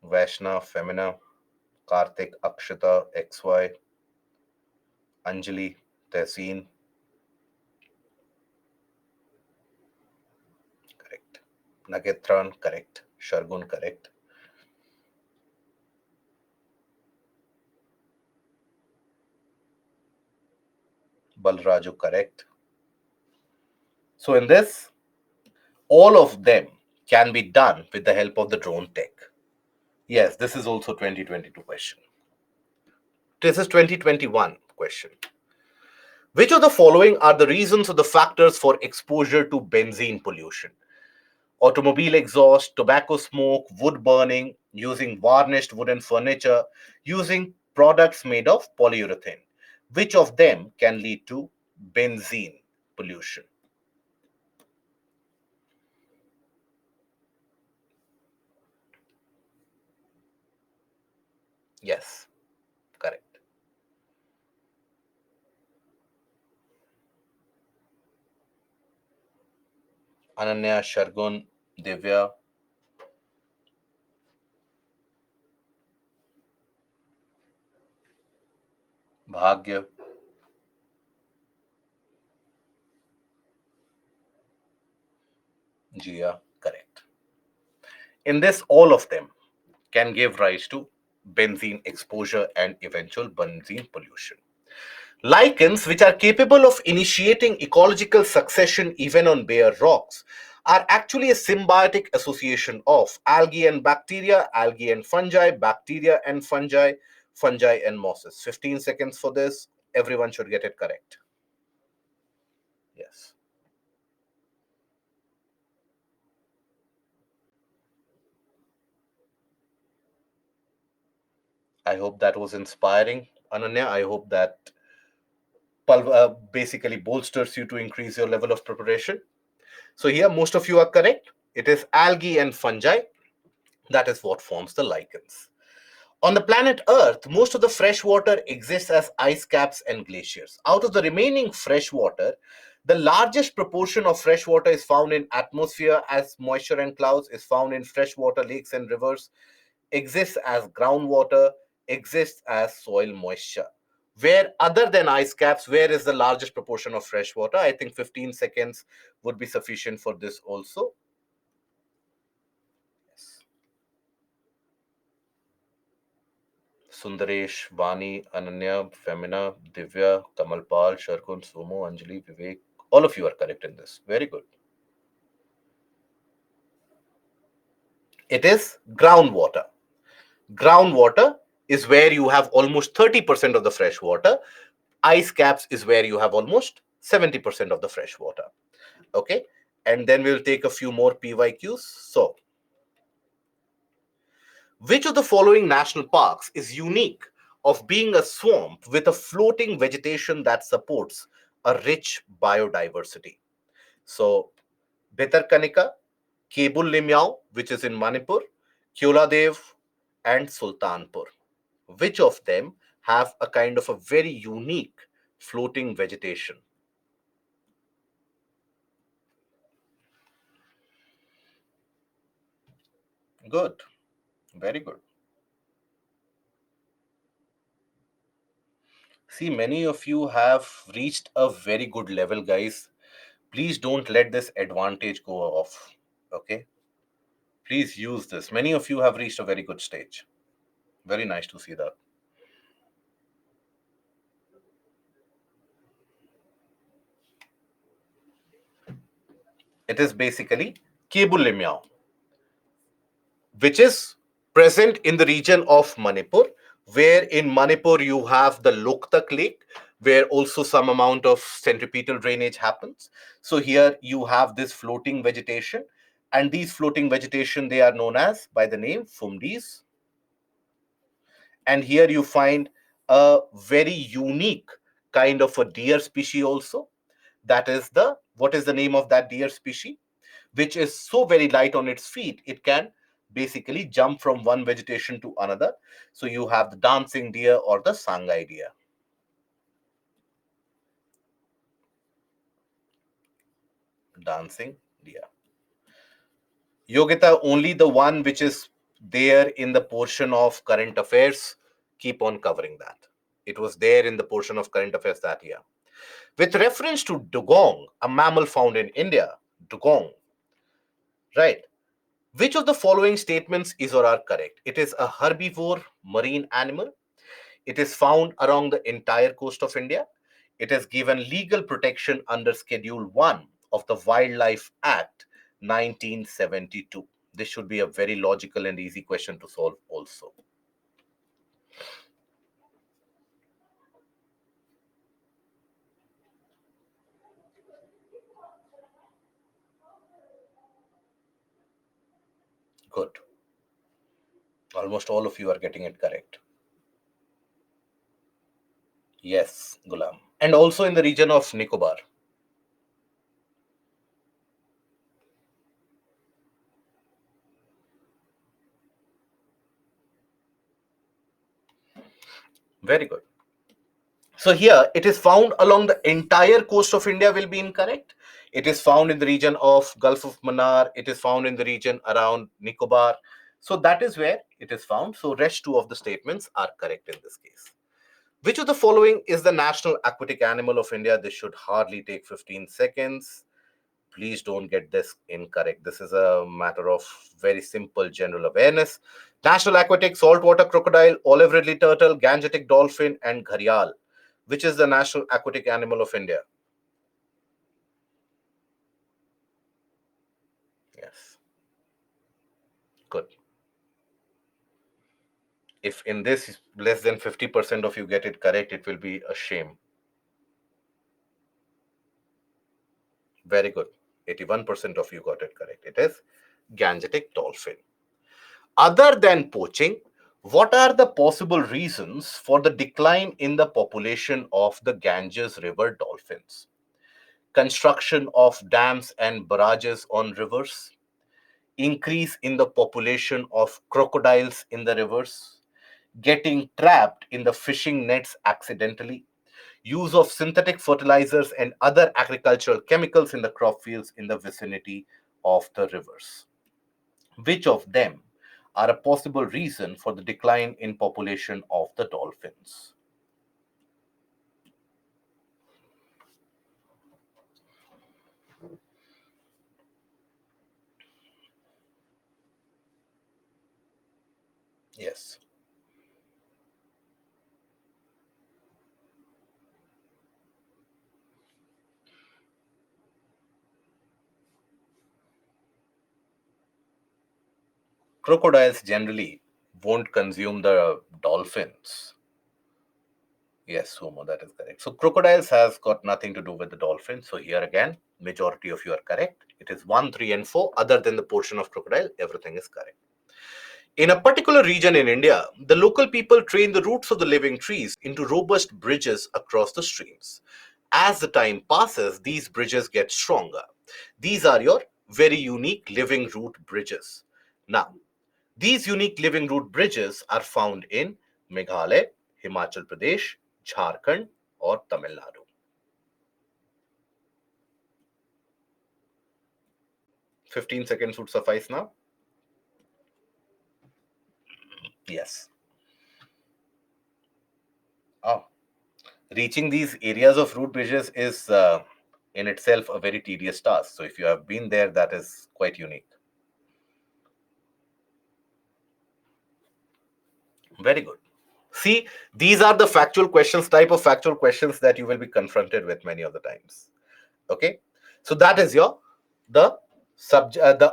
Vaishna, Femina, Karthik, Akshita, XY, Anjali, Tehseen, correct. Nagetran, correct. Shargun, correct. Balraju, correct. So in this, all of them can be done with the help of the drone tech. Yes, this is also 2022 question. This is 2021 question. Which of the following are the reasons or the factors for exposure to benzene pollution? Automobile exhaust, tobacco smoke, wood burning, using varnished wooden furniture, using products made of polyurethane. Which of them can lead to benzene pollution? Yes, correct. Ananya, Shargun, Divya, Bhagya, Jia, correct. In this, all of them can give rise to benzene exposure and eventual benzene pollution. Lichens, which are capable of initiating ecological succession even on bare rocks, are actually a symbiotic association of algae and bacteria, algae and fungi, bacteria and fungi, fungi and mosses. 15 seconds for this. Everyone should get it correct. Yes. I hope that was inspiring, Ananya. I hope that basically bolsters you to increase your level of preparation. So, here, most of you are correct. It is algae and fungi. That is what forms the lichens. On the planet Earth, most of the fresh water exists as ice caps and glaciers. Out of the remaining fresh water, the largest proportion of fresh water is found in atmosphere as moisture and clouds is found in freshwater lakes and rivers, exists as groundwater, exists as soil moisture. Where other than ice caps, where is the largest proportion of fresh water? I think 15 seconds would be sufficient for this also. Yes. Sundaresh, Vani, Ananya, Femina, Divya, Kamalpal, Sharkun, Somo, Anjali, Vivek. All of you are correct in this. Very good. It is groundwater. Groundwater is where you have almost 30% of the fresh water. Ice caps is where you have almost 70% of the fresh water. Okay. And then we'll take a few more PYQs. So, which of the following national parks is unique of being a swamp with a floating vegetation that supports a rich biodiversity? So, Bhitarkanika, Kebul Limyao, which is in Manipur, Kyoladev, and Sultanpur. Which of them have a kind of a very unique floating vegetation? Good. Very good. See, many of you have reached a very good level, guys. Please don't let this advantage go off. Okay. Please use this. Many of you have reached a very good stage. Very nice to see that. It is basically Kebul Limyao, which is present in the region of Manipur, where in Manipur you have the Loktak Lake, where also some amount of centripetal drainage happens. So here you have this floating vegetation, and these floating vegetation, they are known as by the name Fumdis. And here you find a very unique kind of a deer species also. That is the, what is the name of that deer species? Which is so very light on its feet, it can basically jump from one vegetation to another. So you have the dancing deer or the Sangai deer. Dancing deer. Yogita, only the one which is there in the portion of current affairs, keep on covering that. It was there in the portion of current affairs that year. With reference to dugong, a mammal found in India, dugong, right? Which of the following statements is or are correct? It is a herbivore marine animal. It is found along the entire coast of India. It is given legal protection under Schedule 1 of the Wildlife Act 1972. This should be a very logical and easy question to solve also. Good. Almost all of you are getting it correct. Yes, Gulam. And also in the region of Nicobar. Very good. So here it is found along the entire coast of India will be incorrect. It is found in the region of Gulf of Mannar. It is found in the region around Nicobar. So that is where it is found. So rest two of the statements are correct in this case. Which of the following is the national aquatic animal of India? This should hardly take 15 seconds. Please don't get this incorrect. This is a matter of very simple general awareness. National aquatic, saltwater crocodile, olive ridley turtle, gangetic dolphin, and gharial. Which is the national aquatic animal of India? Yes. Good. If in this less than 50% of you get it correct, it will be a shame. Very good. 81% of you got it correct. It is gangetic dolphin. Other than poaching, what are the possible reasons for the decline in the population of the Ganges River dolphins? Construction of dams and barrages on rivers, increase in the population of crocodiles in the rivers, getting trapped in the fishing nets accidentally, use of synthetic fertilizers and other agricultural chemicals in the crop fields in the vicinity of the rivers. Which of them are a possible reason for the decline in population of the dolphins? Yes. crocodiles generally won't consume the dolphins. Yes, Sumo, that is correct. So crocodiles has got nothing to do with the dolphins. So here again, majority of you are correct. It is 1, 3, and 4. Other than the portion of crocodile, everything is correct. In a particular region in India, the local people train the roots of the living trees into robust bridges across the streams. As the time passes, these bridges get stronger. These are your very unique living root bridges. Now, these unique living root bridges are found in Meghalaya, Himachal Pradesh, Jharkhand, or Tamil Nadu. 15 seconds would suffice now. Yes. Oh, reaching these areas of root bridges is in itself a very tedious task. So if you have been there, that is quite unique. Very good. See, these are the factual questions, type of factual questions that you will be confronted with many of the times. Okay, so that is your the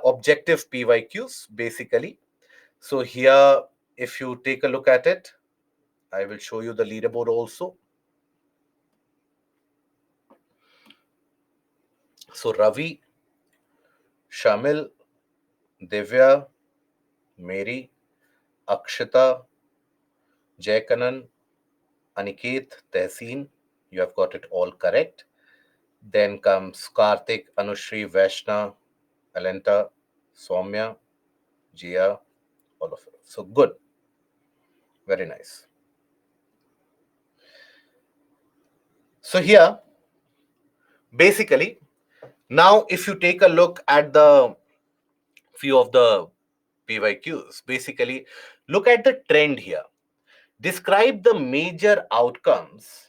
objective PYQs basically. So here, if you take a look at it, I will show you the leaderboard also. So Ravi, Shamil, Divya, Mary, Akshita, Jayakanan, Aniket, Tehseen, you have got it all correct. Then comes Karthik, Anushri, Vaishna, Alenta, Soumya, Jia, all of it. So good. Very nice. So here, basically, now if you take a look at the few of the PYQs, basically, look at the trend here. Describe the major outcomes.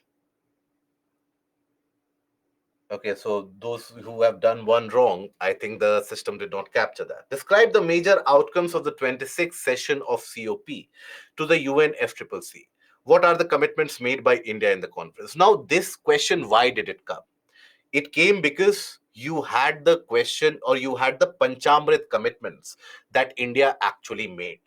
Okay, so those who have done one wrong, I think the system did not capture that. Describe the major outcomes of the 26th session of COP to the UNFCCC. What are the commitments made by India in the conference? Now, this question, why did it come? It came because you had the question, or you had the Panchamrit commitments that India actually made.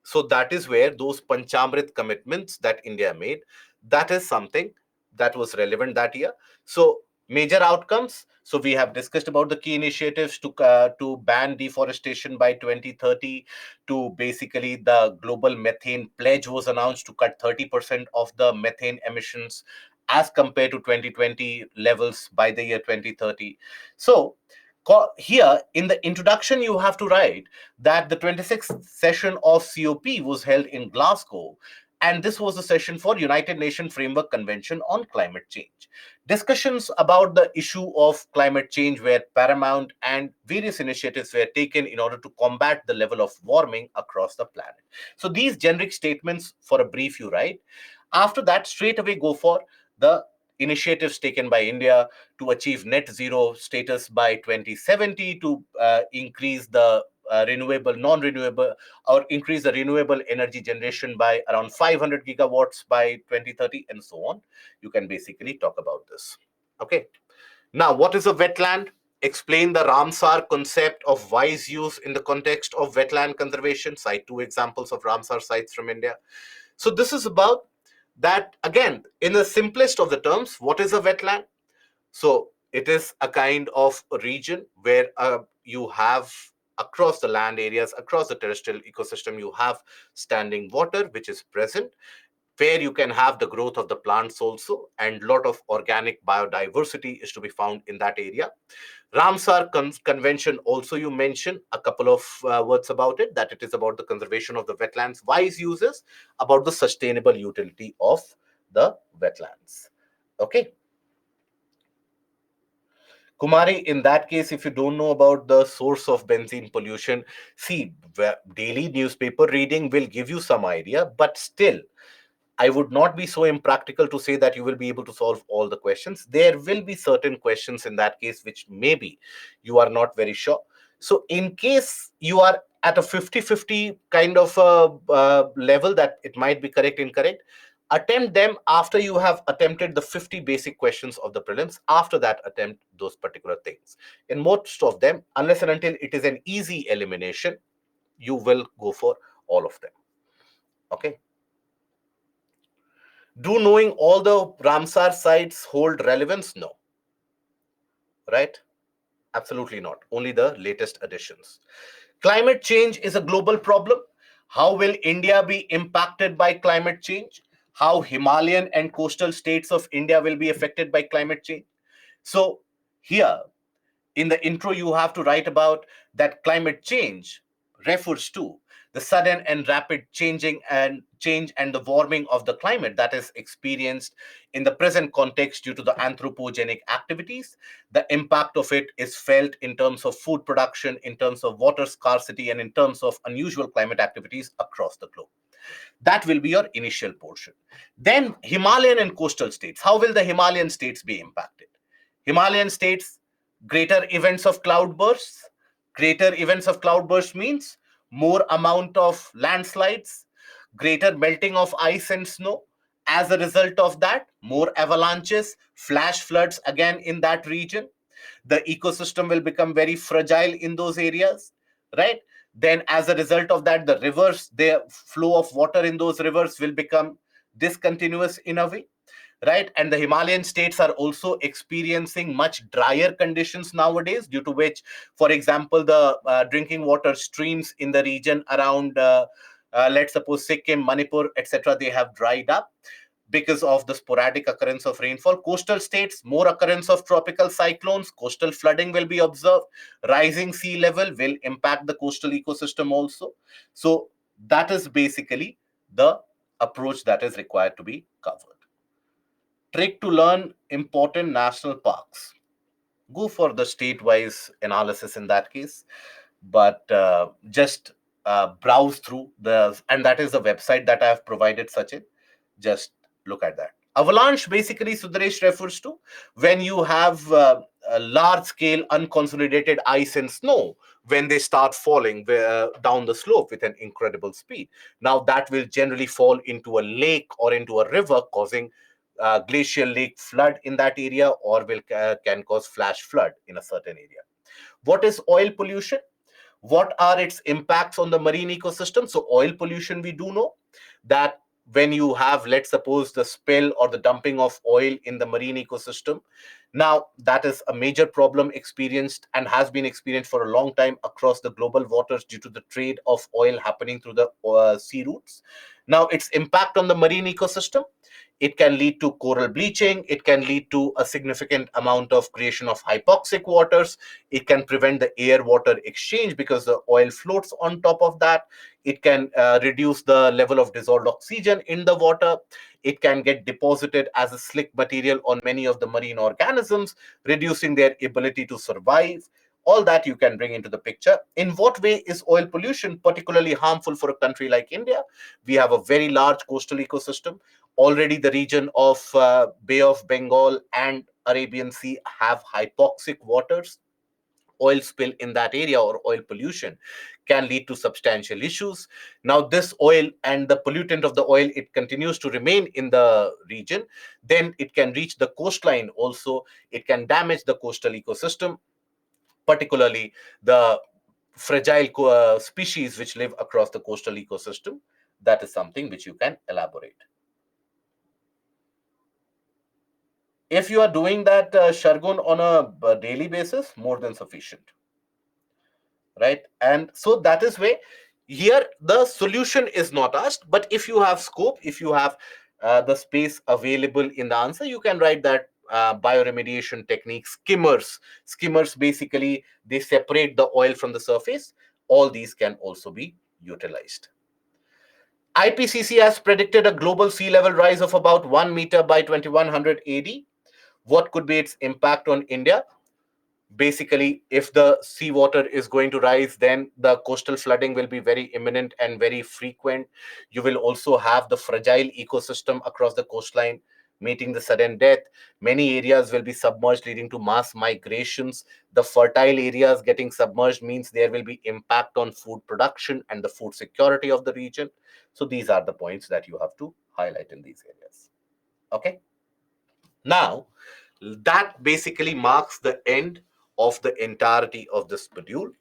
So that is where those Panchamrit commitments that India made, that is something that was relevant that year. So major outcomes. So we have discussed about the key initiatives to ban deforestation by 2030. To basically the global methane pledge was announced to cut 30% of the methane emissions as compared to 2020 levels by the year 2030. So here in the introduction, you have to write that the 26th session of COP was held in Glasgow, and this was a session for United Nations Framework Convention on Climate Change. Discussions about the issue of climate change were paramount, and various initiatives were taken in order to combat the level of warming across the planet. So these generic statements, for a brief, you write. After that, straight away go for the initiatives taken by India to achieve net zero status by 2070, to increase the non-renewable, or increase the renewable energy generation by around 500 gigawatts by 2030, and so on. You can basically talk about this. Okay. Now, what is a wetland? Explain the Ramsar concept of wise use in the context of wetland conservation. Cite 2 examples of Ramsar sites from India. So this is about that, again, in the simplest of the terms. What is a wetland? So it is a kind of a region where you have, across the land areas, across the terrestrial ecosystem, you have standing water which is present, where you can have the growth of the plants also, and lot of organic biodiversity is to be found in that area. Ramsar Convention also, you mentioned a couple of words about it, that it is about the conservation of the wetlands, wise uses, about the sustainable utility of the wetlands. Okay. Kumari, in that case, if you don't know about the source of benzene pollution, see, daily newspaper reading will give you some idea, but still, I would not be so impractical to say that you will be able to solve all the questions. There will be certain questions in that case which maybe you are not very sure. So in case you are at a 50-50 kind of level, that it might be correct, incorrect, attempt them after you have attempted the 50 basic questions of the prelims. After that, attempt those particular things. In most of them, unless and until it is an easy elimination, you will go for all of them. Okay. Do knowing all the Ramsar sites hold relevance? No. Right? Absolutely not. Only the latest additions. Climate change is a global problem. How will India be impacted by climate change? How Himalayan and coastal states of India will be affected by climate change? So, here in the intro, you have to write about that climate change refers to the sudden and rapid change and the warming of the climate that is experienced in the present context due to the anthropogenic activities. The impact of it is felt in terms of food production, in terms of water scarcity, and in terms of unusual climate activities across the globe. That will be your initial portion. Then Himalayan and coastal states. How will the Himalayan states be impacted? Himalayan states, greater events of cloudbursts. Greater events of cloudbursts means more amount of landslides, greater melting of ice and snow. As a result of that, more avalanches, flash floods again in that region. The ecosystem will become very fragile in those areas, right? Then as a result of that, the rivers, the flow of water in those rivers will become discontinuous in a way, right? And the Himalayan states are also experiencing much drier conditions nowadays, due to which, for example, the drinking water streams in the region around let's suppose Sikkim, Manipur, etc., they have dried up because of the sporadic occurrence of rainfall. Coastal states, more occurrence of tropical cyclones, coastal flooding will be observed. Rising sea level will impact the coastal ecosystem also. So that is basically the approach that is required to be covered. Trick to learn important national parks. Go for the state-wise analysis in that case, but just browse through and that is the website that I have provided, Sachin. Just look at that. Avalanche basically, Sudaresh, refers to when you have a large scale unconsolidated ice and snow when they start falling down the slope with an incredible speed. Now that will generally fall into a lake or into a river, causing glacial lake flood in that area, or can cause flash flood in a certain area. What is oil pollution? What are its impacts on the marine ecosystem? So oil pollution, we do know that when you have, let's suppose, the spill or the dumping of oil in the marine ecosystem, now that is a major problem experienced and has been experienced for a long time across the global waters due to the trade of oil happening through the sea routes. Now its impact on the marine ecosystem, it can lead to coral bleaching, it can lead to a significant amount of creation of hypoxic waters, it can prevent the air water exchange because the oil floats on top of that, it can reduce the level of dissolved oxygen in the water, it can get deposited as a slick material on many of the marine organisms, reducing their ability to survive. All that you can bring into the picture. In what way is oil pollution particularly harmful for a country like India? We have a very large coastal ecosystem. Already the region of Bay of Bengal and Arabian Sea have hypoxic waters. Oil spill in that area or oil pollution can lead to substantial issues. Now this oil and the pollutant of the oil, it continues to remain in the region, then it can reach the coastline also. It can damage the coastal ecosystem, particularly the fragile species which live across the coastal ecosystem. That is something which you can elaborate. If you are doing that, Shargun, on a daily basis, more than sufficient, right? And so that is where here the solution is not asked, but if you have scope, if you have the space available in the answer, you can write that bioremediation technique, skimmers basically, they separate the oil from the surface. All these can also be utilized. IPCC has predicted a global sea level rise of about 1 meter by 2100 AD. What could be its impact on India? Basically, if the seawater is going to rise, then the coastal flooding will be very imminent and very frequent. You will also have the fragile ecosystem across the coastline meeting the sudden death. Many areas will be submerged, leading to mass migrations. The fertile areas getting submerged means there will be impact on food production and the food security of the region. So these are the points that you have to highlight in these areas. Okay. Now, that basically marks the end of the entirety of this module.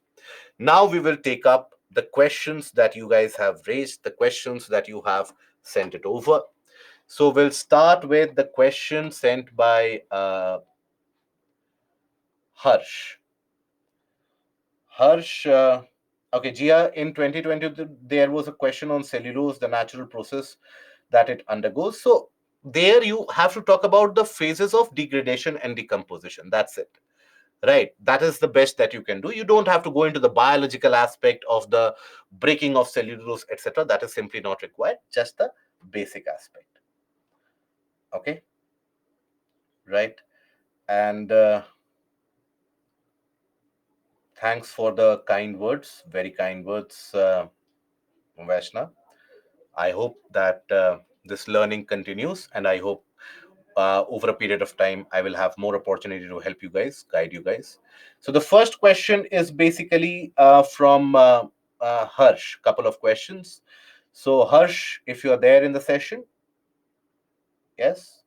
Now we will take up the questions that you guys have raised, the questions that you have sent it over. So we'll start with the question sent by Harsh. Harsh, okay, Gia, in 2020, there was a question on cellulose, the natural process that it undergoes. So there you have to talk about the phases of degradation and decomposition. That's it. Right. That is the best that you can do. You don't have to go into the biological aspect of the breaking of cellulose, etc. That is simply not required. Just the basic aspect. Okay. Right. And thanks for the kind words. Very kind words, Vaishna. I hope that this learning continues, and I hope over a period of time I will have more opportunity to help you guys, guide you guys. So the first question is basically from Harsh. Couple of questions. So Harsh, if you are there in the session, yes.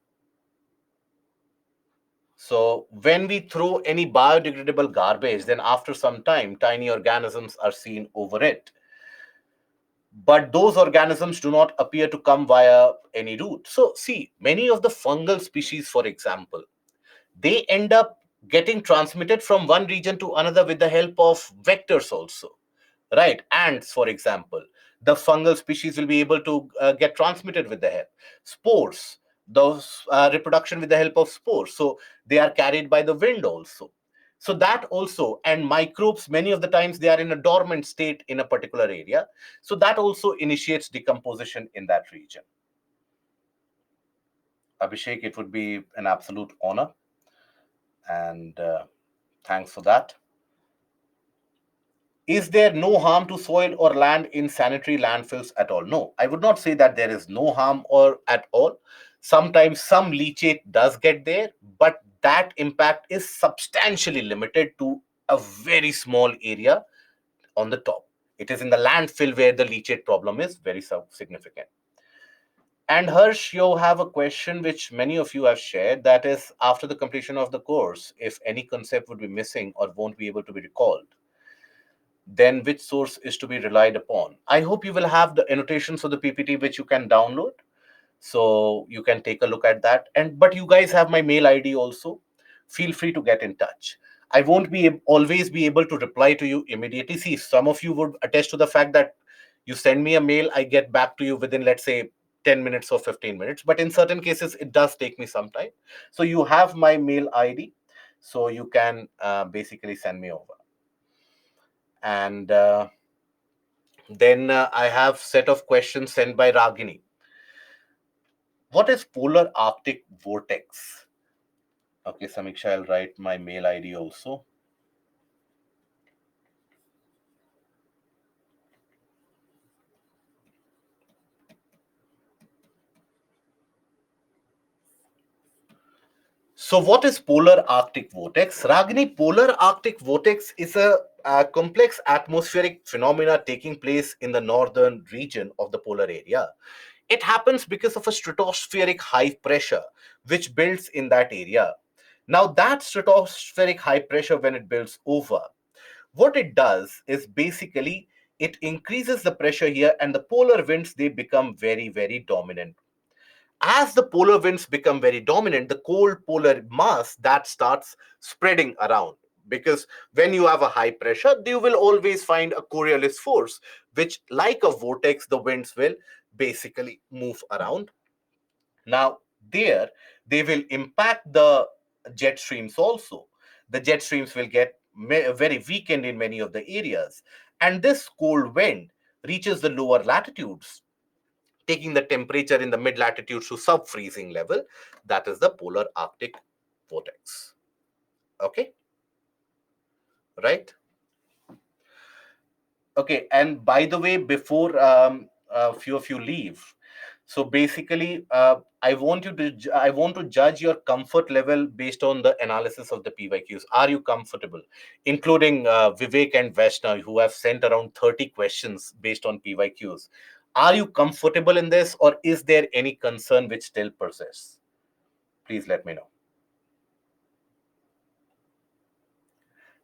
So when we throw any biodegradable garbage, then after some time, tiny organisms are seen over it. But those organisms do not appear to come via any route. So see, many of the fungal species, for example, they end up getting transmitted from one region to another with the help of vectors also, right? Ants, for example, the fungal species will be able to get transmitted with the help. Spores, those reproduction with the help of spores, so they are carried by the wind also. So that also, and microbes, many of the times they are in a dormant state in a particular area, so that also initiates decomposition in that region. Abhishek, it would be an absolute honor, and thanks for that. Is there no harm to soil or land in sanitary landfills at all? No, I would not say that there is no harm or at all. Sometimes some leachate does get there, but that impact is substantially limited to a very small area on the top. It is in the landfill where the leachate problem is very significant. And Harsh, you have a question which many of you have shared, that is, after the completion of the course, if any concept would be missing or won't be able to be recalled, then which source is to be relied upon? I hope you will have the annotations of the PPT which you can download, so you can take a look at that. And but you guys have my mail ID also. Feel free to get in touch. I won't be always be able to reply to you immediately. See, some of you would attest to the fact that you send me a mail, I get back to you within, let's say, 10 minutes or 15 minutes. But in certain cases, it does take me some time. So you have my mail ID, so you can basically send me over. And then I have set of questions sent by Ragini. What is polar Arctic vortex? Okay, Samiksha, I'll write my mail ID also. So what is polar Arctic vortex? Ragini, polar Arctic vortex is a complex atmospheric phenomena taking place in the northern region of the polar area. It happens because of a stratospheric high pressure which builds in that area. Now that stratospheric high pressure, when it builds over, what it does is basically it increases the pressure here, and the polar winds, they become very, very dominant. As the polar winds become very dominant, the cold polar mass that starts spreading around, because when you have a high pressure, you will always find a Coriolis force, which, like a vortex, the winds will basically move around. Now there, they will impact the jet streams also. The jet streams will get very weakened in many of the areas, and this cold wind reaches the lower latitudes, taking the temperature in the mid latitudes to sub freezing level. That is the polar Arctic vortex. Okay, right? Okay, and by the way, before a few of you leave, so basically, I want to judge your comfort level based on the analysis of the PYQs. Are you comfortable, including Vivek and Vaishnav, who have sent around 30 questions based on PYQs? Are you comfortable in this, or is there any concern which still persists? Please let me know.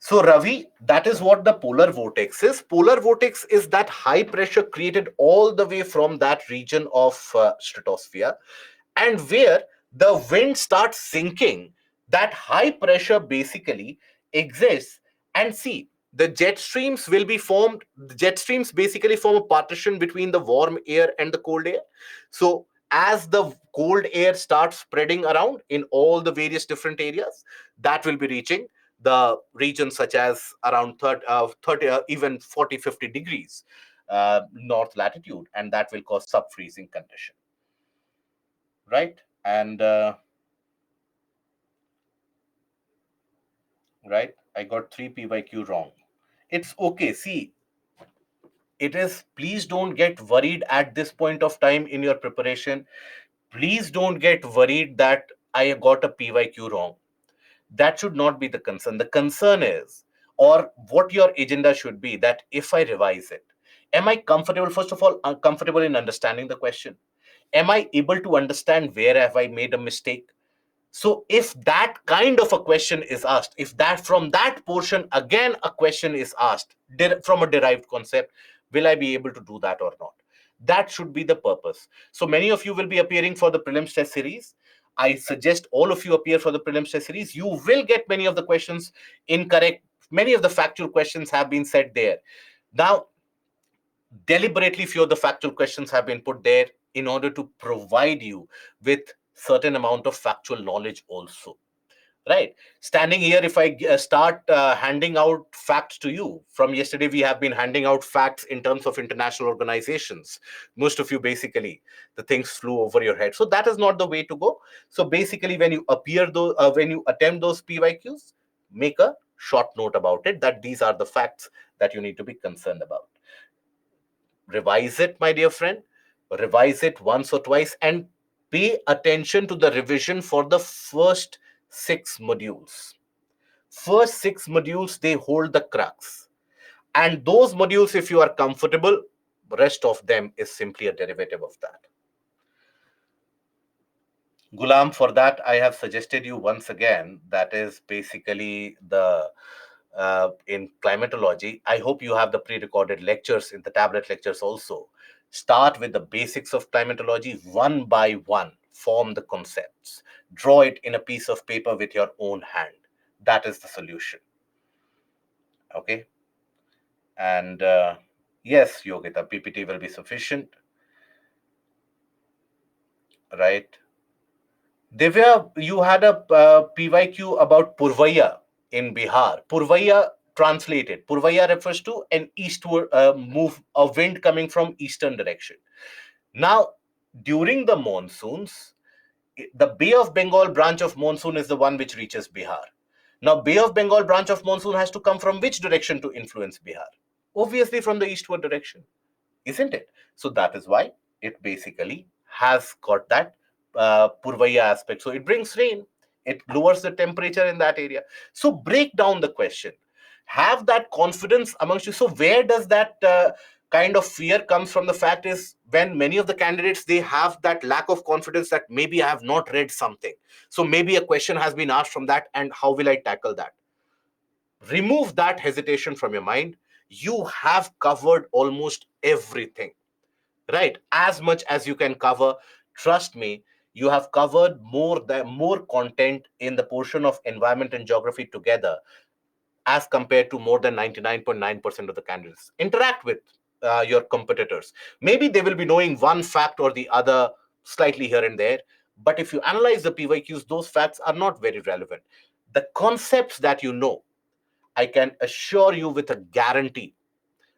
So, Ravi, that is what the polar vortex is. Polar vortex is that high pressure created all the way from that region of stratosphere, and where the wind starts sinking, that high pressure basically exists. And see, the jet streams will be formed. The jet streams basically form a partition between the warm air and the cold air. So, as the cold air starts spreading around in all the various different areas, that will be reaching the regions such as around 30 even 40, 50 degrees north latitude, and that will cause sub-freezing condition, right? And right, I got 3 PYQ wrong. It's okay. See, it is, please don't get worried at this point of time in your preparation. Please don't get worried that I got a PYQ wrong. That should not be the concern. The concern is, or what your agenda should be, that if I revise it, am I comfortable? First of all, comfortable in understanding the question? Am I able to understand where have I made a mistake? So if that kind of a question is asked, if that from that portion again a question is asked from a derived concept, will I be able to do that or not? That should be the purpose. So many of you will be appearing for the prelims test series. I suggest all of you appear for the prelims test series. You will get many of the questions incorrect. Many of the factual questions have been said there. Now, deliberately few of the factual questions have been put there in order to provide you with certain amount of factual knowledge also, right? Standing here, if I start handing out facts to you, from yesterday we have been handing out facts in terms of international organizations. Most of you, basically the things flew over your head, so that is not the way to go. So basically, when you appear those when you attempt those PYQs, make a short note about it, that these are the facts that you need to be concerned about. Revise it, my dear friend. Revise it once or twice, and pay attention to the revision for the first 6 modules. First 6 modules, they hold the crux. And those modules, if you are comfortable, rest of them is simply a derivative of that. Gulam, for that, I have suggested you once again, that is basically the in climatology. I hope you have the pre-recorded lectures in the tablet lectures also. Start with the basics of climatology one by one. Form the concepts. Draw it in a piece of paper with your own hand. That is the solution. Okay. And yes, Yogita, PPT will be sufficient, right? Divya, you had a PYQ about Purvaya in Bihar. Purvaya, translated, Purvaya refers to an eastward move, a wind coming from eastern direction. Now, during the monsoons, the Bay of Bengal branch of monsoon is the one which reaches Bihar. Now, Bay of Bengal branch of monsoon has to come from which direction to influence Bihar? Obviously, from the eastward direction, isn't it? So that is why it basically has got that Purvaya aspect. So it brings rain, it lowers the temperature in that area. So break down the question, have that confidence amongst you. So where does that kind of fear comes from? The fact is, when many of the candidates, they have that lack of confidence that maybe I have not read something, so maybe a question has been asked from that, and how will I tackle that? Remove that hesitation from your mind. You have covered almost everything, right? As much as you can cover. Trust me, you have covered more content in the portion of environment and geography together, as compared to more than 99.9% of the candidates. Interact with your competitors. Maybe they will be knowing one fact or the other slightly here and there, but if you analyze the PYQs, those facts are not very relevant. The concepts that you know, I can assure you with a guarantee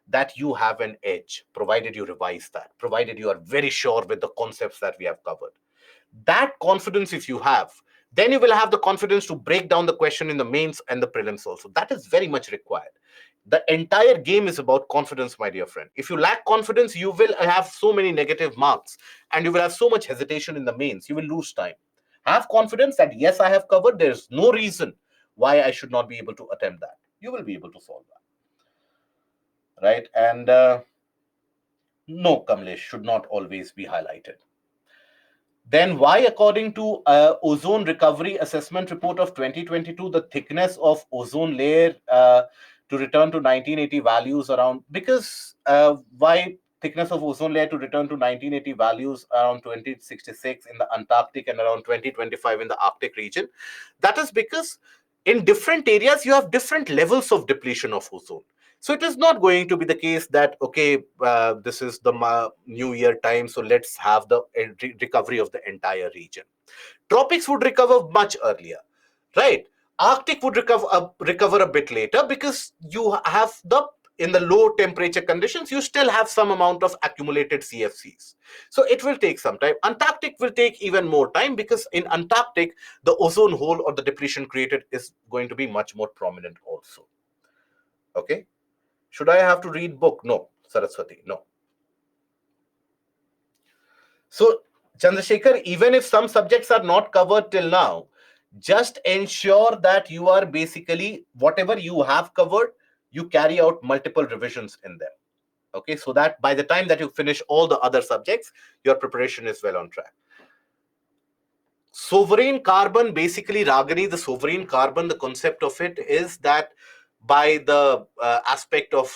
that you have an edge, provided you revise that, provided you are very sure with the concepts that we have covered. That confidence, if you have, then you will have the confidence to break down the question in the mains and the prelims also. That is very much required. The entire game is about confidence, my dear friend. If you lack confidence, you will have so many negative marks, and you will have so much hesitation in the mains. You will lose time. Have confidence that, yes, I have covered. There's no reason why I should not be able to attempt that. You will be able to solve that, right? And no, Kamlesh should not always be highlighted. Then why, according to Ozone Recovery Assessment Report of 2022, the thickness of ozone layer to return to 1980 values around, because why thickness of ozone layer to return to 1980 values around 2066 in the Antarctic and around 2025 in the Arctic region? That is because in different areas you have different levels of depletion of ozone. So it is not going to be the case that, okay, this is the new year time, so let's have the recovery of the entire region. Tropics would recover much earlier, right? Arctic would recover a bit later, because you have the, in the low temperature conditions, you still have some amount of accumulated CFCs. So it will take some time. Antarctic will take even more time, because in Antarctic, the ozone hole or the depletion created is going to be much more prominent also. Okay. Should I have to read book? No, Saraswati, no. So, Chandrasekhar, even if some subjects are not covered till now, just ensure that you are basically, whatever you have covered, you carry out multiple revisions in them. Okay, so that by the time that you finish all the other subjects, your preparation is well on track. Sovereign carbon, basically, Ragini, the sovereign carbon, the concept of it is that by the aspect of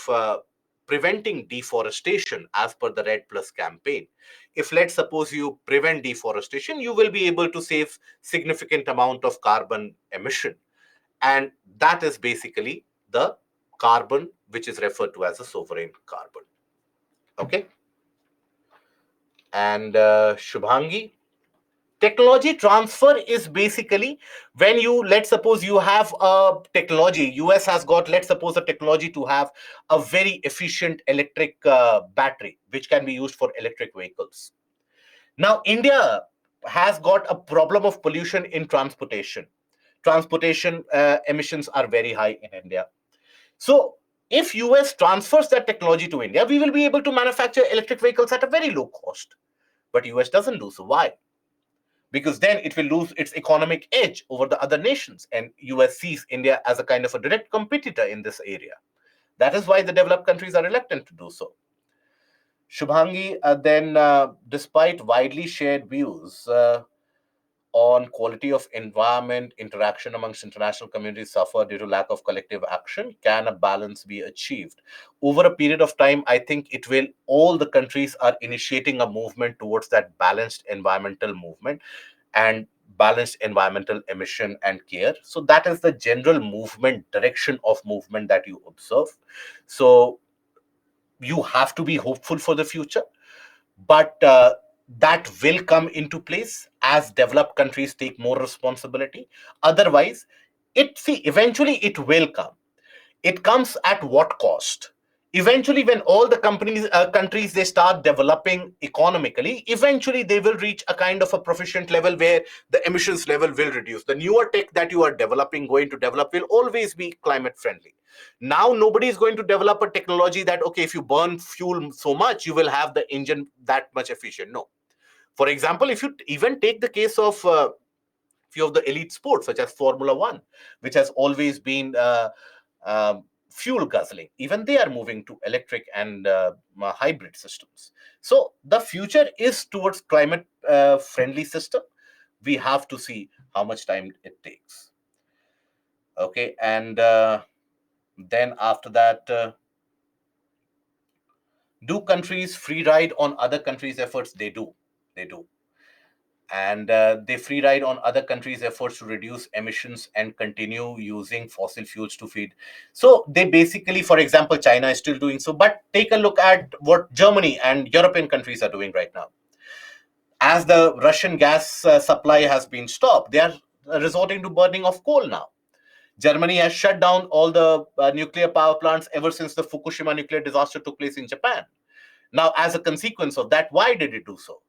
preventing deforestation as per the Red Plus campaign, if let's suppose you prevent deforestation, you will be able to save significant amount of carbon emission. And that is basically the carbon which is referred to as a sovereign carbon. Okay. And Shubhangi, technology transfer is basically when you, let's suppose you have a technology, US has got, let's suppose, a technology to have a very efficient electric battery which can be used for electric vehicles. Now India has got a problem of pollution in transportation emissions are very high in India. So if US transfers that technology to India, we will be able to manufacture electric vehicles at a very low cost. But US doesn't do so. Why? Because then it will lose its economic edge over the other nations, and US sees India as a kind of a direct competitor in this area. That is why the developed countries are reluctant to do so. Shubhangi, then despite widely shared views on quality of environment, interaction amongst international communities suffer due to lack of collective action, can a balance be achieved? Over a period of time, I think it will, all the countries are initiating a movement towards that balanced environmental movement and balanced environmental emission and care. So that is the general movement, direction of movement that you observe. So you have to be hopeful for the future, but that will come into place as developed countries take more responsibility. Otherwise, eventually it will come. It comes at what cost? Eventually, when all the countries, they start developing economically, eventually they will reach a kind of a proficient level where the emissions level will reduce. The newer tech that you are developing, going to develop, will always be climate friendly. Now nobody is going to develop a technology that, okay, if you burn fuel so much, you will have the engine that much efficient. No. For example, if you even take the case of few of the elite sports such as Formula One, which has always been fuel guzzling, even they are moving to electric and hybrid systems. So the future is towards climate friendly system. We have to see how much time it takes. Okay, and then after that, do countries free ride on other countries' efforts? They do. They do. And they free ride on other countries' efforts to reduce emissions and continue using fossil fuels to feed. So they basically, for example, China is still doing so. But take a look at what Germany and European countries are doing right now. As the Russian gas supply has been stopped, they are resorting to burning of coal now. Germany has shut down all the nuclear power plants ever since the Fukushima nuclear disaster took place in Japan. Now, as a consequence of that, why did it do so?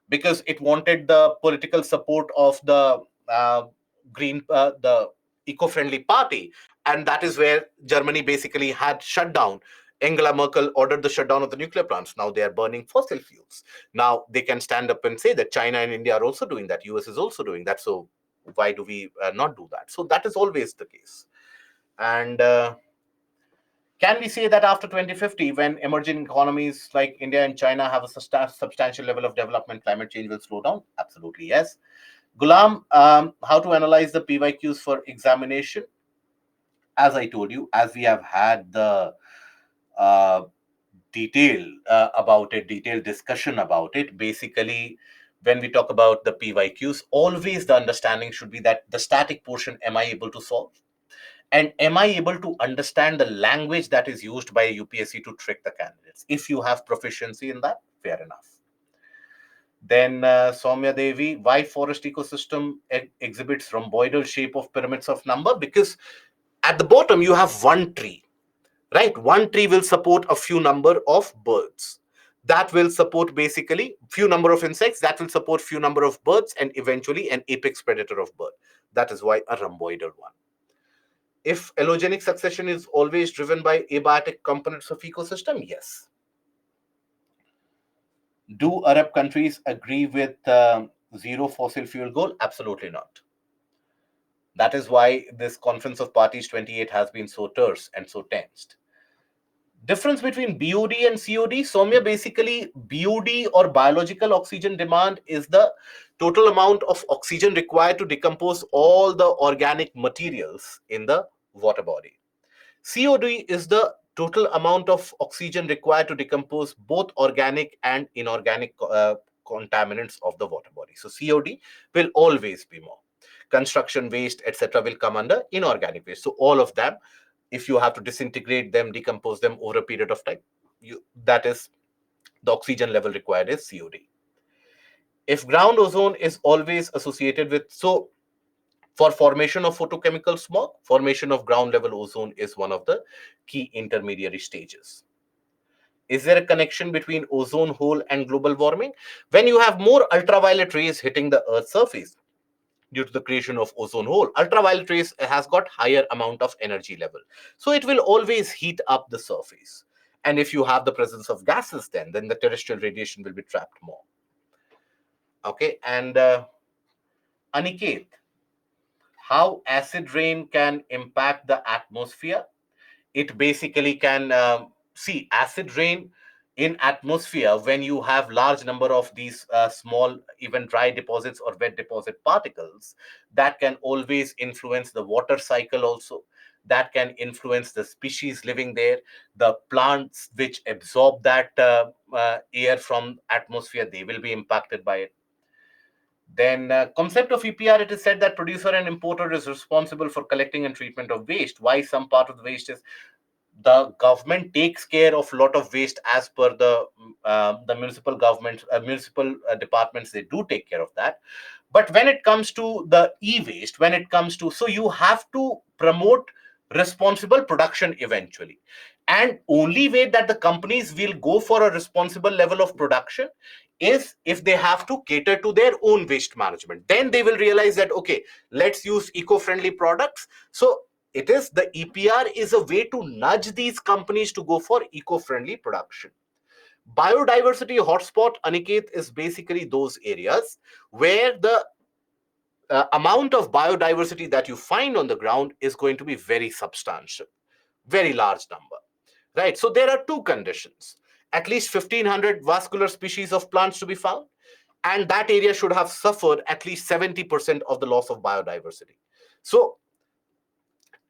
Because it wanted the political support of the the eco-friendly party, and that is where Germany basically had shut down. Angela Merkel ordered the shutdown of the nuclear plants. Now they are burning fossil fuels. Now they can stand up and say that China and India are also doing that. US is also doing that. So why do we not do that? So that is always the case. And Can we say that after 2050, when emerging economies like India and China have a substantial level of development, climate change will slow down? Absolutely, yes. Gulam, how to analyze the PYQs for examination? As I told you, as we have had the uh, detailed discussion about it, basically, when we talk about the PYQs, always the understanding should be that the static portion, am I able to solve? And am I able to understand the language that is used by UPSC to trick the candidates? If you have proficiency in that, fair enough. Then Soumya Devi, why forest ecosystem exhibits rhomboidal shape of pyramids of number? Because at the bottom you have one tree, right? One tree will support a few number of birds. That will support basically few number of insects. That will support few number of birds, and eventually an apex predator of bird. That is why a rhomboidal one. If allogenic succession is always driven by abiotic components of ecosystem, yes. Do Arab countries agree with zero fossil fuel goal? Absolutely not. That is why this Conference of Parties 28 has been so terse and so tensed. Difference between BOD and COD, Soumya, basically BOD or biological oxygen demand is the total amount of oxygen required to decompose all the organic materials in the water body. COD is the total amount of oxygen required to decompose both organic and inorganic contaminants of the water body. So COD will always be more. Construction waste, etc., will come under inorganic waste. So all of them, if you have to disintegrate them, decompose them over a period of time, that is the oxygen level required is COD. If ground ozone is always associated with, so for formation of photochemical smog, formation of ground level ozone is one of the key intermediary stages. Is there a connection between ozone hole and global warming? When you have more ultraviolet rays hitting the Earth's surface due to the creation of ozone hole, ultraviolet rays has got higher amount of energy level. So it will always heat up the surface. And if you have the presence of gases, then the terrestrial radiation will be trapped more. Okay, and Aniket, how acid rain can impact the atmosphere? It basically can see acid rain in atmosphere when you have large number of these small, even dry deposits or wet deposit particles, that can always influence the water cycle also. That can influence the species living there. The plants which absorb that air from atmosphere, they will be impacted by it. Then concept of EPR, it is said that producer and importer is responsible for collecting and treatment of waste. Why some part of the waste is, the government takes care of a lot of waste as per the municipal government, municipal departments, they do take care of that. But when it comes to the e-waste, when it comes to, so you have to promote responsible production eventually. And only way that the companies will go for a responsible level of production is if they have to cater to their own waste management. Then they will realize that, okay, let's use eco-friendly products. So it is, the EPR is a way to nudge these companies to go for eco-friendly production. Biodiversity hotspot, Aniket, is basically those areas where the amount of biodiversity that you find on the ground is going to be very substantial, very large number, right? So there are two conditions: at least 1500 vascular species of plants to be found, and that area should have suffered at least 70% of the loss of biodiversity. So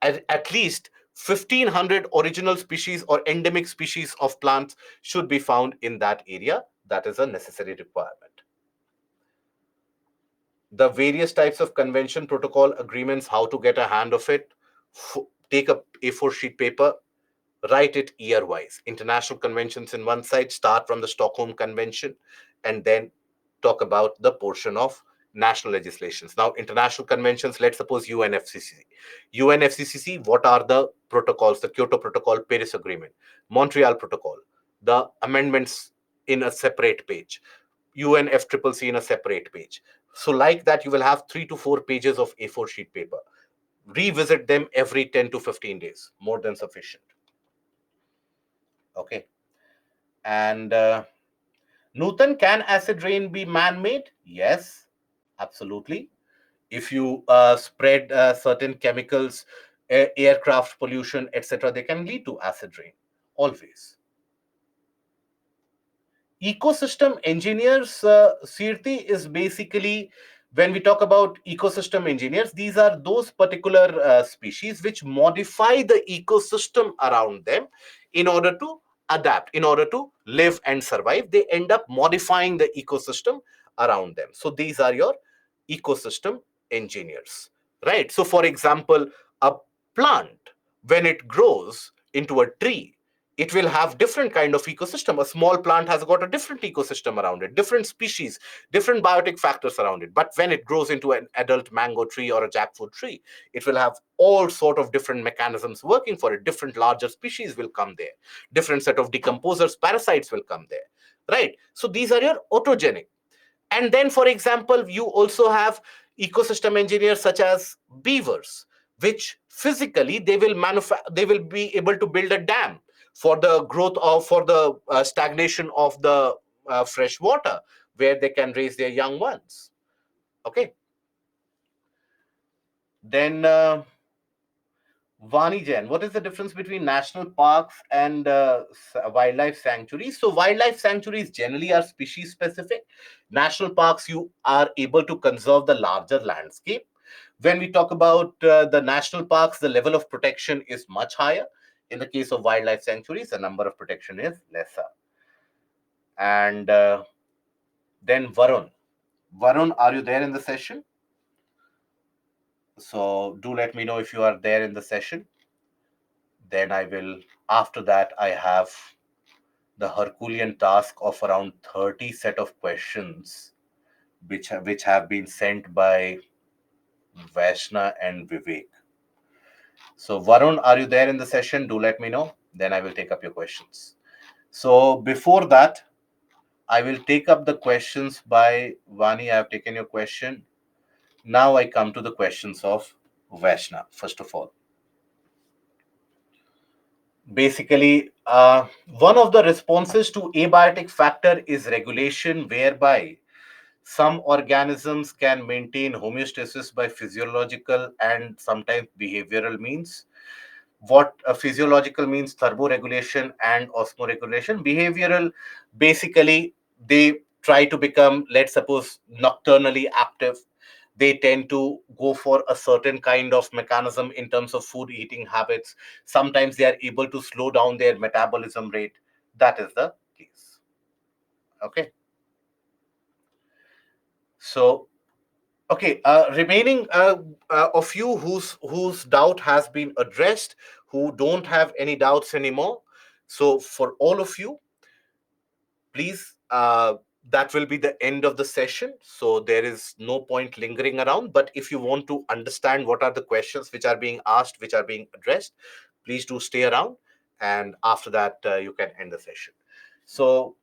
at least 1500 original species or endemic species of plants should be found in that area. That is a necessary requirement. The various types of convention protocol agreements, how to get a hand of it. Take a A4 sheet paper, write it year wise. International conventions in one side, start from the Stockholm Convention, and then talk about the portion of national legislations. Now, international conventions, let's suppose UNFCCC. UNFCCC, what are the protocols? The Kyoto Protocol, Paris Agreement, Montreal Protocol, the amendments in a separate page, UNFCCC in a separate page. So like that, you will have 3 to 4 pages of A4 sheet paper. Revisit them every 10 to 15 days, more than sufficient. Okay. And Nutan, can acid rain be man-made? Yes, absolutely. If you spread certain chemicals aircraft pollution, etc., they can lead to acid rain. Always. Ecosystem engineers, Sirti, is basically, when we talk about ecosystem engineers, these are those particular species which modify the ecosystem around them in order to adapt, in order to live and survive. They end up modifying the ecosystem around them. So these are your ecosystem engineers, right? So, for example, a plant, when it grows into a tree, it will have different kind of ecosystem. A small plant has got a different ecosystem around it, different species, different biotic factors around it. But when it grows into an adult mango tree or a jackfruit tree, it will have all sort of different mechanisms working for it. Different larger species will come there, different set of decomposers, parasites will come there, right? So these are your autogenic. And then, for example, you also have ecosystem engineers such as beavers, which physically they will be able to build a dam for the growth of, for the stagnation of the fresh water, where they can raise their young ones. Okay. Then Vani Jain, what is the difference between national parks and wildlife sanctuaries? So, wildlife sanctuaries generally are species specific. National parks, you are able to conserve the larger landscape. When we talk about the national parks, the level of protection is much higher. In the case of wildlife sanctuaries, the number of protection is lesser. And then Varun. Varun, are you there in the session? So, do let me know if you are there in the session. Then I will, after that, I have the Herculean task of around 30 set of questions which have been sent by Vaishna and Vivek. So Varun, are you there in the session? Do let me know. Then I will take up your questions. So before that, I will take up the questions by Vani. I have taken your question. Now I come to the questions of Vaishna, first of all. Basically, one of the responses to abiotic factor is regulation, whereby some organisms can maintain homeostasis by physiological and sometimes behavioral means. What a physiological means, thermoregulation and osmoregulation. Behavioral, basically, they try to become, let's suppose, nocturnally active. They tend to go for a certain kind of mechanism in terms of food eating habits. Sometimes they are able to slow down their metabolism rate. That is the case. Okay. So, okay, remaining of you whose doubt has been addressed, who don't have any doubts anymore. So for all of you, please, that will be the end of the session. So there is no point lingering around. But if you want to understand what are the questions which are being asked, which are being addressed, please do stay around. And after that, you can end the session. So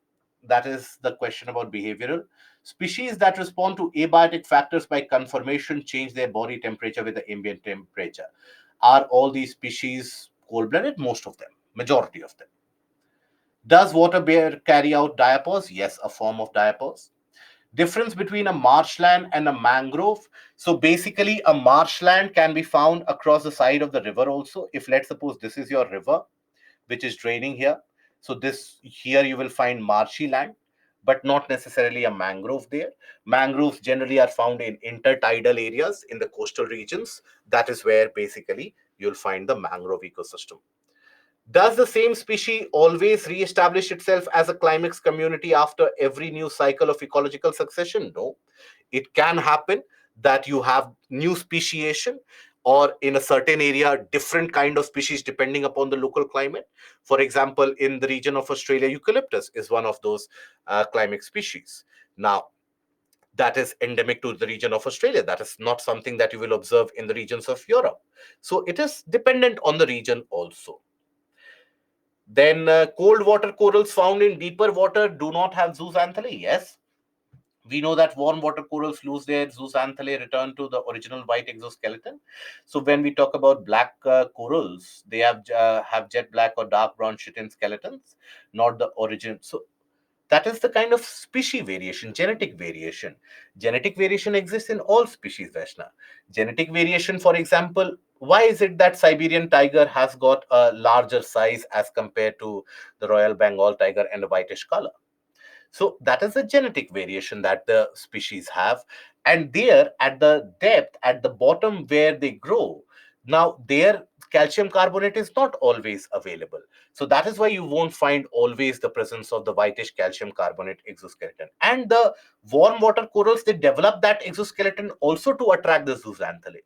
that is the question about behavioral. Species that respond to abiotic factors by conformation change their body temperature with the ambient temperature. Are all these species cold-blooded? Most of them, majority of them. Does water bear carry out diapause? Yes, a form of diapause. Difference between a marshland and a mangrove. So basically, a marshland can be found across the side of the river also. If let's suppose this is your river, which is draining here. So this here you will find marshy land, but not necessarily a mangrove there. Mangroves generally are found in intertidal areas in the coastal regions. That is where basically you'll find the mangrove ecosystem. Does the same species always re-establish itself as a climax community after every new cycle of ecological succession? No. It can happen that you have new speciation, or in a certain area different kind of species depending upon the local climate. For example, in the region of Australia, eucalyptus is one of those climax species. Now, that is endemic to the region of Australia. That is not something that you will observe in the regions of Europe. So it is dependent on the region also. Then cold water corals found in deeper water do not have zooxanthellae. Yes, we know that warm water corals lose their zooxanthellae, return to the original white exoskeleton. So when we talk about black corals, they have jet black or dark brown chitin skeletons, not the origin. So that is the kind of species variation, genetic variation. Genetic variation exists in all species, Vaishna. Genetic variation, for example, why is it that Siberian tiger has got a larger size as compared to the Royal Bengal tiger and a whitish color? So that is a genetic variation that the species have. And there at the depth, at the bottom where they grow, now their calcium carbonate is not always available. So that is why you won't find always the presence of the whitish calcium carbonate exoskeleton. And the warm water corals, they develop that exoskeleton also to attract the zooxanthellae.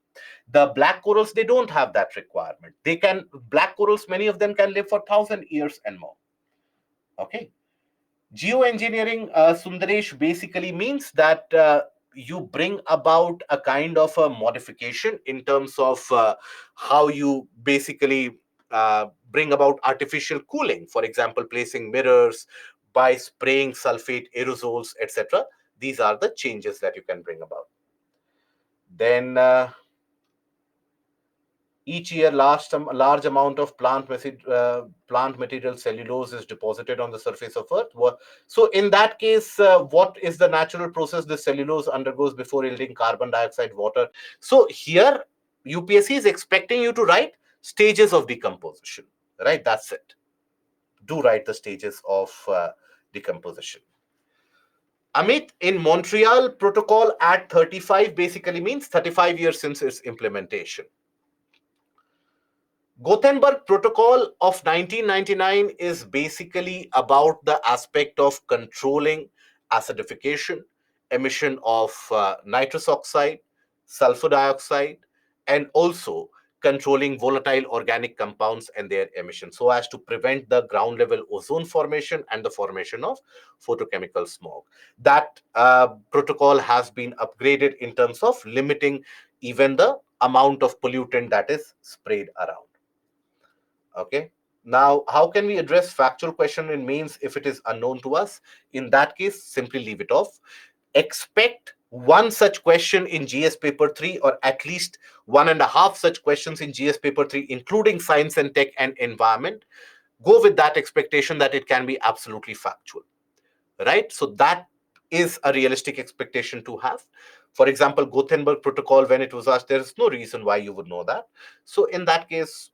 The black corals, they don't have that requirement. They can, black corals, many of them can live for 1,000 years and more. Okay. Geoengineering, Sundaresh, basically means that you bring about a kind of a modification in terms of how you basically bring about artificial cooling. For example, placing mirrors by spraying sulfate aerosols, etc. These are the changes that you can bring about. Then each year, large amount of plant material cellulose is deposited on the surface of Earth. So, in that case, what is the natural process the cellulose undergoes before yielding carbon dioxide, water? So, here UPSC is expecting you to write stages of decomposition, right? That's it. Do write the stages of decomposition. Amit, in Montreal Protocol Act 35 basically means 35 years since its implementation. Gothenburg Protocol of 1999 is basically about the aspect of controlling acidification, emission of nitrous oxide, sulfur dioxide, and also controlling volatile organic compounds and their emission so as to prevent the ground level ozone formation and the formation of photochemical smog. That protocol has been upgraded in terms of limiting even the amount of pollutant that is sprayed around. Okay. Now, how can we address factual question in mains if it is unknown to us? In that case, simply leave it off. Expect one such question in GS paper 3 or at least one and a half such questions in GS paper 3, including science and tech and environment. Go with that expectation that it can be absolutely factual, right? So that is a realistic expectation to have. For example, Gothenburg Protocol, when it was asked, there is no reason why you would know that. So in that case,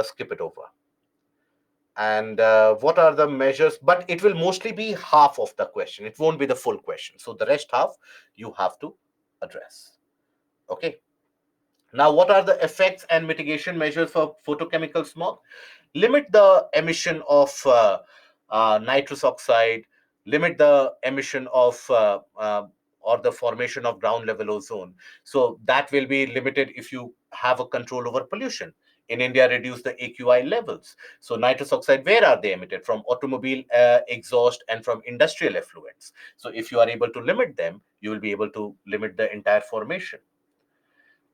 skip it over. And what are the measures? But it will mostly be half of the question. It won't be the full question. So the rest half you have to address. Okay. Now, what are the effects and mitigation measures for photochemical smog? Limit the emission of nitrous oxide, limit the emission of or the formation of ground level ozone. So that will be limited if you have a control over pollution. In India, reduce the AQI levels. So nitrous oxide, where are they emitted? From automobile exhaust and from industrial effluents. So if you are able to limit them, you will be able to limit the entire formation.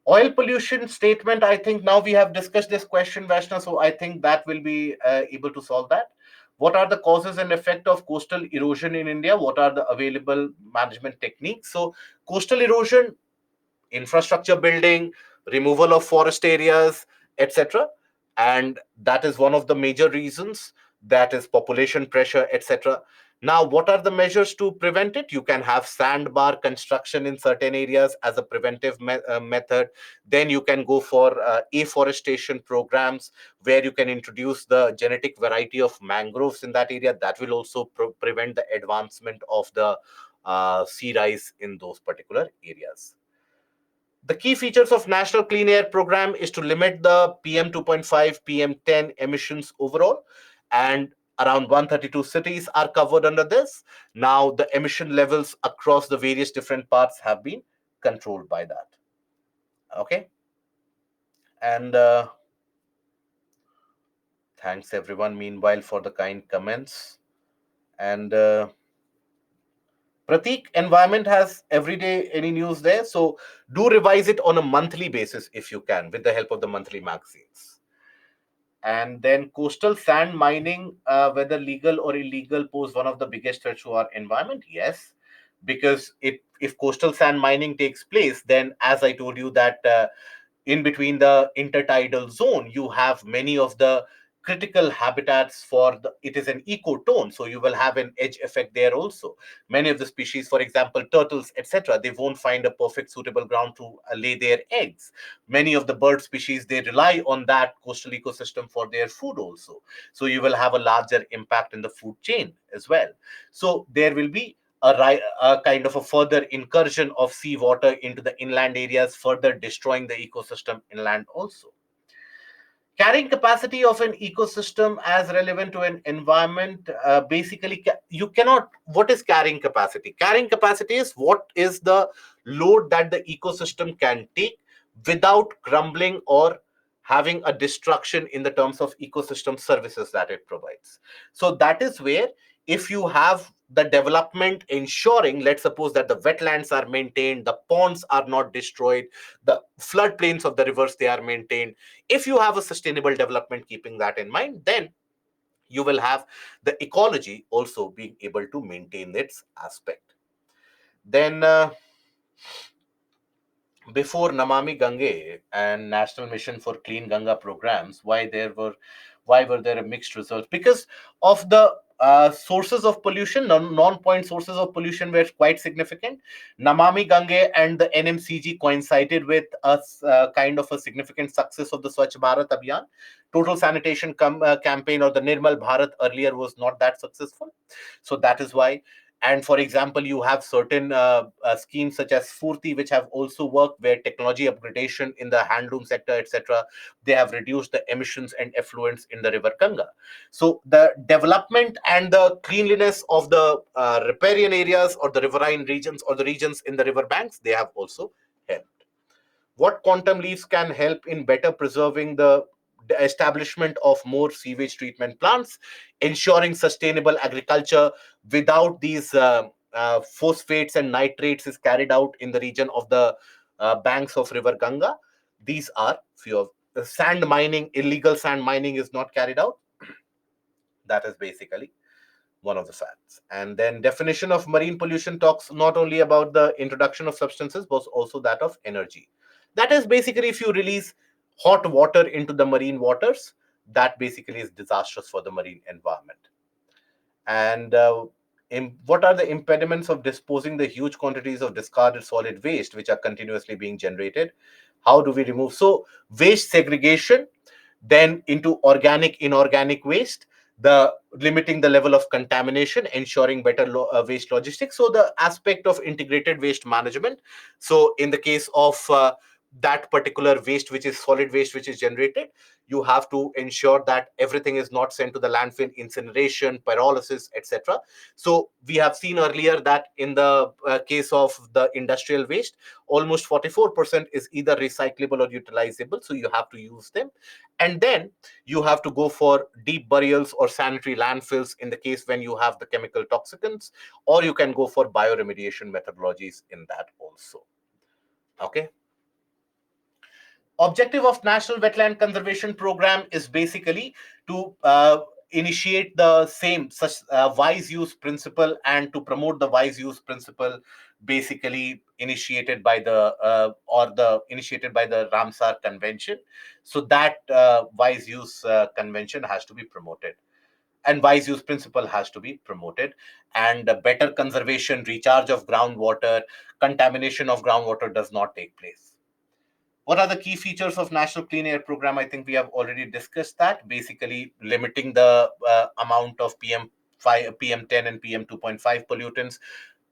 Oil pollution statement, I think now we have discussed this question, Vaishna, so I think that will be able to solve that. What are the causes and effect of coastal erosion in India? What are the available management techniques? So coastal erosion, infrastructure building, removal of forest areas, etc. And that is one of the major reasons. That is population pressure, etc. Now, what are the measures to prevent it? You can have sandbar construction in certain areas as a preventive method. Then you can go for afforestation programs where you can introduce the genetic variety of mangroves in that area. That will also prevent the advancement of the sea rise in those particular areas. The key features of National Clean Air Program is to limit the PM 2.5, PM 10 emissions overall, and around 132 cities are covered under this. Now, the emission levels across the various different parts have been controlled by that. Okay. And thanks everyone, meanwhile, for the kind comments. And Pratik, environment has every day any news there. So do revise it on a monthly basis if you can, with the help of the monthly magazines. And then coastal sand mining, whether legal or illegal, pose one of the biggest threats to our environment. Yes, because if coastal sand mining takes place, then as I told you that in between the intertidal zone, you have many of the critical habitats for the, it is an ecotone, so you will have an edge effect there also. Many of the species, for example turtles, etc., they won't find a perfect suitable ground to lay their eggs. Many of the bird species, they rely on that coastal ecosystem for their food also, so you will have a larger impact in the food chain as well. So there will be a kind of a further incursion of seawater into the inland areas, further destroying the ecosystem inland also. Carrying capacity of an ecosystem as relevant to an environment, basically you cannot, what is carrying capacity? Carrying capacity is what is the load that the ecosystem can take without crumbling or having a destruction in the terms of ecosystem services that it provides. So that is where, if you have the development ensuring, let's suppose that the wetlands are maintained, the ponds are not destroyed, the floodplains of the rivers, they are maintained, if you have a sustainable development keeping that in mind, then you will have the ecology also being able to maintain its aspect. Then before Namami Gange and National Mission for Clean Ganga programs, why were there a mixed results? Because of the sources of pollution, non-point sources of pollution were quite significant. Namami Gange and the NMCG coincided with a kind of a significant success of the Swachh Bharat Abhiyan. Total sanitation campaign, or the Nirmal Bharat earlier, was not that successful. So that is why. And for example, you have certain schemes such as Furti, which have also worked, where technology upgradation in the handloom sector, etc., they have reduced the emissions and effluents in the river Ganga. So the development and the cleanliness of the riparian areas, or the riverine regions, or the regions in the river banks, they have also helped. What quantum leaps can help in better preserving the establishment of more sewage treatment plants, ensuring sustainable agriculture without these phosphates and nitrates is carried out in the region of the banks of river Ganga. These are few of sand mining. Illegal sand mining is not carried out. That is basically one of the facts. And then definition of marine pollution talks not only about the introduction of substances, but also that of energy. That is basically, if you release hot water into the marine waters, that basically is disastrous for the marine environment. And what are the impediments of disposing the huge quantities of discarded solid waste which are continuously being generated? How do we remove? So waste segregation, then into organic, inorganic waste, the limiting the level of contamination, ensuring better waste logistics. So the aspect of integrated waste management. So in the case of that particular waste, which is solid waste, which is generated, you have to ensure that everything is not sent to the landfill, incineration, pyrolysis, etc. So we have seen earlier that in the case of the industrial waste, almost 44% is either recyclable or utilizable, so you have to use them. And then you have to go for deep burials or sanitary landfills in the case when you have the chemical toxicants, or you can go for bioremediation methodologies in that also. Okay. Objective of National Wetland Conservation Program is basically to initiate the same such wise use principle, and to promote the wise use principle, basically initiated by the Ramsar Convention. So that wise use convention has to be promoted, and wise use principle has to be promoted, and better conservation, recharge of groundwater, contamination of groundwater does not take place. What are the key features of National Clean Air Program? I think we have already discussed that. Basically, limiting the amount of PM10 and PM2.5 pollutants,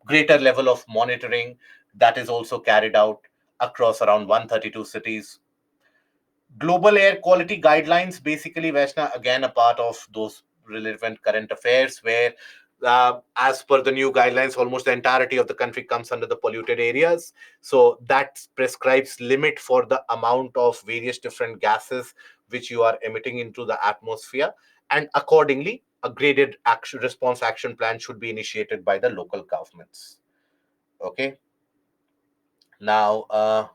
greater level of monitoring that is also carried out across around 132 cities. Global air quality guidelines, basically, Vaishna, again, a part of those relevant current affairs, where as per the new guidelines, almost the entirety of the country comes under the polluted areas. So that prescribes limit for the amount of various different gases which you are emitting into the atmosphere. And accordingly, a graded response action plan should be initiated by the local governments. Okay. Now,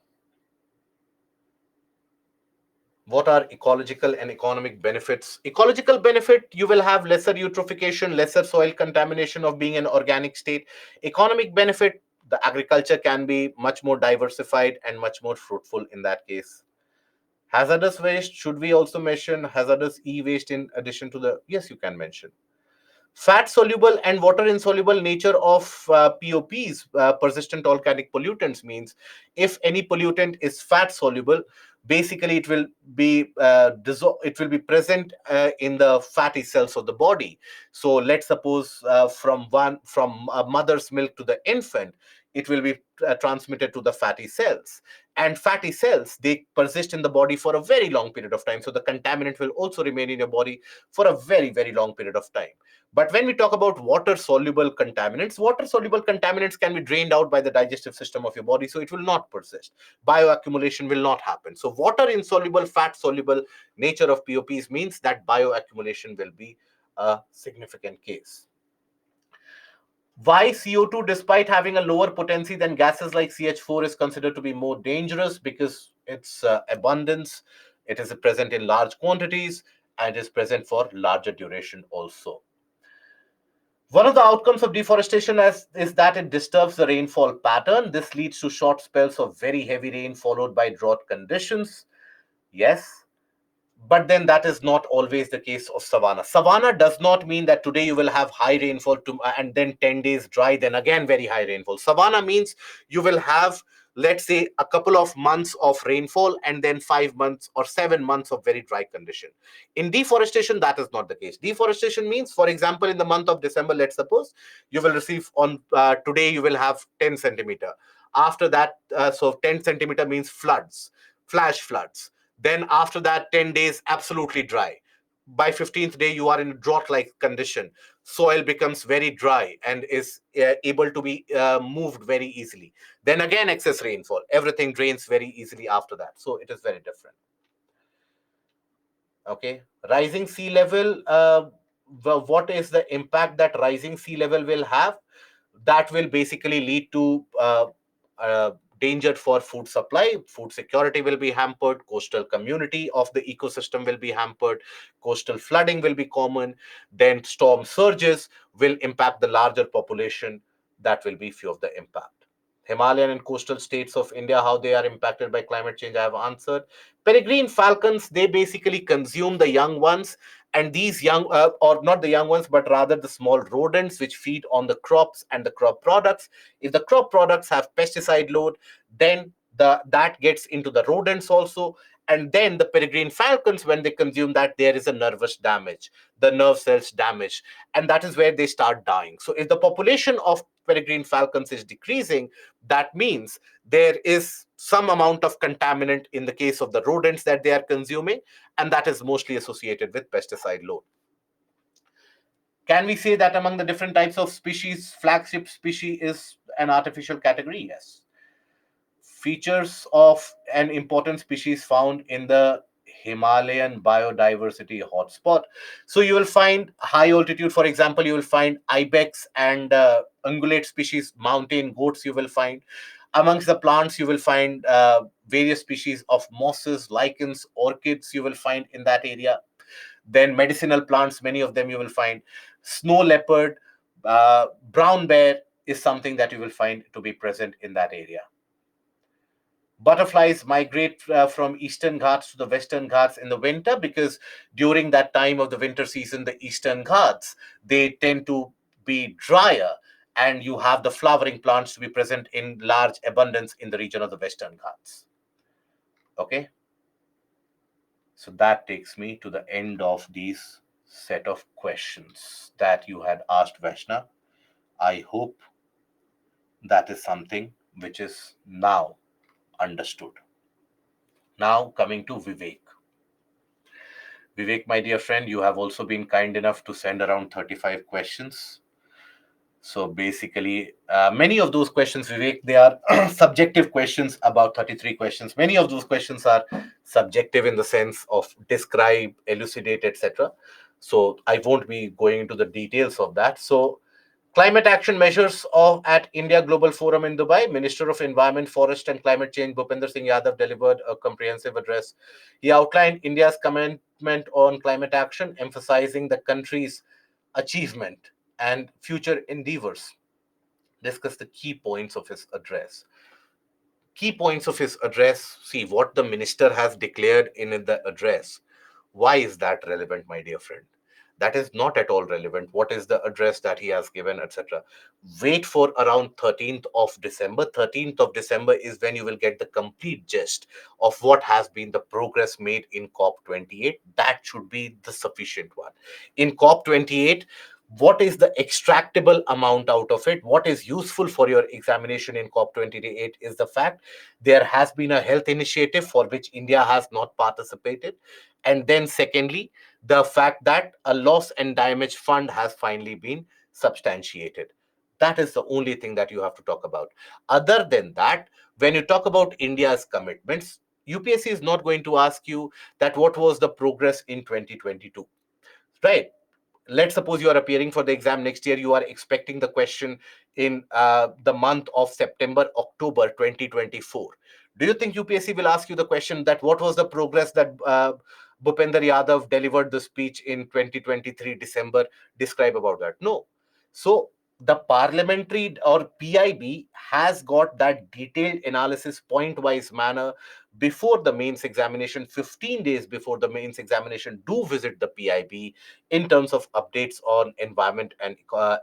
what are ecological and economic benefits? Ecological benefit, you will have lesser eutrophication, lesser soil contamination of being an organic state. Economic benefit, the agriculture can be much more diversified and much more fruitful in that case. Hazardous waste, should we also mention hazardous e-waste in addition to the? Yes, you can mention. Fat soluble and water insoluble nature of POPs, persistent organic pollutants, means if any pollutant is fat soluble, basically it will be it will be present in the fatty cells of the body. So let's suppose from a mother's milk to the infant, it will be transmitted to the fatty cells, and fatty cells, they persist in the body for a very long period of time, so the contaminant will also remain in your body for a very, very long period of time. But when we talk about water soluble contaminants can be drained out by the digestive system of your body, so it will not persist. Bioaccumulation will not happen. So, water insoluble, fat soluble nature of POPs means that bioaccumulation will be a significant case. Why CO2, despite having a lower potency than gases like CH4, is considered to be more dangerous? Because its abundance, it is present in large quantities and is present for larger duration also. One of the outcomes of deforestation is that it disturbs the rainfall pattern. This leads to short spells of very heavy rain followed by drought conditions. Yes, but then that is not always the case of savanna. Savanna does not mean that today you will have high rainfall and then 10 days dry, then again very high rainfall. Savanna means you will have, let's say, a couple of months of rainfall and then 5 months or 7 months of very dry condition. In deforestation, that is not the case. Deforestation means, for example, in the month of December, let's suppose you will receive on today you will have 10 centimeter. After that, so 10 centimeter means floods, flash floods. Then after that, 10 days absolutely dry. By 15th day, you are in a drought-like condition. Soil becomes very dry and is able to be moved very easily. Then again, excess rainfall. Everything drains very easily after that. So it is very different. Okay. Rising sea level. What is the impact that rising sea level will have? That will basically lead to uh, danger for food supply. Food security will be hampered. Coastal community of the ecosystem will be hampered. Coastal flooding will be common. Then storm surges will impact the larger population. That will be few of the impact. Himalayan and coastal states of India, how they are impacted by climate change, I have answered. Peregrine falcons, they basically consume the young ones, and these young, or not the young ones, but rather the small rodents which feed on the crops and the crop products. If the crop products have pesticide load, then that gets into the rodents also, and then the peregrine falcons, when they consume that, there is a nervous damage, the nerve cells damage, and that is where they start dying. So if the population of peregrine falcons is decreasing, that means there is some amount of contaminant in the case of the rodents that they are consuming, and that is mostly associated with pesticide load. Can we say that among the different types of species, flagship species is an artificial category? Yes. Features of an important species found in the Himalayan biodiversity hotspot. So you will find high altitude, for example, you will find ibex and ungulate species, mountain goats you will find. Amongst the plants, you will find various species of mosses, lichens, orchids you will find in that area. Then medicinal plants, many of them you will find. Snow leopard, brown bear is something that you will find to be present in that area. Butterflies migrate from eastern ghats to the western ghats in the winter, because during that time of the winter season, the eastern ghats, they tend to be drier, and you have the flowering plants to be present in large abundance in the region of the western ghats. Okay, so that takes me to the end of these set of questions that you had asked, Vaishna. I hope that is something which is now understood. Now coming to Vivek. Vivek, my dear friend, you have also been kind enough to send around 35 questions. So basically, many of those questions, Vivek, they are subjective questions. About 33 questions. Many of those questions are subjective in the sense of describe, elucidate, etc. So I won't be going into the details of that. So climate action measures at India Global Forum in Dubai, Minister of Environment, Forest and Climate Change Bhupender Singh Yadav delivered a comprehensive address. He outlined India's commitment on climate action, emphasizing the country's achievement and future endeavors. Discussed the key points of his address. Key points of his address. See what the minister has declared in the address. Why is that relevant, my dear friend? That is not at all relevant. What is the address that he has given, etc.? Wait for around 13th of December. 13th of December is when you will get the complete gist of what has been the progress made in COP28. That should be the sufficient one. In COP28, what is the extractable amount out of it? What is useful for your examination in COP28 is the fact there has been a health initiative for which India has not participated. And then, secondly, the fact that a loss and damage fund has finally been substantiated. That is the only thing that you have to talk about. Other than that, when you talk about India's commitments, UPSC is not going to ask you that what was the progress in 2022, right? Let's suppose you are appearing for the exam next year. You are expecting the question in the month of September, October 2024. Do you think UPSC will ask you the question that what was the progress that Bhupender Yadav delivered the speech in 2023 December? Describe about that. No. So the parliamentary or PIB has got that detailed analysis point wise manner before the mains examination. 15 days before the mains examination, do visit the PIB in terms of updates on environment and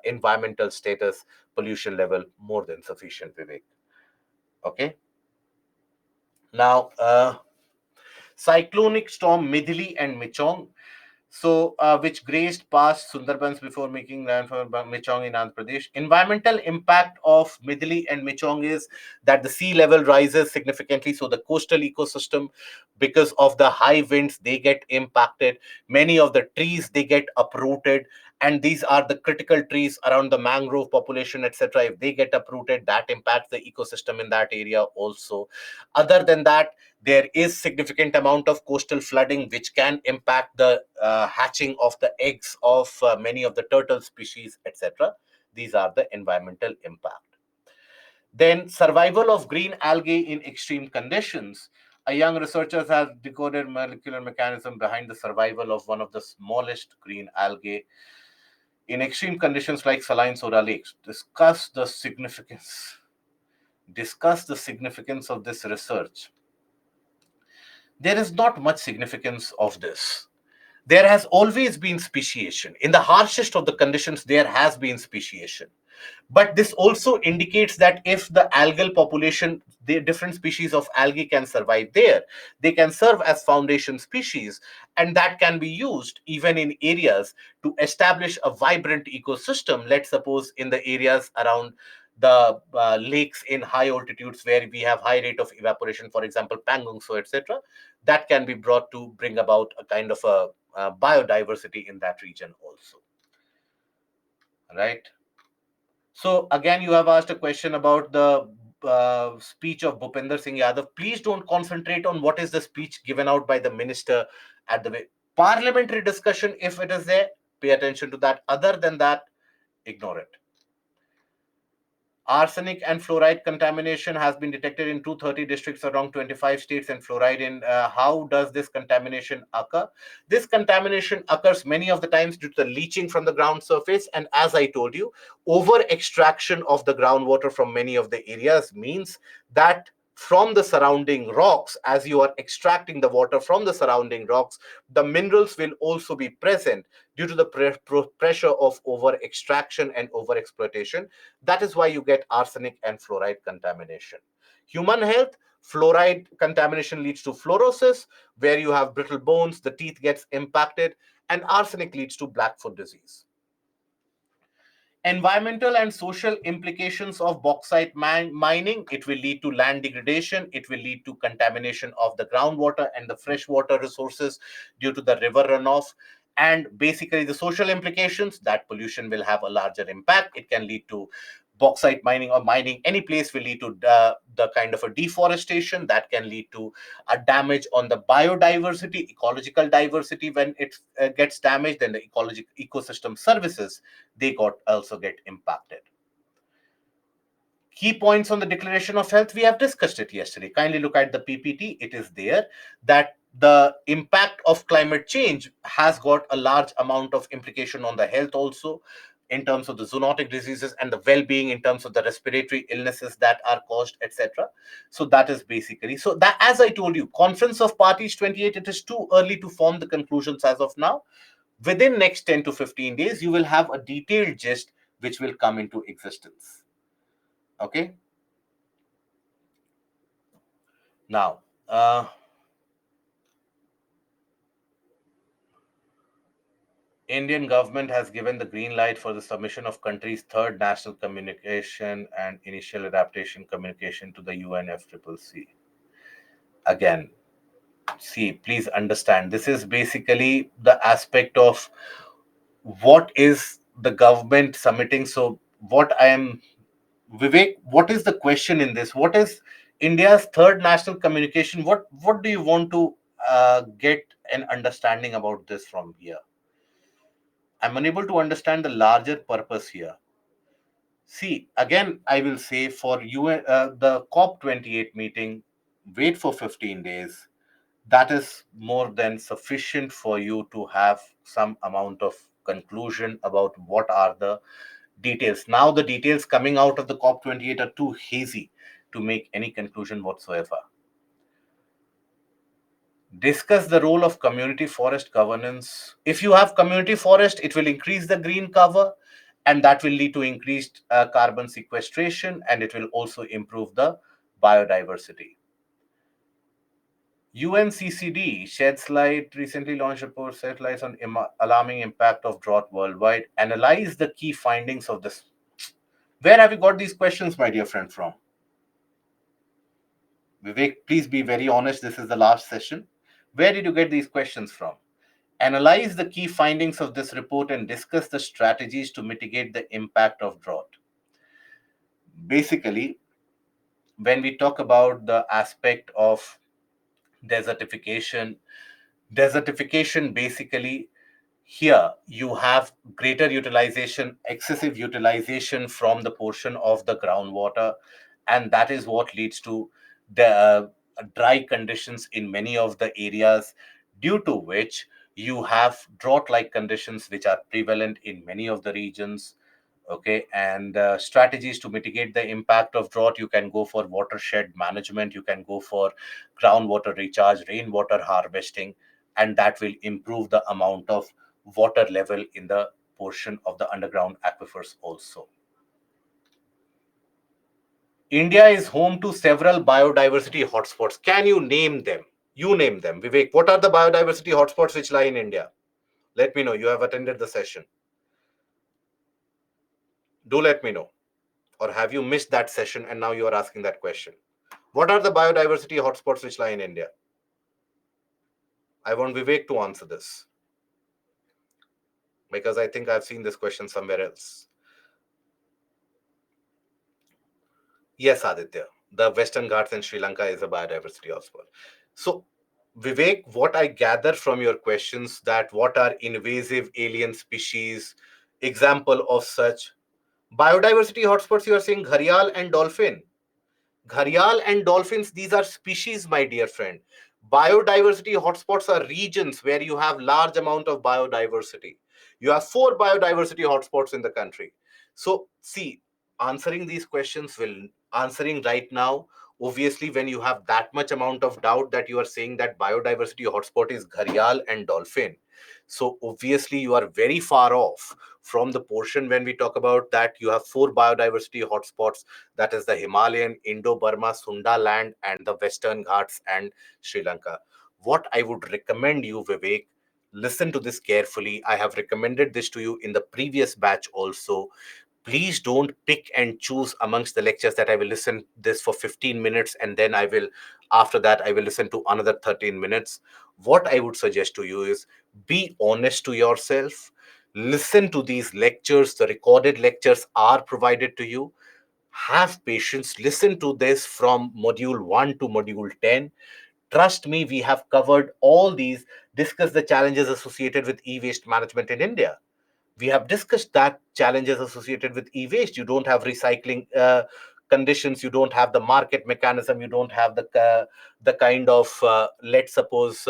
environmental status, pollution level. More than sufficient, Vivek. Okay. Now, cyclonic storm Midili and Michong, which grazed past Sundarbans before making landfall by Michong in Andhra Pradesh. Environmental impact of Midili and Michong is that the sea level rises significantly, so the coastal ecosystem, because of the high winds, they get impacted. Many of the trees, they get uprooted, and these are the critical trees around the mangrove population, etc. If they get uprooted, that impacts the ecosystem in that area also. Other than that, there is significant amount of coastal flooding which can impact the hatching of the eggs of many of the turtle species, etc. These are the environmental impact. Then survival of green algae in extreme conditions. A young researchers have decoded molecular mechanism behind the survival of one of the smallest green algae in extreme conditions like saline soda lakes. Discuss the significance of this research. There is not much significance of this. There has always been speciation. In the harshest of the conditions, there has been speciation. But this also indicates that if the algal population, the different species of algae can survive there, they can serve as foundation species, and that can be used even in areas to establish a vibrant ecosystem. Let's suppose in the areas around the lakes in high altitudes where we have high rate of evaporation, for example, Pangong, so etc., that can be brought to bring about a kind of a biodiversity in that region also, right? So again, you have asked a question about the speech of Bhupender Singh Yadav. Please don't concentrate on what is the speech given out by the minister at the way. Parliamentary discussion, if it is there, pay attention to that. Other than that, ignore it. Arsenic and fluoride contamination has been detected in 230 districts around 25 states, and fluoride in how does this contamination occur? This contamination occurs many of the times due to the leaching from the ground surface, and as I told you, over extraction of the groundwater from many of the areas means that from the surrounding rocks, as you are extracting the water from the surrounding rocks, the minerals will also be present due to the pressure of over extraction and over exploitation. That is why you get arsenic and fluoride contamination. Human health, fluoride contamination leads to fluorosis, where you have brittle bones, the teeth gets impacted, and arsenic leads to Blackfoot disease. Environmental and social implications of bauxite mining. It will lead to land degradation. It will lead to contamination of the groundwater and the freshwater resources due to the river runoff. And basically, the social implications, that pollution will have a larger impact. It can lead to bauxite mining, or mining any place will lead to the kind of a deforestation that can lead to a damage on the biodiversity, ecological diversity. When it gets damaged, then the ecological ecosystem services, they got also get impacted. Key points on the Declaration of Health, we have discussed it yesterday. Kindly look at the PPT. It is there that the impact of climate change has got a large amount of implication on the health also. in terms of the zoonotic diseases and the well-being in terms of the respiratory illnesses that are caused, etc. So that is basically, so that, as I told you, Conference of Parties 28, it is too early to form the conclusions as of now. Within next 10 to 15 days, you will have a detailed gist which will come into existence. Okay. Now, Indian government has given the green light for the submission of country's third national communication and initial adaptation communication to the UNFCCC. Again, see, please understand, this is basically the aspect of what is the government submitting. So, what I am, Vivek, what is the question in this? What is India's third national communication? What do you want to get an understanding about this from here? I'm unable to understand the larger purpose here. See, again, I will say for you, the COP28 meeting, wait for 15 days. That is more than sufficient for you to have some amount of conclusion about what are the details. Now, the details coming out of the COP28 are too hazy to make any conclusion whatsoever. Discuss the role of community forest governance. If you have community forest, it will increase the green cover, and that will lead to increased carbon sequestration, and it will also improve the biodiversity. UNCCD sheds light, recently launched report, shed lights on alarming impact of drought worldwide. Analyze the key findings of this. Where have you got these questions, my dear friend, from? Vivek, please be very honest. This is the last session. Where did you get these questions from? Analyze the key findings of this report and discuss the strategies to mitigate the impact of drought. Basically, when we talk about the aspect of desertification, desertification basically, here you have greater utilization, excessive utilization from the portion of the groundwater, and that is what leads to the dry conditions in many of the areas, due to which you have drought like conditions which are prevalent in many of the regions. Okay, and strategies to mitigate the impact of drought, you can go for watershed management, you can go for groundwater recharge, rainwater harvesting, and that will improve the amount of water level in the portion of the underground aquifers also. India is home to several biodiversity hotspots. Can you name them? You name them, Vivek. What are the biodiversity hotspots which lie in India? Let me know. You have attended the session. Do let me know. Or have you missed that session and now you are asking that question? What are the biodiversity hotspots which lie in India? I want Vivek to answer this, because I think I've seen this question somewhere else. Yes, Aditya, the Western Ghats in Sri Lanka is a biodiversity hotspot. So, Vivek, what I gather from your questions, that what are invasive alien species, example of such biodiversity hotspots, you are saying gharial and dolphin. Gharial and dolphins, these are species, my dear friend. Biodiversity hotspots are regions where you have large amount of biodiversity. You have 4 biodiversity hotspots in the country. So, see, answering these questions will answering right now. Obviously, when you have that much amount of doubt that you are saying that biodiversity hotspot is gharial and dolphin, so obviously you are very far off from the portion when we talk about that you have 4 biodiversity hotspots, that is the Himalayan, Indo-Burma, Sunda land, and the Western Ghats and Sri Lanka. What I would recommend you, Vivek, listen to this carefully. I have recommended this to you in the previous batch also. Please don't pick and choose amongst the lectures that I will listen this for 15 minutes and then I will, after that, I will listen to another 13 minutes. What I would suggest to you is be honest to yourself. Listen to these lectures. The recorded lectures are provided to you. Have patience. Listen to this from module 1 to module 10. Trust me, we have covered all these, discuss the challenges associated with e-waste management in India. We have discussed that challenges associated with e-waste. You don't have recycling conditions, you don't have the market mechanism, you don't have the kind of let's suppose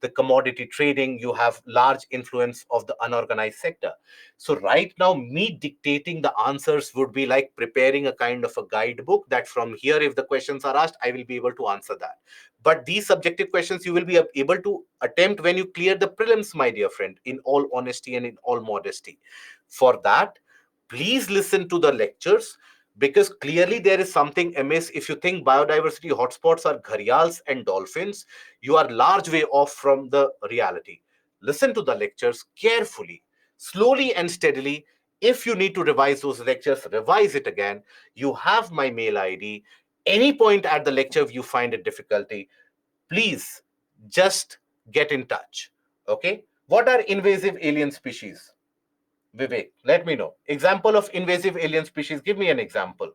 the commodity trading, you have large influence of the unorganized sector. So right now, me dictating the answers would be like preparing a kind of a guidebook that from here, if the questions are asked, I will be able to answer that. But these subjective questions you will be able to attempt when you clear the prelims, my dear friend, in all honesty and in all modesty. For that, please listen to the lectures, because clearly there is something amiss. If you think biodiversity hotspots are gharials and dolphins, you are large way off from the reality. Listen to the lectures carefully, slowly and steadily. If you need to revise those lectures, revise it again. You have my mail ID. Any point at the lecture if you find a difficulty, please just get in touch. Okay? What are invasive alien species? Vivek, let me know. Example of invasive alien species. Give me an example.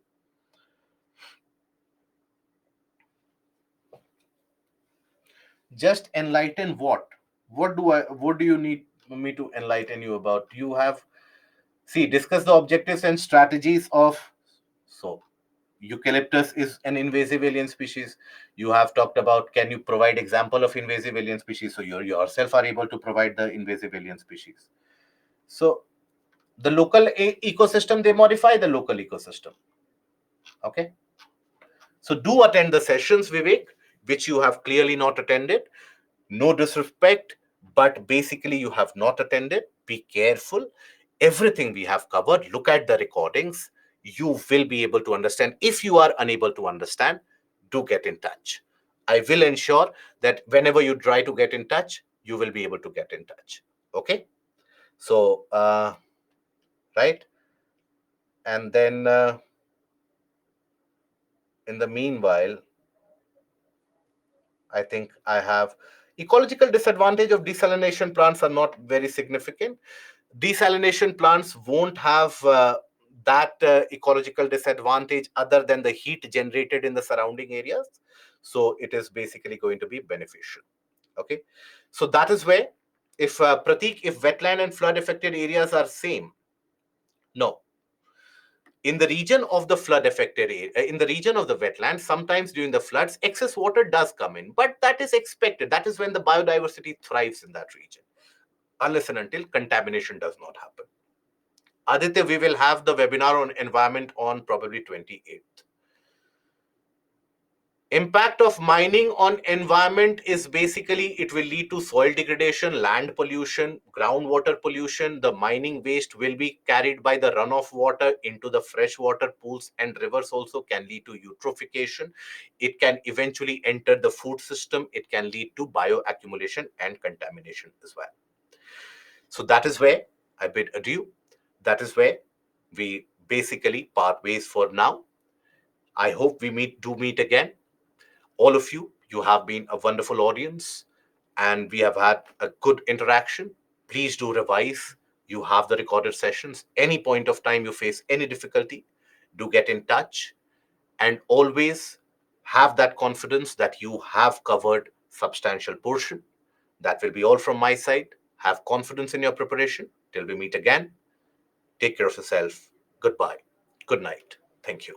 Just enlighten what? What do you need me to enlighten you about? You have, see, discuss the objectives and strategies of, so eucalyptus is an invasive alien species. You have talked about, can you provide example of invasive alien species? So you yourself are able to provide the invasive alien species. So the local ecosystem, they modify the local ecosystem. Okay. So do attend the sessions, Vivek, which you have clearly not attended. No disrespect, but basically you have not attended. Be careful. Everything we have covered, look at the recordings. You will be able to understand. If you are unable to understand, do get in touch. I will ensure that whenever you try to get in touch, you will be able to get in touch. Okay? So, right? And then in the meanwhile, I think I have ecological disadvantage of desalination plants are not very significant. Desalination plants won't have that ecological disadvantage other than the heat generated in the surrounding areas. So it is basically going to be beneficial. Okay. So that is where, if Pratik, if wetland and flood affected areas are same, no, in the region of the flood affected area, in the region of the wetlands, sometimes during the floods excess water does come in, but that is expected. That is when the biodiversity thrives in that region, unless and until contamination does not happen. Aditya, we will have the webinar on environment on probably 28th. Impact of mining on environment is basically it will lead to soil degradation, land pollution, groundwater pollution. The mining waste will be carried by the runoff water into the freshwater pools and rivers, also can lead to eutrophication. It can eventually enter the food system. It can lead to bioaccumulation and contamination as well. So that is where I bid adieu. That is where we basically part ways for now. I hope we meet again. All of you, you have been a wonderful audience and we have had a good interaction. Please do revise. You have the recorded sessions. Any point of time you face any difficulty, do get in touch, and always have that confidence that you have covered substantial portion. That will be all from my side. Have confidence in your preparation. Till we meet again, take care of yourself. Goodbye. Good night. Thank you.